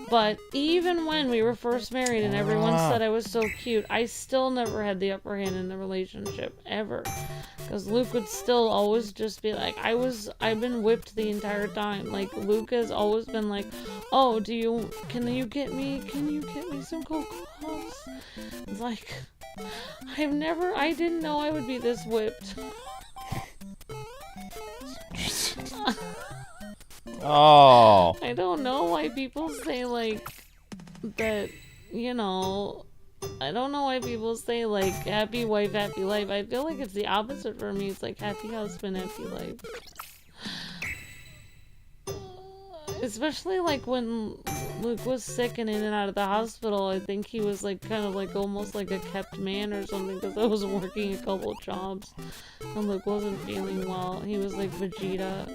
but even when we were first married and everyone said I was so cute, I still never had the upper hand in the relationship ever. Because Luke would still always just be like, I've been whipped the entire time. Like Luke has always been like, oh, can you get me some Cocoa Puffs? It's like, I didn't know I would be this whipped. Oh. I don't know why people say like that, you know, I don't know why people say like happy wife, happy life. I feel like it's the opposite for me. It's like happy husband, happy life. Especially like when Luke was sick and in and out of the hospital, I think he was like kind of like almost like a kept man or something because I was working a couple jobs and Luke wasn't feeling well. He was like Vegeta.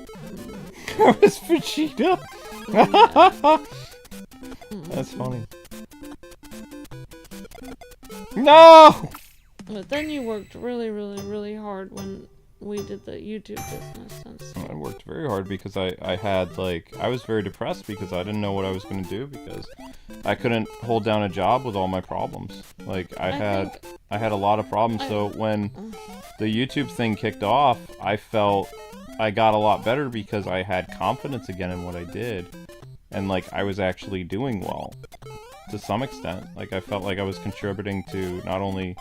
That was Vegeta. Yeah. That's funny. No! But then you worked really, really, really hard when we did the YouTube business and stuff. I worked very hard because I had like I was very depressed because I didn't know what I was going to do because I couldn't hold down a job with all my problems. Like I had a lot of problems. So when the YouTube thing kicked off, I felt I got a lot better because I had confidence again in what I did. and like I was actually doing well to some extent. Like I felt like I was contributing to not only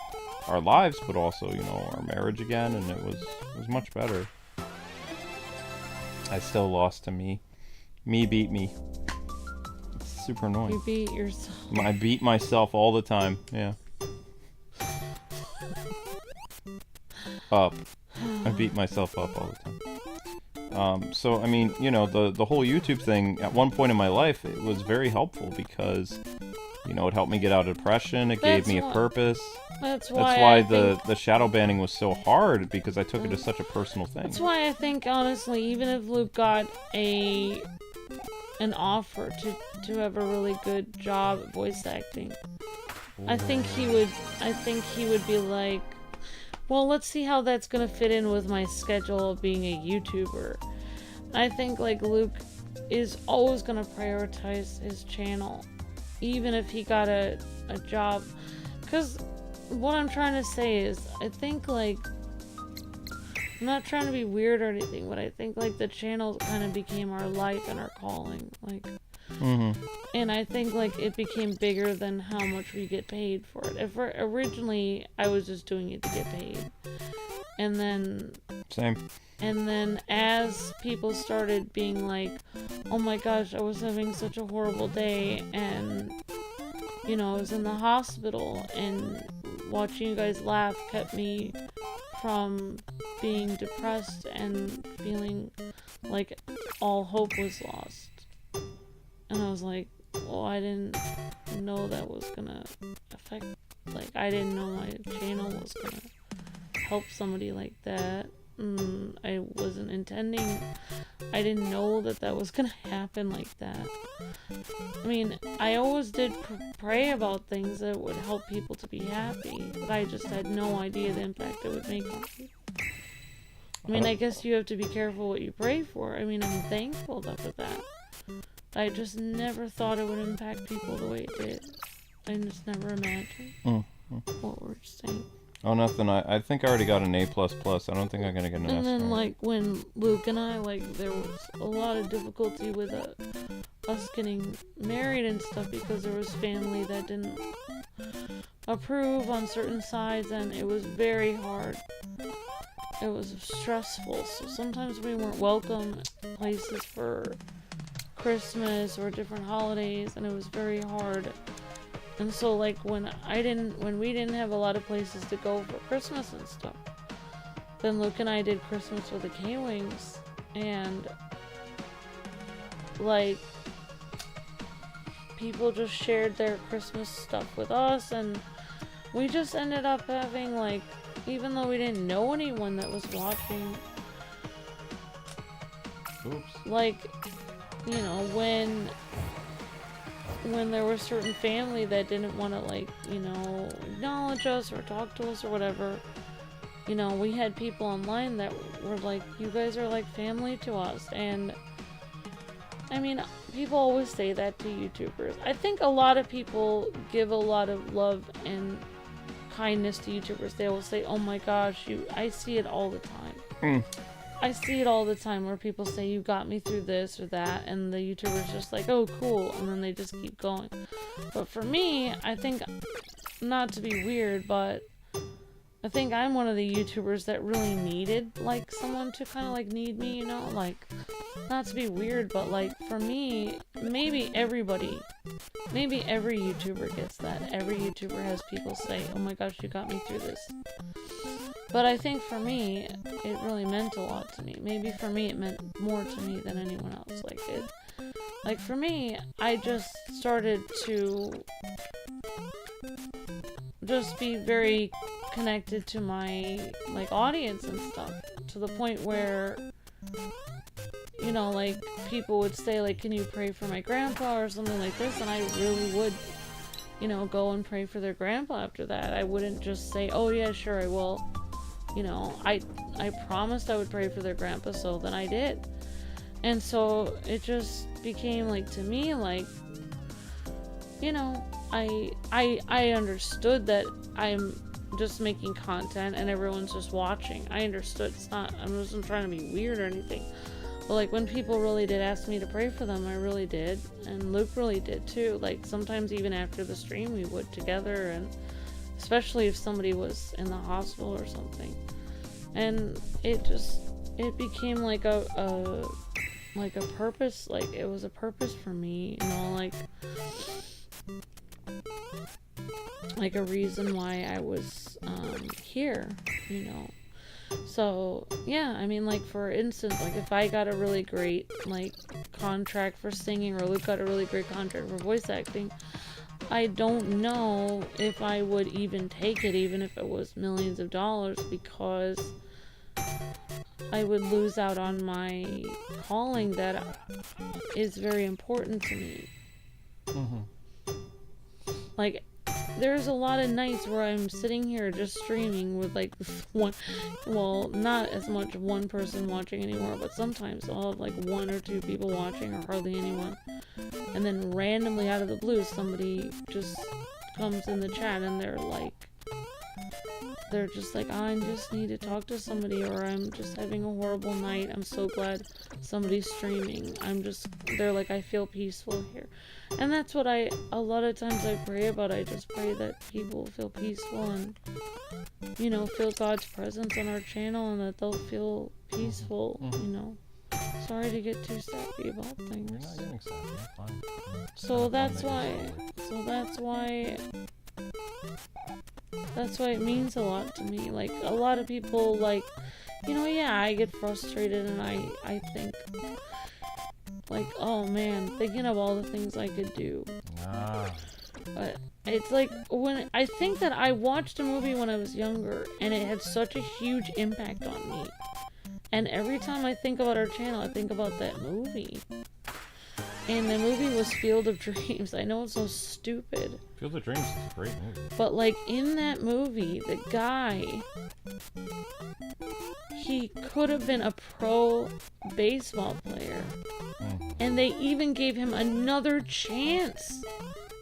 our lives but also, you know, our marriage again, and it was much better. I still lost to me. Me beat me. It's super annoying. You beat yourself. I beat myself all the time. Yeah. Up. I beat myself up all the time. So I mean, you know, the whole YouTube thing at one point in my life, it was very helpful because, you know, it helped me get out of depression. It gave me a purpose. That's why why the shadow banning was so hard, because I took it as such a personal thing. That's why I think, honestly, even if Luke got an offer to have a really good job at voice acting, I think he would be like, well, let's see how that's gonna fit in with my schedule of being a YouTuber. I think like Luke is always gonna prioritize his channel, even if he got a job. Because what I'm trying to say is, I think like, I'm not trying to be weird or anything, but I think like the channel kind of became our life and our calling, like. And I think like it became bigger than how much we get paid for it. If originally I was just doing it to get paid, and then as people started being like, oh my gosh, I was having such a horrible day, and you know, I was in the hospital, and watching you guys laugh kept me from being depressed and feeling like all hope was lost. And I was like, well, I didn't know that was gonna affect, like, I didn't know my channel was gonna help somebody like that. I wasn't intending, I didn't know that was gonna happen like that. I mean, I always did pray about things that would help people to be happy, but I just had no idea the impact it would make on people. I mean, I guess you have to be careful what you pray for. I mean, I'm thankful for that. I just never thought it would impact people the way it did. I just never imagined what we're saying. Oh, nothing. I think I already got an A++. I don't think I'm gonna get an S. And then, like, when Luke and I, like, there was a lot of difficulty with us getting married and stuff, because there was family that didn't approve on certain sides, and it was very hard. It was stressful. So sometimes we weren't welcome places for Christmas or different holidays, and it was very hard. And so like when we didn't have a lot of places to go for Christmas and stuff, then Luke and I did Christmas with the Kwings, and like people just shared their Christmas stuff with us, and we just ended up having, like, even though we didn't know anyone that was watching, like, you know, when there was certain family that didn't want to, like, you know, acknowledge us or talk to us or whatever, you know, we had people online that were like, you guys are like family to us. And I mean, people always say that to YouTubers. I think a lot of people give a lot of love and kindness to YouTubers. They will say, oh my gosh, I see it all the time. I see it all the time where people say, you got me through this or that, and the YouTuber's just like, oh cool, and then they just keep going. But for me, I think, not to be weird, but I think I'm one of the YouTubers that really needed, like, someone to kind of, like, need me, you know? Like, not to be weird, but, like, for me, maybe every YouTuber gets that. Every YouTuber has people say, oh my gosh, you got me through this. But I think for me, it really meant a lot to me. Maybe for me, it meant more to me than anyone else. Like for me, I just started to just be very connected to my, like, audience and stuff, to the point where, you know, like, people would say, like, can you pray for my grandpa or something like this, and I really would, you know, go and pray for their grandpa after that. I wouldn't just say, oh yeah, sure, I will. You know, I promised I would pray for their grandpa, so then I did. And so it just became, like, to me, like, you know, I understood that I'm just making content and everyone's just watching. I understood. I wasn't trying to be weird or anything. But like when people really did ask me to pray for them, I really did, and Luke really did too. Like sometimes even after the stream we would together, and especially if somebody was in the hospital or something. And it became like a purpose, like it was a purpose for me, you know, like a reason why I was here, you know. So yeah, I mean, like for instance, like if I got a really great like contract for singing, or Luke got a really great contract for voice acting, I don't know if I would even take it, even if it was millions of dollars, because I would lose out on my calling that is very important to me. Like, there's a lot of nights where I'm sitting here just streaming with like one, well, not as much one person watching anymore, but sometimes I'll have like 1 or 2 people watching, or hardly anyone. And then randomly out of the blue, somebody just comes in the chat and they're just like, I just need to talk to somebody, or I'm just having a horrible night. I'm so glad somebody's streaming. They're like, I feel peaceful here. And that's what a lot of times I pray about. I just pray that people feel peaceful and, you know, feel God's presence on our channel, and that they'll feel peaceful, you know. Sorry to get too sappy about things. You're not getting sappy, you're fine. So that's why it means a lot to me. Like, a lot of people, like, you know, yeah, I get frustrated and I think, like, oh man, thinking of all the things I could do. But it's like, when I think that I watched a movie when I was younger, and it had such a huge impact on me. And every time I think about our channel, I think about that movie. And the movie was Field of Dreams. I know it's so stupid. Field of Dreams is a great movie. But like in that movie, the guy, he could have been a pro baseball player. And they even gave him another chance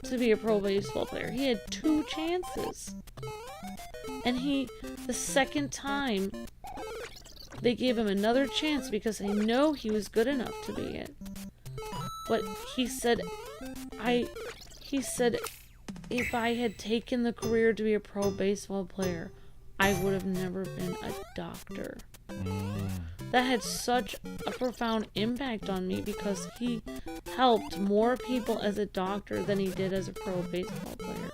to be a pro baseball player. He had 2 chances. And the second time, they gave him another chance because they know he was good enough to be it. But he said, if I had taken the career to be a pro baseball player, I would have never been a doctor. That had such a profound impact on me, because he helped more people as a doctor than he did as a pro baseball player.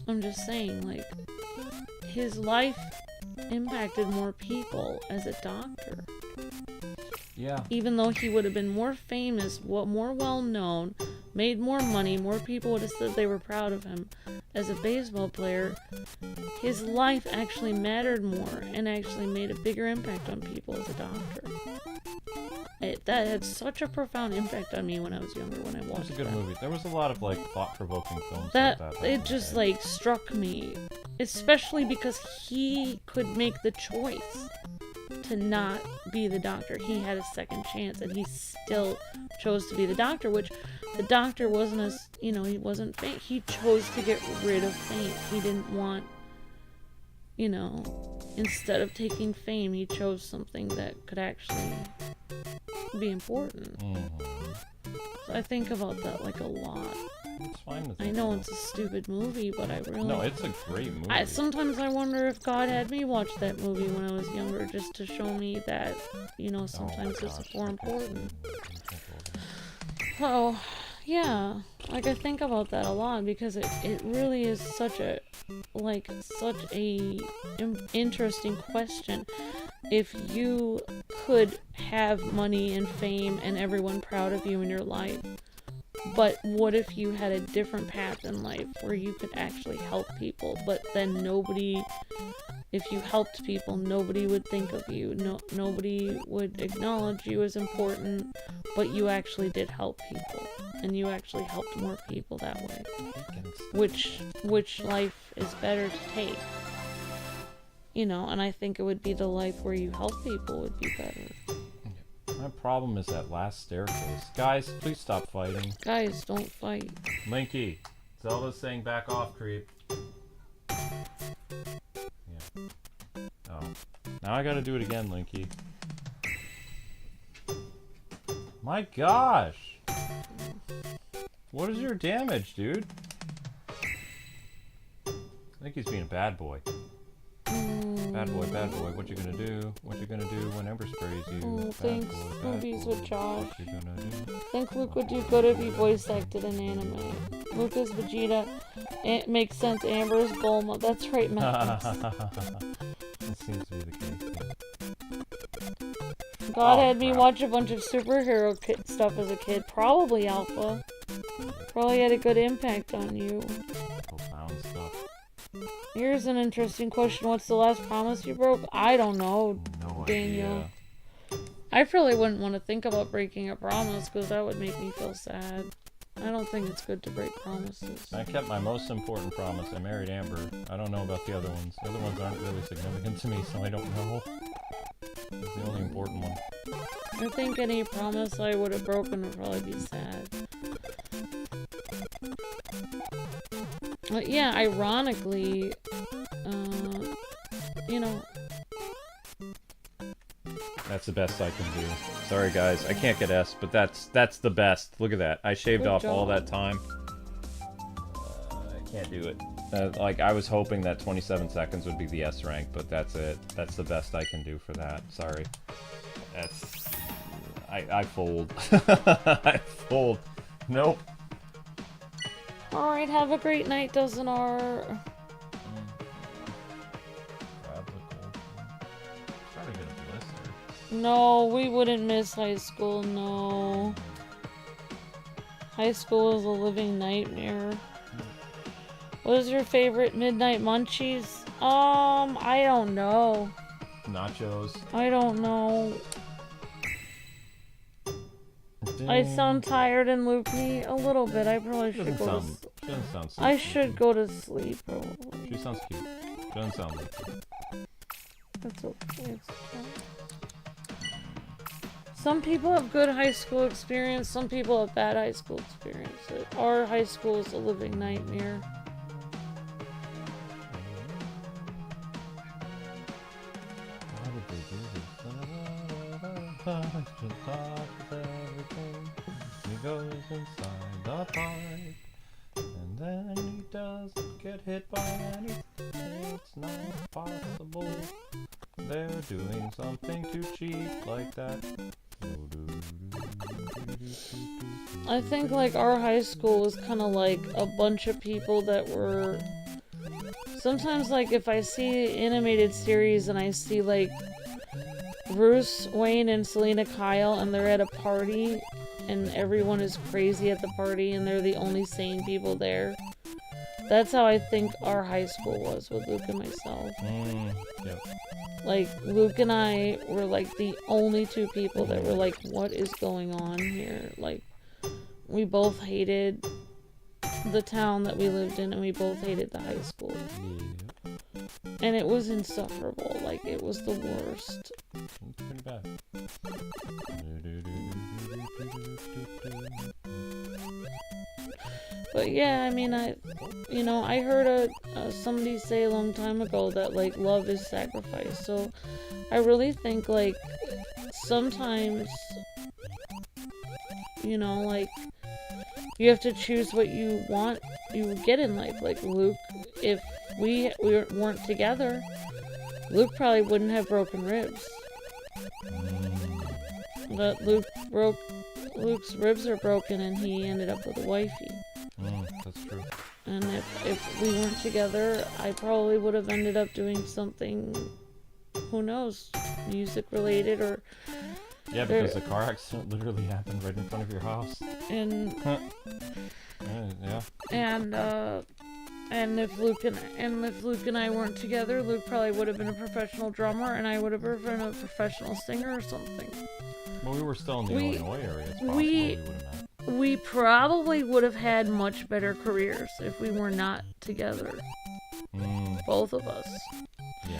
I'm just saying, like, his life impacted more people as a doctor. Yeah. Even though he would have been more famous, more well-known, made more money, more people would have said they were proud of him as a baseball player, his life actually mattered more and actually made a bigger impact on people as a doctor. That had such a profound impact on me when I was younger, when I watched it. It was a good movie. There was a lot of, like, thought-provoking films that like that. It just, like, struck me. Especially because he could make the choice to not be the doctor. He had a second chance, and he still chose to be the doctor, which the doctor wasn't as, you know, he wasn't fame. He chose to get rid of fame. He didn't want, you know, instead of taking fame, he chose something that could actually be important. So I think about that, like, a lot. It's fine to think I know about. it's a stupid movie, but I really... No, it's a great movie. Sometimes I wonder if God had me watch that movie when I was younger, just to show me that, you know, sometimes it's more important. So, yeah, like, I think about that a lot, because it really is such a interesting question. If you could have money and fame and everyone proud of you in your life, but what if you had a different path in life where you could actually help people, but then if you helped people, nobody would think of you, nobody would acknowledge you as important, but you actually did help people, and you actually helped more people that way. Which life is better to take? You know, and I think it would be the life where you help people would be better. My problem is that last staircase. Guys, please stop fighting. Guys, don't fight. Linky, Zelda's saying back off, creep. Yeah. Oh. Now I gotta do it again, Linky. My gosh. What is your damage, dude? I think he's being a bad boy. Bad boy, what you gonna do? What you gonna do when Ember sprays you? Oh, thanks, movies with Josh. What you gonna do? Think Luke would do good if he voice acted in anime. Luke is Vegeta. It makes sense. Amber is Bulma. That's right, Matt. That seems to be the case. God Oh, had me crap. watch a bunch of superhero stuff as a kid. Probably Alpha. Probably had a good impact on you. Profound stuff. Here's an interesting question. What's the last promise you broke? I don't know, No Daniel. idea. I really wouldn't want to think about breaking a promise because that would make me feel sad. I don't think it's good to break promises. I kept my most important promise. I married Amber. I don't know about the other ones. The other ones aren't really significant to me, so I don't know. It's the only important one. I think any promise I would have broken would probably be sad. But yeah, ironically, you know, That's the best I can do. Sorry guys, I can't get S, but that's the best. Look at that. I shaved Good off all job. that time. I can't do it. Like, I was hoping that 27 seconds would be the S rank, but that's it. That's the best I can do for that. Sorry. That's... I fold. I fold. Nope. alright, have a great night, Dozen R. Grab the cold. Try to get a blister. No, we wouldn't miss high school, no. High school is a living nightmare. What is your favorite midnight munchies? I don't know. Nachos. I don't know. I sound tired and loopy a little bit. I probably She should doesn't go to sound. She doesn't sound. So I cute. should go to sleep probably. She sounds cute. She doesn't sound like cute. That's okay. It's fine. Some people have good high school experience, some people have bad high school experience. Our high school is a living nightmare. Why did they do this? He goes inside the pipe, and then he doesn't get hit by anything. It's not possible. They're doing something too cheap like that. I think like our high school was kind of like a bunch of people that were sometimes like if I see animated series and I see like Bruce, Wayne, and Selena Kyle and they're at a party and everyone is crazy at the party and they're the only sane people there. That's how I think our high school was with Luke and myself. Yep. Like, Luke and I were, like, the only two people that were like, what is going on here? Like, we both hated the town that we lived in, and we both hated the high school. Yeah. And it was insufferable. Like, it was the worst. It's pretty bad. But yeah, I mean, I heard somebody say a long time ago that, like, love is sacrifice. So I really think, like, sometimes, like, you have to choose what you want, you get in life. Like, Luke, if we weren't together, Luke probably wouldn't have broken ribs. But Luke's ribs are broken and he ended up with a wifey. That's true. And if we weren't together, I probably would have ended up doing something, who knows, music related or... Yeah, because the car accident literally happened right in front of your house. And Yeah. and if Luke and I weren't together, Luke probably would have been a professional drummer, and I would have been a professional singer or something. Well, we were still in the Illinois area. It's possible we- we would have met. We probably would have had much better careers if we were not together. Both of us. Yeah.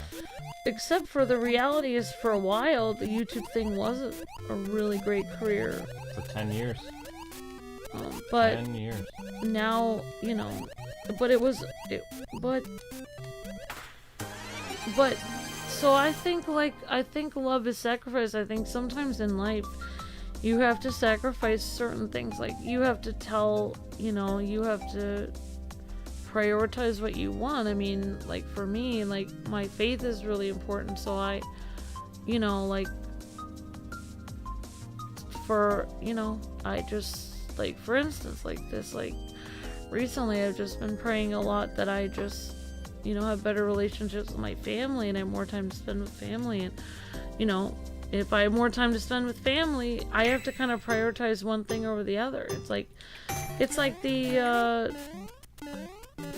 Except for the reality is, for a while, the YouTube thing wasn't a really great career. For 10 years. But 10 years. now, but so I think love is sacrifice. I think sometimes in life you have to sacrifice certain things. Like, you have to tell, you have to prioritize what you want. I mean, like, for me, like, my faith is really important, so I, like, I just, like, for instance, like this, like, recently I've just been praying a lot that I just, have better relationships with my family and have more time to spend with family. And, if I have more time to spend with family, I have to kind of prioritize one thing over the other. It's like the,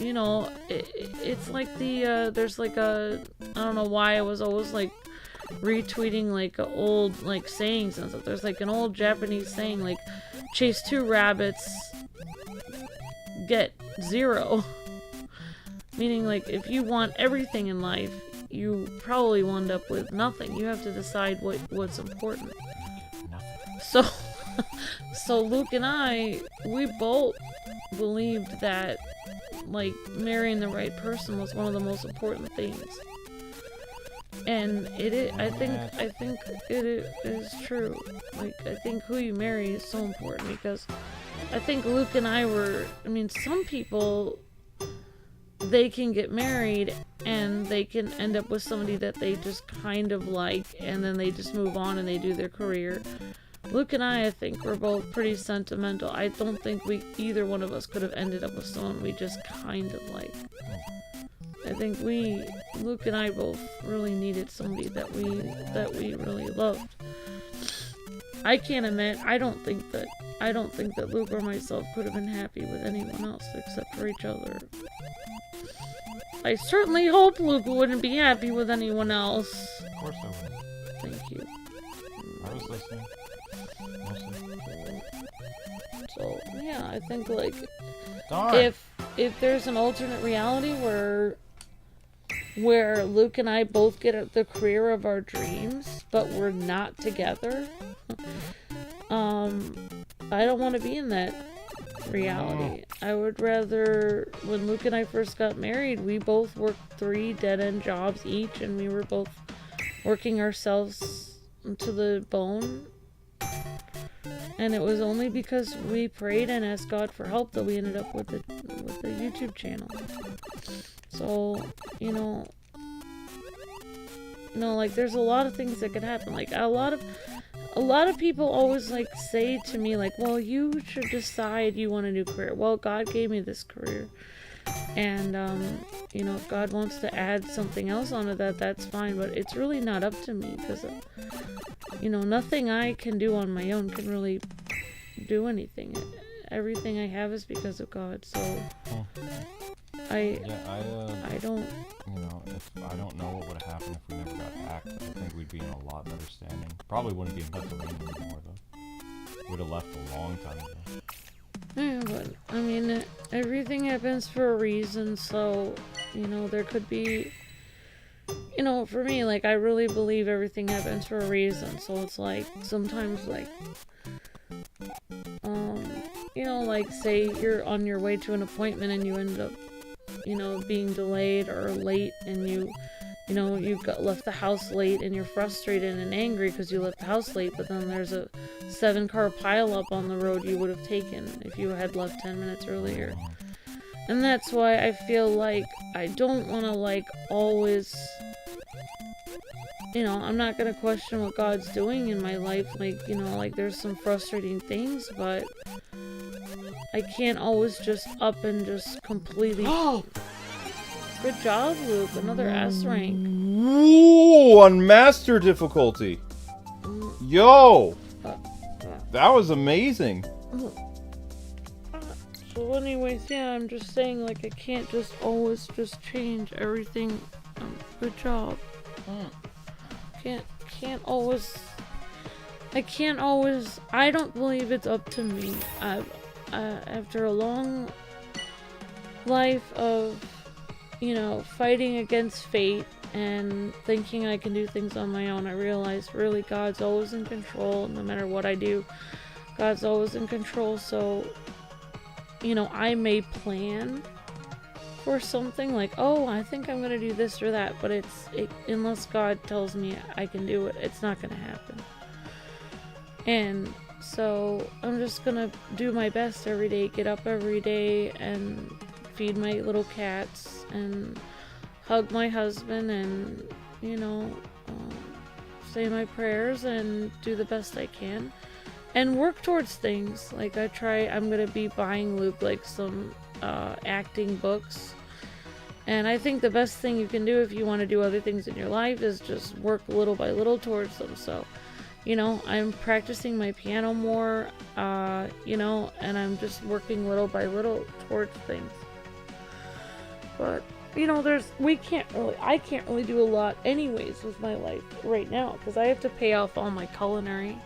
it's like the, there's like a, I don't know why I was always like retweeting like old like sayings and stuff. There's like an old Japanese saying like, chase 2 rabbits, get 0. Meaning, like, if you want everything in life, you probably will end up with nothing. You have to decide what's important. So, so Luke and I, we both believed that, like, marrying the right person was one of the most important things. And I think it is true. Like, I think who you marry is so important, because I think Luke and I some people, they can get married and they can end up with somebody that they just kind of like, and then they just move on and they do their career. Luke and I think we're both pretty sentimental. I don't think either one of us could have ended up with someone we just kind of like. I think Luke and I both really needed somebody that we really loved. I can't admit, I don't think that Luke or myself could have been happy with anyone else except for each other. I certainly hope Luke wouldn't be happy with anyone else. Of course I would. Thank you. I was listening. Mostly. So, yeah, I think, like, Darn. if there's an alternate reality where Luke and I both get the career of our dreams, but we're not together, I don't want to be in that reality. I would rather, when Luke and I first got married, we both worked 3 dead-end jobs each, and we were both working ourselves to the bone. And it was only because we prayed and asked God for help that we ended up with the YouTube channel. So, like, there's a lot of things that could happen. Like, a lot of people always, like, say to me, like, well, you should decide you want a new career. Well, God gave me this career. And, if God wants to add something else onto that, that's fine. But it's really not up to me, because, nothing I can do on my own can really do anything. Everything I have is because of God. So, I don't... if I don't know what would have happened if we never got hacked, I think we'd be in a lot better standing. Probably wouldn't be in Pennsylvania anymore, though. Would have left a long time ago. Yeah, but, I mean, everything happens for a reason, so, there could be... for me, like, I really believe everything happens for a reason, so it's like, sometimes, like, like, say you're on your way to an appointment and you end up, being delayed or late, and you left the house late and you're frustrated and angry because you left the house late, but then there's a 7-car pileup on the road you would have taken if you had left 10 minutes earlier. And that's why I feel like I don't want to, like, always... I'm not gonna question what God's doing in my life, like, like, there's some frustrating things, but I can't always just up and just completely... Good job, Luke. Another S rank. Ooh, on master difficulty. Yo! That was amazing. So anyways, yeah, I'm just saying, like, I can't just always just change everything. Good job. Can't always... I don't believe it's up to me. After a long life of, fighting against fate and thinking I can do things on my own, I realized really God's always in control. No matter what I do, God's always in control. So, I may plan for something like, oh, I think I'm gonna do this or that, but unless God tells me I can do it, it's not gonna happen. And So I'm just gonna do my best every day, get up every day and feed my little cats and hug my husband and, you know, say my prayers and do the best I can and work towards things. Like I'm gonna be buying Luke like some acting books. And I think the best thing you can do if you want to do other things in your life is just work little by little towards them. So, you know, I'm practicing my piano more, you know, and I'm just working little by little towards things. But, you know, I can't really do a lot anyways with my life right now, because I have to pay off all my culinary,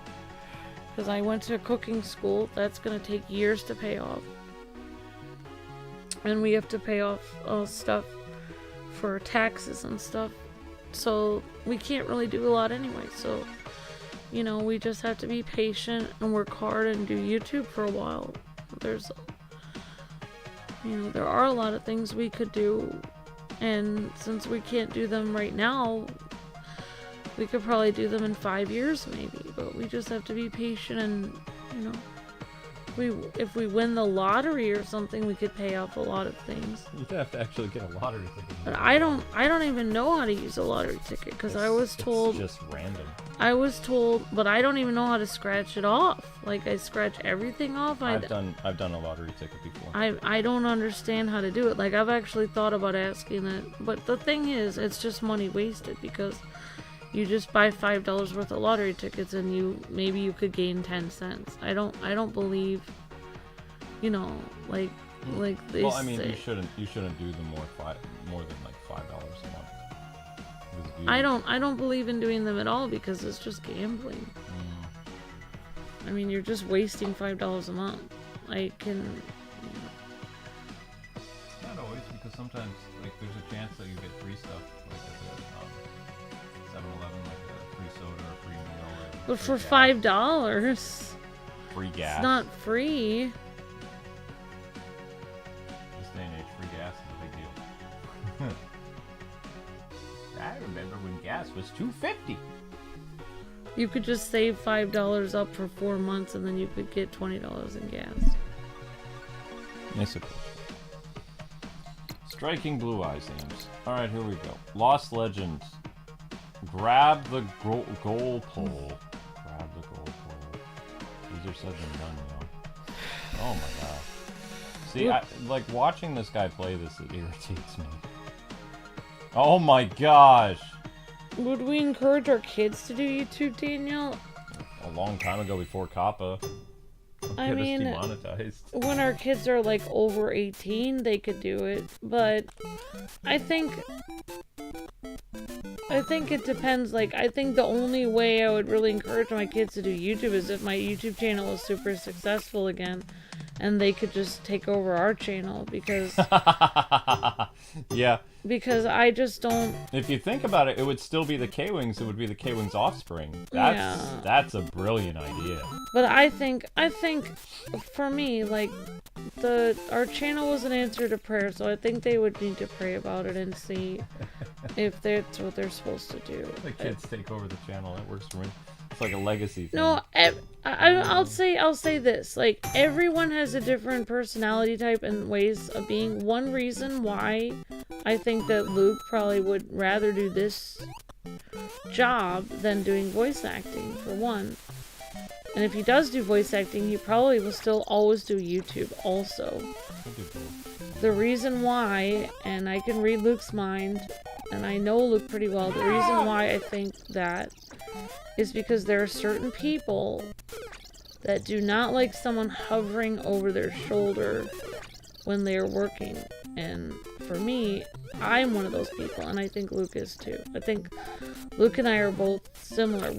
because I went to cooking school. That's going to take years to pay off. And we have to pay off stuff for taxes and stuff. So we can't really do a lot anyway. So, you know, we just have to be patient and work hard and do YouTube for a while. You know, there are a lot of things we could do. And since we can't do them right now, we could probably do them in 5 years maybe. But we just have to be patient and, you know, if we win the lottery or something, we could pay off a lot of things. You'd have to actually get a lottery ticket. But I don't even know how to use a lottery ticket, because I was told... It's just random. I was told, but I don't even know how to scratch it off. Like, I scratch everything off. I've done a lottery ticket before. I don't understand how to do it. Like, I've actually thought about asking that. But the thing is, it's just money wasted, because you just buy $5 worth of lottery tickets and maybe you could gain 10 cents. I don't believe, you know, like they Well, I mean, say. you shouldn't do them more than like $5 a month. I don't believe in doing them at all, because it's just gambling. I mean, you're just wasting $5 a month. I can. You know. Not always, because sometimes like there's a chance that you get free stuff, like at the 7-Eleven, like a free soda or a free meal. Or But free for gas. $5, Free gas. it's not free. This day and age, free gas is a big deal. I remember when gas was $2.50. You could just save $5 up for 4 months, and then you could get $20 in gas. I suppose. Striking blue eyes aims. Alright, here we go. Lost Legends. Grab the goal pole. Grab the goal pole. Easier said than done, you know. Oh my god. See, like watching this guy play this, it irritates me. Oh my gosh! Would we encourage our kids to do YouTube, Daniel? A long time ago, before Kappa. I mean, demonetized. when our kids are like over 18, they could do it. But I think it depends. Like, I think the only way I would really encourage my kids to do YouTube is if my YouTube channel is super successful again, and they could just take over our channel, because yeah. Because I just don't. If you think about it, it would still be the Kwings. It would be the Kwings' offspring. That's a brilliant idea. But I think for me, like, our channel was an answer to prayer, so I think they would need to pray about it and see if that's what they're supposed to do. The kids take over the channel. That works for me. It's like a legacy thing. No, I'll say this. Like, everyone has a different personality type and ways of being. One reason why I think that Luke probably would rather do this job than doing voice acting, for one. And if he does do voice acting, he probably will still always do YouTube also. The reason why, and I can read Luke's mind, and I know Luke pretty well, the reason why I think that is because there are certain people that do not like someone hovering over their shoulder when they are working. And for me, I'm one of those people, and I think Luke is too. I think Luke and I are both similar.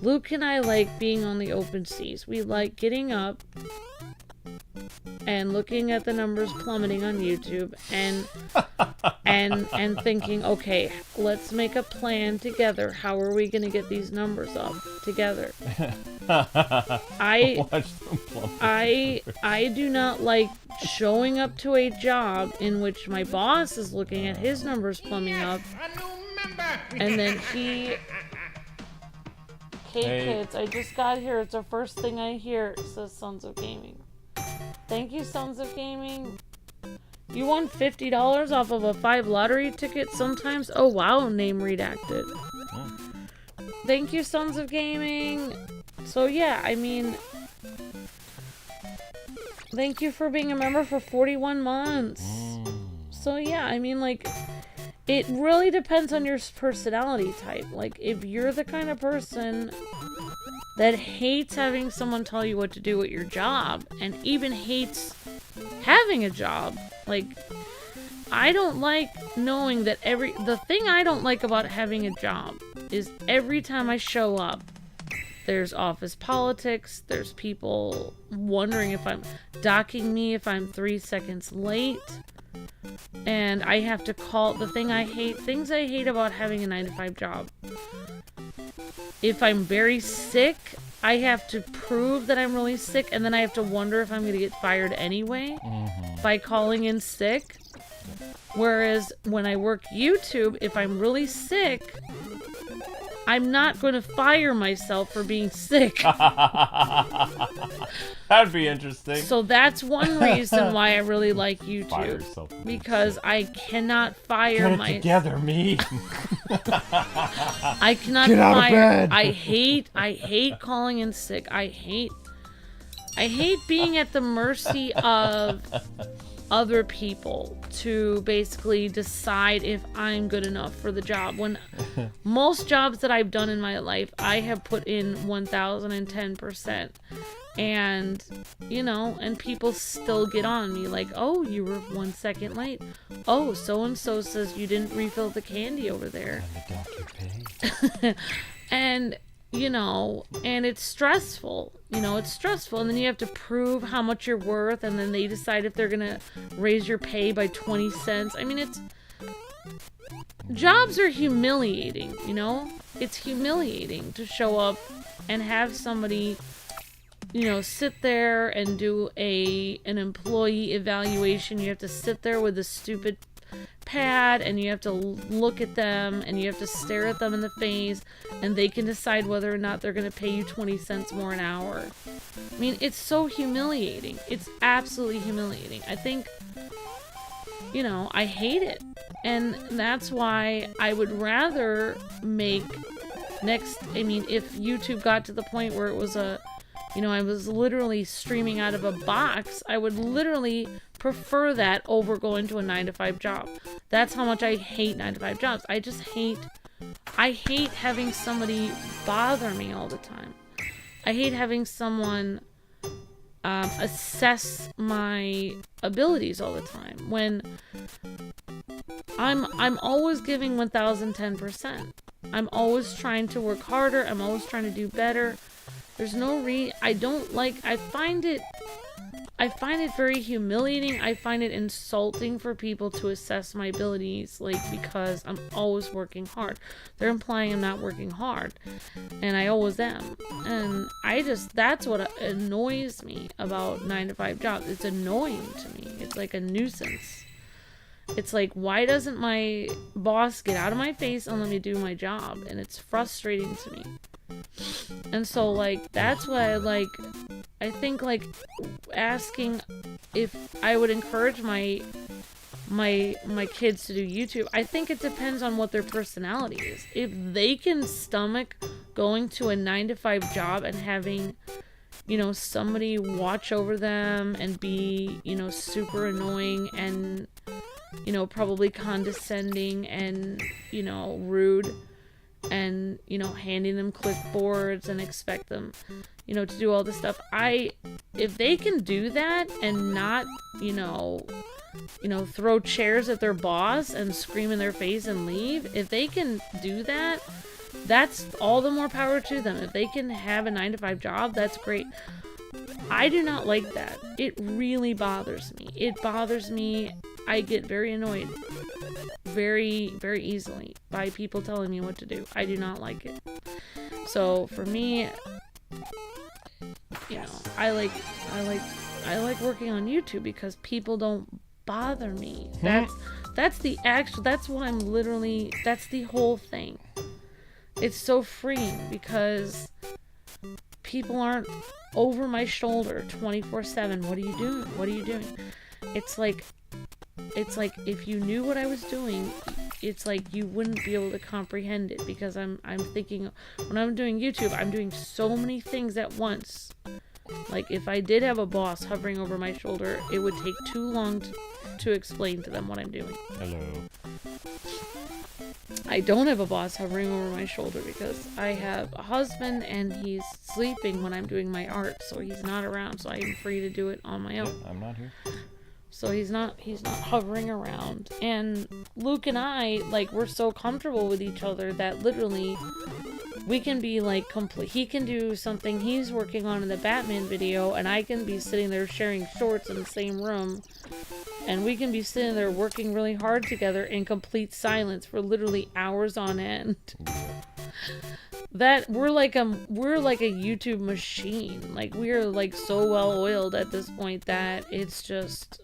Luke and I like being on the open seas. We like getting up and looking at the numbers plummeting on YouTube and thinking, okay, let's make a plan together. How are we going to get these numbers up together? I do not like showing up to a job in which my boss is looking at his numbers plumbing up, and then Hey, Hey. kids, I just got here. It's the first thing I hear, says Sons of Gaming. Thank you, Sons of Gaming. You won $50 off of a 5 lottery ticket sometimes? Oh, wow, name redacted. Thank you, Sons of Gaming. So, yeah, I mean, thank you for being a member for 41 months. So, yeah, I mean, like, it really depends on your personality type. Like, if you're the kind of person that hates having someone tell you what to do at your job, and even hates having a job, like, I don't like knowing that the thing I don't like about having a job is every time I show up, there's office politics, there's people wondering if I'm docking me if I'm 3 seconds late, and I have to call things I hate about having a 9-to-5 job. If I'm very sick, I have to prove that I'm really sick, and then I have to wonder if I'm going to get fired anyway by calling in sick. Whereas when I work YouTube, if I'm really sick, I'm not going to fire myself for being sick. That'd be interesting. So that's one reason why I really like YouTube. Fire yourself for being Because I cannot fire Get it together, me. I cannot Get out of fire. bed. I hate calling in sick. I hate being at the mercy of other people to basically decide if I'm good enough for the job. When most jobs that I've done in my life, I have put in 1010%. And, you know, and people still get on me like, oh, you were 1 second late. Oh, so-and-so says you didn't refill the candy over there. And, you know, and it's stressful. You know, it's stressful. And then you have to prove how much you're worth. And then they decide if they're going to raise your pay by 20 cents. I mean, jobs are humiliating, you know? It's humiliating to show up and have somebody, you know, sit there and do an employee evaluation. You have to sit there with a stupid pad and you have to look at them and you have to stare at them in the face and they can decide whether or not they're going to pay you 20 cents more an hour. I mean, it's so humiliating. It's absolutely humiliating. I think, you know, I hate it. And that's why I would rather if YouTube got to the point where it was I was literally streaming out of a box, I would literally prefer that over going to a 9-to-5 job. That's how much I hate 9-to-5 jobs. I hate having somebody bother me all the time. I hate having someone assess my abilities all the time. When I'm always giving 1010%. I'm always trying to work harder. I'm always trying to do better. There's no I find it very humiliating. I find it insulting for people to assess my abilities, because I'm always working hard. They're implying I'm not working hard, and I always am. And that's what annoys me about 9-to-5 jobs. It's annoying to me. It's like a nuisance. It's like, why doesn't my boss get out of my face and let me do my job? And it's frustrating to me. And so, that's why I think, asking if I would encourage my kids to do YouTube, I think it depends on what their personality is. If they can stomach going to a 9-to-5 job and having, somebody watch over them and be, super annoying and, probably condescending and, rude, and handing them clipboards and expect them to do all this stuff. If they can do that and not throw chairs at their boss and scream in their face and leave, if they can do that, that's all the more power to them. If they can have a 9-to-5 job, that's great. I do not like that. It really bothers me. I get very annoyed very, very easily by people telling me what to do. I do not like it. So for me, I like working on YouTube because people don't bother me. That's the whole thing. It's so freeing because people aren't over my shoulder 24/7. What are you doing? What are you doing? It's like if you knew what I was doing, it's like you wouldn't be able to comprehend it, because I'm thinking when I'm doing YouTube, I'm doing so many things at once. Like if I did have a boss hovering over my shoulder, it would take too long to explain to them what I'm doing. Hello. I don't have a boss hovering over my shoulder because I have a husband and he's sleeping when I'm doing my art, so he's not around, so I'm free to do it on my own. Yeah, I'm not here. So he's not hovering around. And Luke and I, like, we're so comfortable with each other that literally we can be like complete. He can do something he's working on in the Batman video, and I can be sitting there sharing shorts in the same room, and we can be sitting there working really hard together in complete silence for literally hours on end. That we're like a YouTube machine. Like, we're like so well oiled at this point that it's just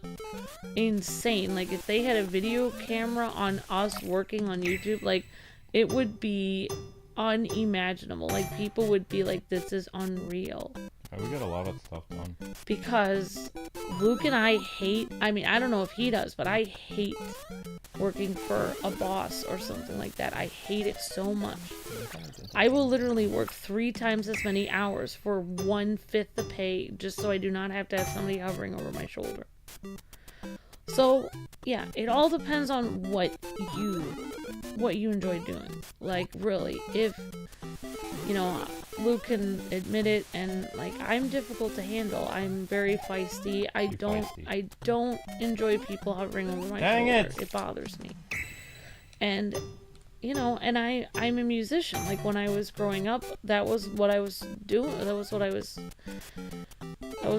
insane. Like, if they had a video camera on us working on YouTube, like, it would be unimaginable. Like, people would be like, this is unreal. We got a lot of stuff done. Because Luke and I hate, I mean, I don't know if he does, but I hate working for a boss or something like that. I hate it so much. I will literally work 3 times as many hours for 1/5 the pay, just so I do not have to have somebody hovering over my shoulder. So, yeah, it all depends on what you enjoy doing. Like, really, if, you know, Luke can admit it, and, like, I'm difficult to handle. I'm very feisty. I don't enjoy people hovering over my shoulder. It bothers me. And, you know, and I'm a musician. Like, when I was growing up, that was what I was doing. That was what I was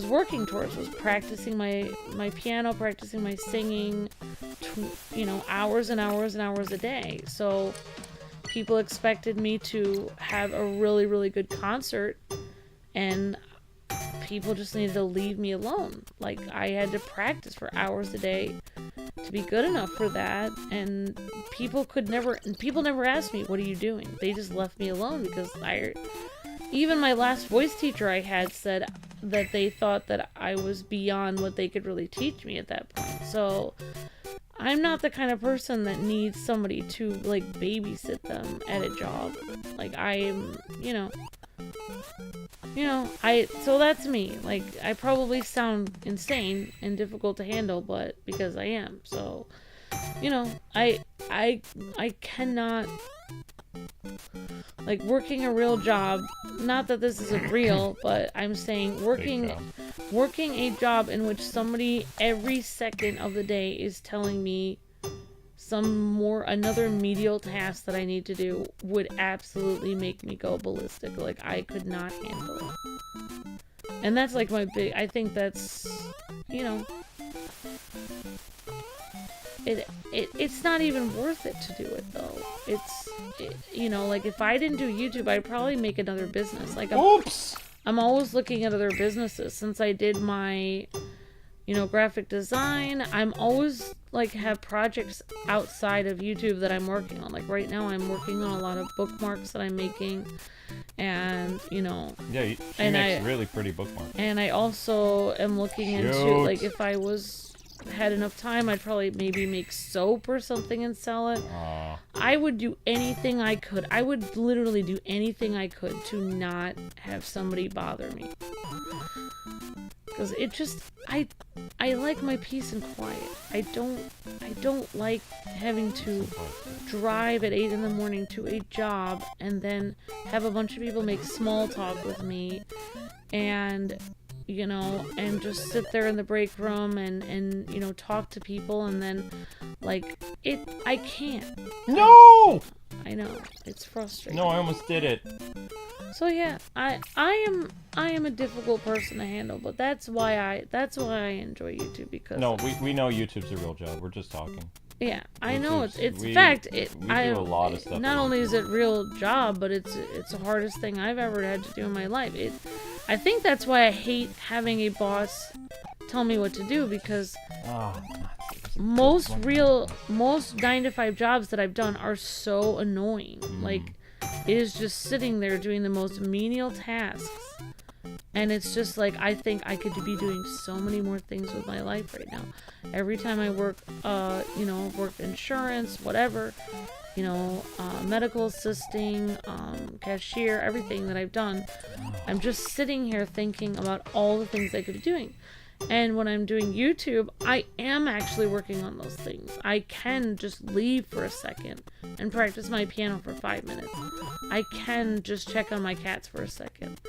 working towards, was practicing my piano, practicing my singing, you know, hours and hours and hours a day. So people expected me to have a really, really good concert, and people just needed to leave me alone. Like, I had to practice for hours a day to be good enough for that, and people never asked me, what are you doing? They just left me alone, because even my last voice teacher I had said that they thought that I was beyond what they could really teach me at that point. So I'm not the kind of person that needs somebody to, like, babysit them at a job. Like, I am, so that's me. Like, I probably sound insane and difficult to handle, but because I am. So, you know, I cannot, like, working a real job, not that this isn't real, but I'm saying working a job in which somebody every second of the day is telling me another menial task that I need to do would absolutely make me go ballistic. Like, I could not handle it. And that's like I think that's, you know, it's not even worth it to do it, though. You know, like, if I didn't do YouTube, I'd probably make another business. Like, I'm always looking at other businesses. Since I did my, you know, graphic design, I'm always, like, have projects outside of YouTube that I'm working on. Like, right now I'm working on a lot of bookmarks that I'm making, and, you know, she makes really pretty bookmarks. And I also am looking into, like, if I had enough time, I'd probably maybe make soap or something and sell it. I would do anything I could. I would literally do anything I could to not have somebody bother me. Because it just, I like my peace and quiet. I don't like having to drive at 8 in the morning to a job and then have a bunch of people make small talk with me, and, you know, and just sit there in the break room and you know, talk to people, and then, like, I can't. No! I know, it's frustrating. No, I almost did it. So yeah, I am a difficult person to handle, but that's why I enjoy YouTube, because no, we know YouTube's a real job. We're just talking. Yeah, I know it's we do a lot of stuff. Not only is it real job, but it's the hardest thing I've ever had to do in my life. I think that's why I hate having a boss tell me what to do, because most 9-to-5 jobs that I've done are so annoying. Like, it is just sitting there doing the most menial tasks And it's just like, I think I could be doing so many more things with my life right now. Every time I work, you know, work insurance, whatever, you know, medical assisting, cashier, everything that I've done, I'm just sitting here thinking about all the things I could be doing. And when I'm doing YouTube, I am actually working on those things. I can just leave for a second and practice my piano for 5 minutes. I can just check on my cats for a second.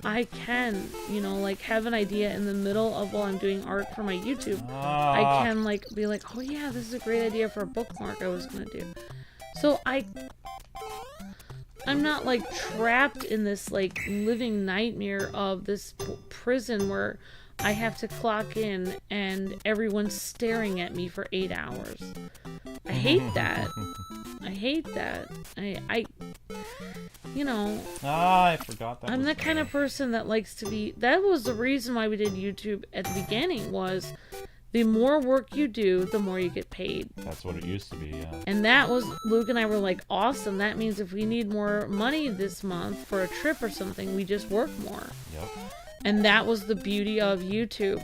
I can, you know, like have an idea in the middle of while I'm doing art for my YouTube. I can like be like, oh yeah, this is a great idea for a bookmark I was gonna do. So I'm not like trapped in this like living nightmare of this prison where I have to clock in and everyone's staring at me for 8 hours. I hate that. I hate that. I you know. I forgot that. I'm the kind of person that likes to be. That was the reason why we did YouTube at the beginning, was the more work you do, the more you get paid. That's what it used to be, yeah. And that was, Luke and I were like, awesome. That means if we need more money this month for a trip or something, we just work more. Yep. And that was the beauty of YouTube.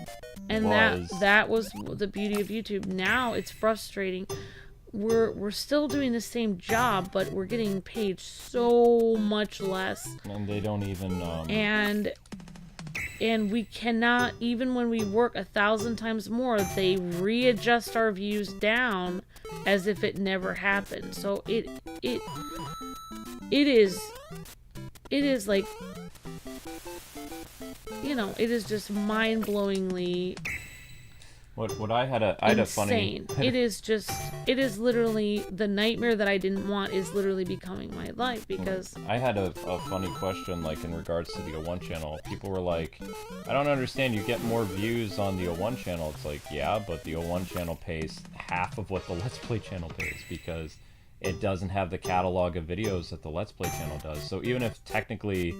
And that was the beauty of YouTube. Now it's frustrating. We're still doing the same job, but we're getting paid so much less. And they don't even and we cannot, even when we work 1,000 times more, they readjust our views down as if it never happened. So it is like, you know, it is just mind-blowingly what I had a funny it is literally the nightmare that I didn't want is literally becoming my life, because I had a funny question, like in regards to the O1 channel. People were like, I don't understand, you get more views on the O1 channel. It's like, yeah, but the O1 channel pays half of what the Let's Play channel pays, because it doesn't have the catalog of videos that the Let's Play channel does. So even if technically,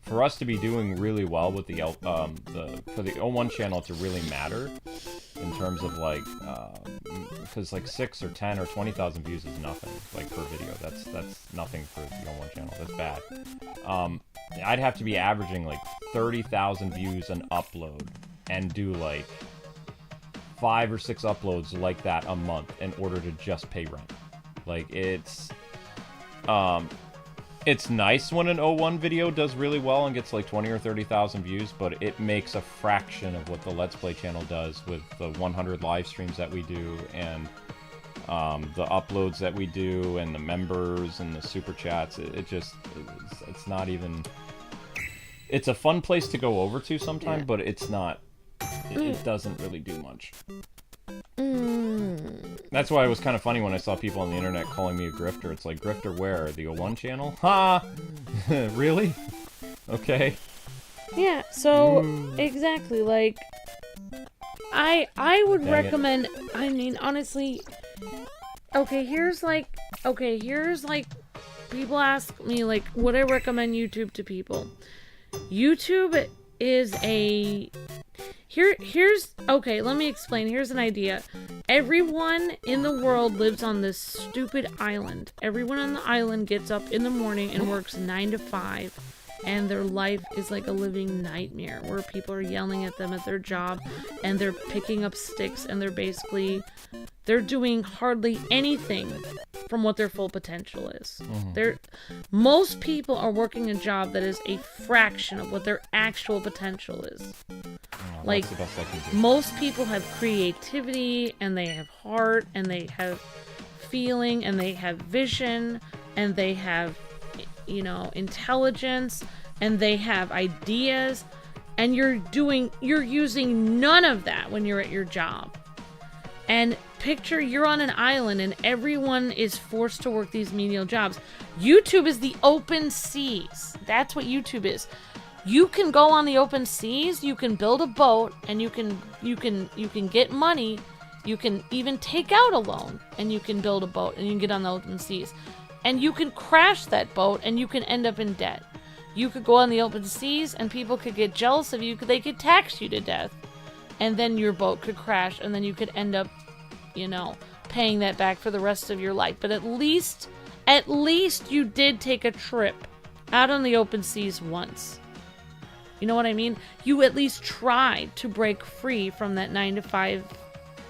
for us to be doing really well with for the O1 channel to really matter, in terms of like, because like 6 or 10 or 20,000 views is nothing, like per video. That's nothing for the O1 channel. That's bad. I'd have to be averaging like 30,000 views an upload and do like 5 or 6 uploads like that a month in order to just pay rent. Like it's nice when an O1 video does really well and gets like 20 or 30,000 views, but it makes a fraction of what the Let's Play channel does with the 100 live streams that we do, and the uploads that we do, and the members and the super chats. It's not even. It's a fun place to go over to sometime, but it's not. It doesn't really do much. That's why it was kind of funny when I saw people on the internet calling me a grifter. It's like, grifter where? The O1 channel? Ha! Really? Okay. Yeah, so, exactly, like, I would recommend, I mean, honestly, here's like, people ask me, like, would I recommend YouTube to people? YouTube is let me explain. Here's an idea. Everyone in the world lives on this stupid island. Everyone on the island gets up in the morning and works 9 to 5. And their life is like a living nightmare where people are yelling at them at their job and they're picking up sticks and they're doing hardly anything from what their full potential is. Most people are working a job that is a fraction of what their actual potential is. Like, most people have creativity, and they have heart, and they have feeling, and they have vision, and they have, you know, intelligence, and they have ideas, and you're using none of that when you're at your job. And picture you're on an island and everyone is forced to work these menial jobs. YouTube is the open seas. That's what YouTube is. You can go on the open seas, you can build a boat, and you can get money. You can even take out a loan and you can build a boat and you can get on the open seas. And you can crash that boat and you can end up in debt. You could go on the open seas and people could get jealous of you because they could tax you to death. And then your boat could crash and then you could end up, you know, paying that back for the rest of your life. But at least you did take a trip out on the open seas once. You know what I mean? You at least tried to break free from that 9 to 5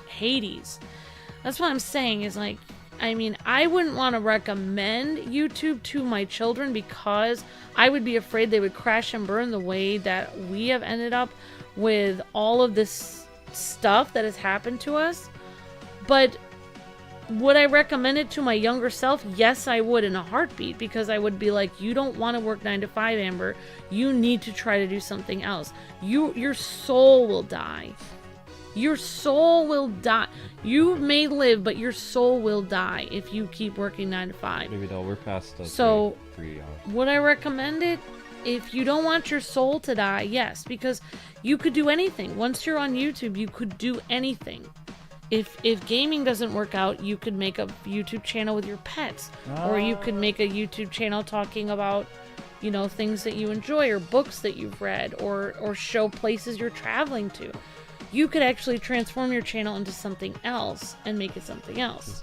Hades. That's what I'm saying is like, I mean, I wouldn't want to recommend YouTube to my children because I would be afraid they would crash and burn the way that we have ended up with all of this stuff that has happened to us. But would I recommend it to my younger self? Yes, I would in a heartbeat, because I would be like, you don't want to work 9 to 5, Amber. You need to try to do something else. Your soul will die. Your soul will die. You may live, but your soul will die if you keep working 9 to 5. Maybe we're past the so 3 hours. Would I recommend it? If you don't want your soul to die, yes, because you could do anything. Once you're on YouTube, you could do anything. If gaming doesn't work out, you could make a YouTube channel with your pets, or you could make a YouTube channel talking about, you know, things that you enjoy or books that you've read, or show places you're traveling to. You could actually transform your channel into something else and make it something else.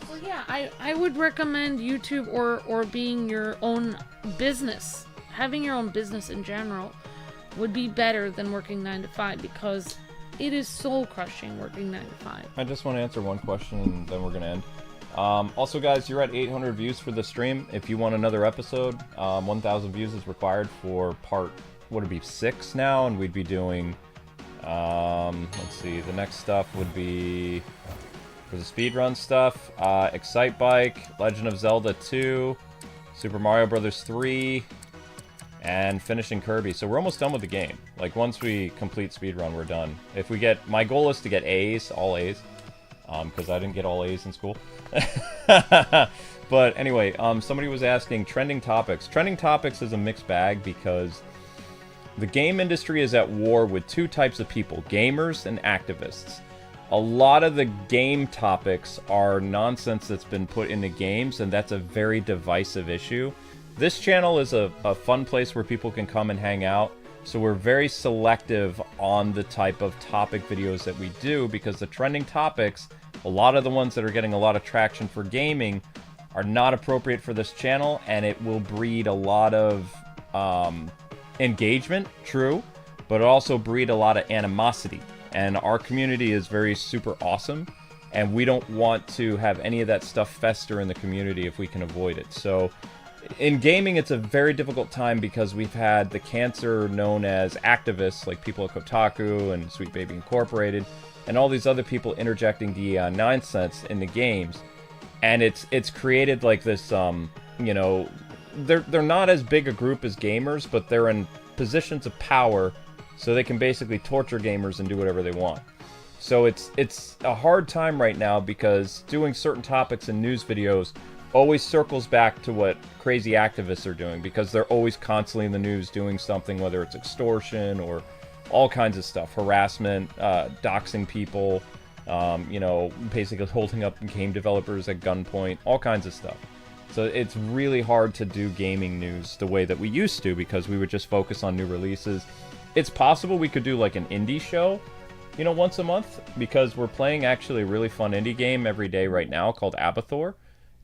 Well, yeah, I would recommend YouTube or being your own business. Having your own business in general would be better than working 9 to 5, because it is soul crushing working 9 to 5. I just want to answer one question and then we're going to end. Also, guys, you're at 800 views for the stream. If you want another episode, 1,000 views is required for part, would it be 6 now? And we'd be doing, let's see, the next stuff would be, for the speedrun stuff, Excite Bike, Legend of Zelda 2, Super Mario Bros. 3, and finishing Kirby. So we're almost done with the game. Like, once we complete speedrun, we're done. If we get, my goal is to get A's, all A's, because I didn't get all A's in school. But anyway, somebody was asking trending topics. Trending topics is a mixed bag because the game industry is at war with 2 types of people, gamers and activists. A lot of the game topics are nonsense that's been put into games, and that's a very divisive issue. This channel is a fun place where people can come and hang out, so we're very selective on the type of topic videos that we do, because the trending topics, a lot of the ones that are getting a lot of traction for gaming, are not appropriate for this channel, and it will breed a lot of engagement, true, but also breed a lot of animosity. And our community is very super awesome, and we don't want to have any of that stuff fester in the community if we can avoid it. So in gaming, it's a very difficult time because we've had the cancer known as activists, like people at Kotaku and Sweet Baby Incorporated, and all these other people interjecting the nonsense in the games. And it's created like this, you know, they're not as big a group as gamers, but they're in positions of power, so they can basically torture gamers and do whatever they want. So it's a hard time right now because doing certain topics in news videos always circles back to what crazy activists are doing, because they're always constantly in the news doing something, whether it's extortion or all kinds of stuff, harassment, doxing people, you know, basically holding up game developers at gunpoint, all kinds of stuff. So it's really hard to do gaming news the way that we used to, because we would just focus on new releases. It's possible we could do like an indie show, you know, once a month, because we're playing actually a really fun indie game every day right now called Abathor.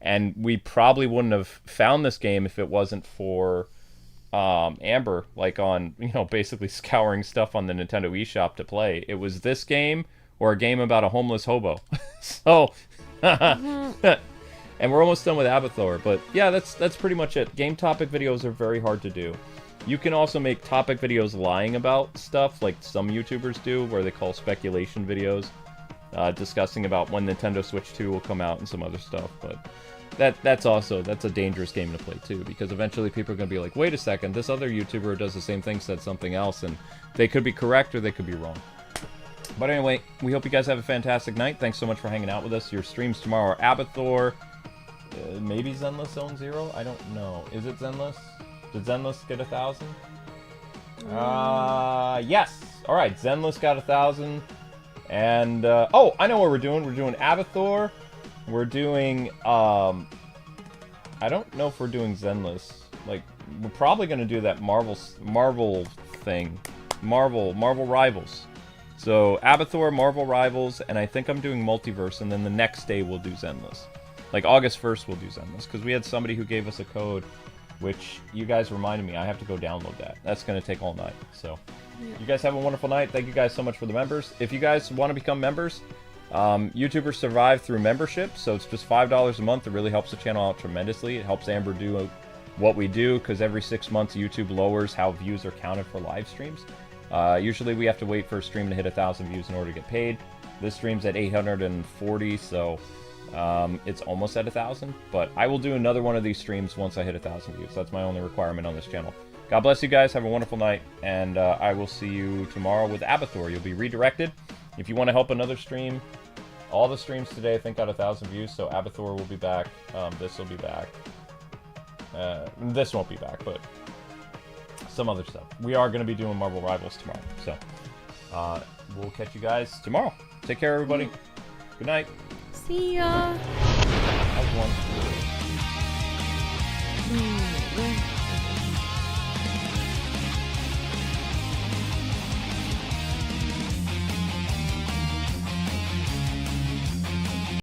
And we probably wouldn't have found this game if it wasn't for Amber, like on, you know, basically scouring stuff on the Nintendo eShop to play. It was this game or a game about a homeless hobo. So, and we're almost done with Abathor. But yeah, that's pretty much it. Game topic videos are very hard to do. You can also make topic videos lying about stuff, like some YouTubers do, where they call speculation videos, discussing about when Nintendo Switch 2 will come out and some other stuff. But that's a dangerous game to play too, because eventually people are going to be like, wait a second, this other YouTuber does the same thing, said something else, and they could be correct or they could be wrong. But anyway, we hope you guys have a fantastic night. Thanks so much for hanging out with us. Your streams tomorrow are Abathor, maybe Zenless Zone Zero? I don't know. Is it Zenless? Did Zenless get 1,000? Yes! Alright, Zenless got 1,000. And, oh, I know what we're doing. We're doing Abathor. We're doing, I don't know if we're doing Zenless. Like, we're probably going to do that Marvel thing. Marvel Rivals. So, Abathor, Marvel Rivals, and I think I'm doing Multiverse, and then the next day we'll do Zenless. Like, August 1st we'll do Zenless, because we had somebody who gave us a code which you guys reminded me I have to go download that. That's going to take all night. So you guys have a wonderful night. Thank you guys so much for the members. If you guys want to become members, YouTubers survive through membership, so it's just $5 a month. It really helps the channel out tremendously. It helps Amber do what we do, because every 6 months YouTube lowers how views are counted for live streams. Usually we have to wait for a stream to hit 1,000 views in order to get paid. This stream's at 840, so it's almost at 1,000. But I will do another one of these streams once I hit 1,000 views. That's my only requirement on this channel. God bless you guys. Have a wonderful night, and I will see you tomorrow with Abathur. You'll be redirected. If you want to help another stream, all the streams today I think got 1,000 views, so Abathur will be back. This will be back. This won't be back, but some other stuff. We are going to be doing Marvel Rivals tomorrow, so we'll catch you guys tomorrow. Take care, everybody. Good night. See ya.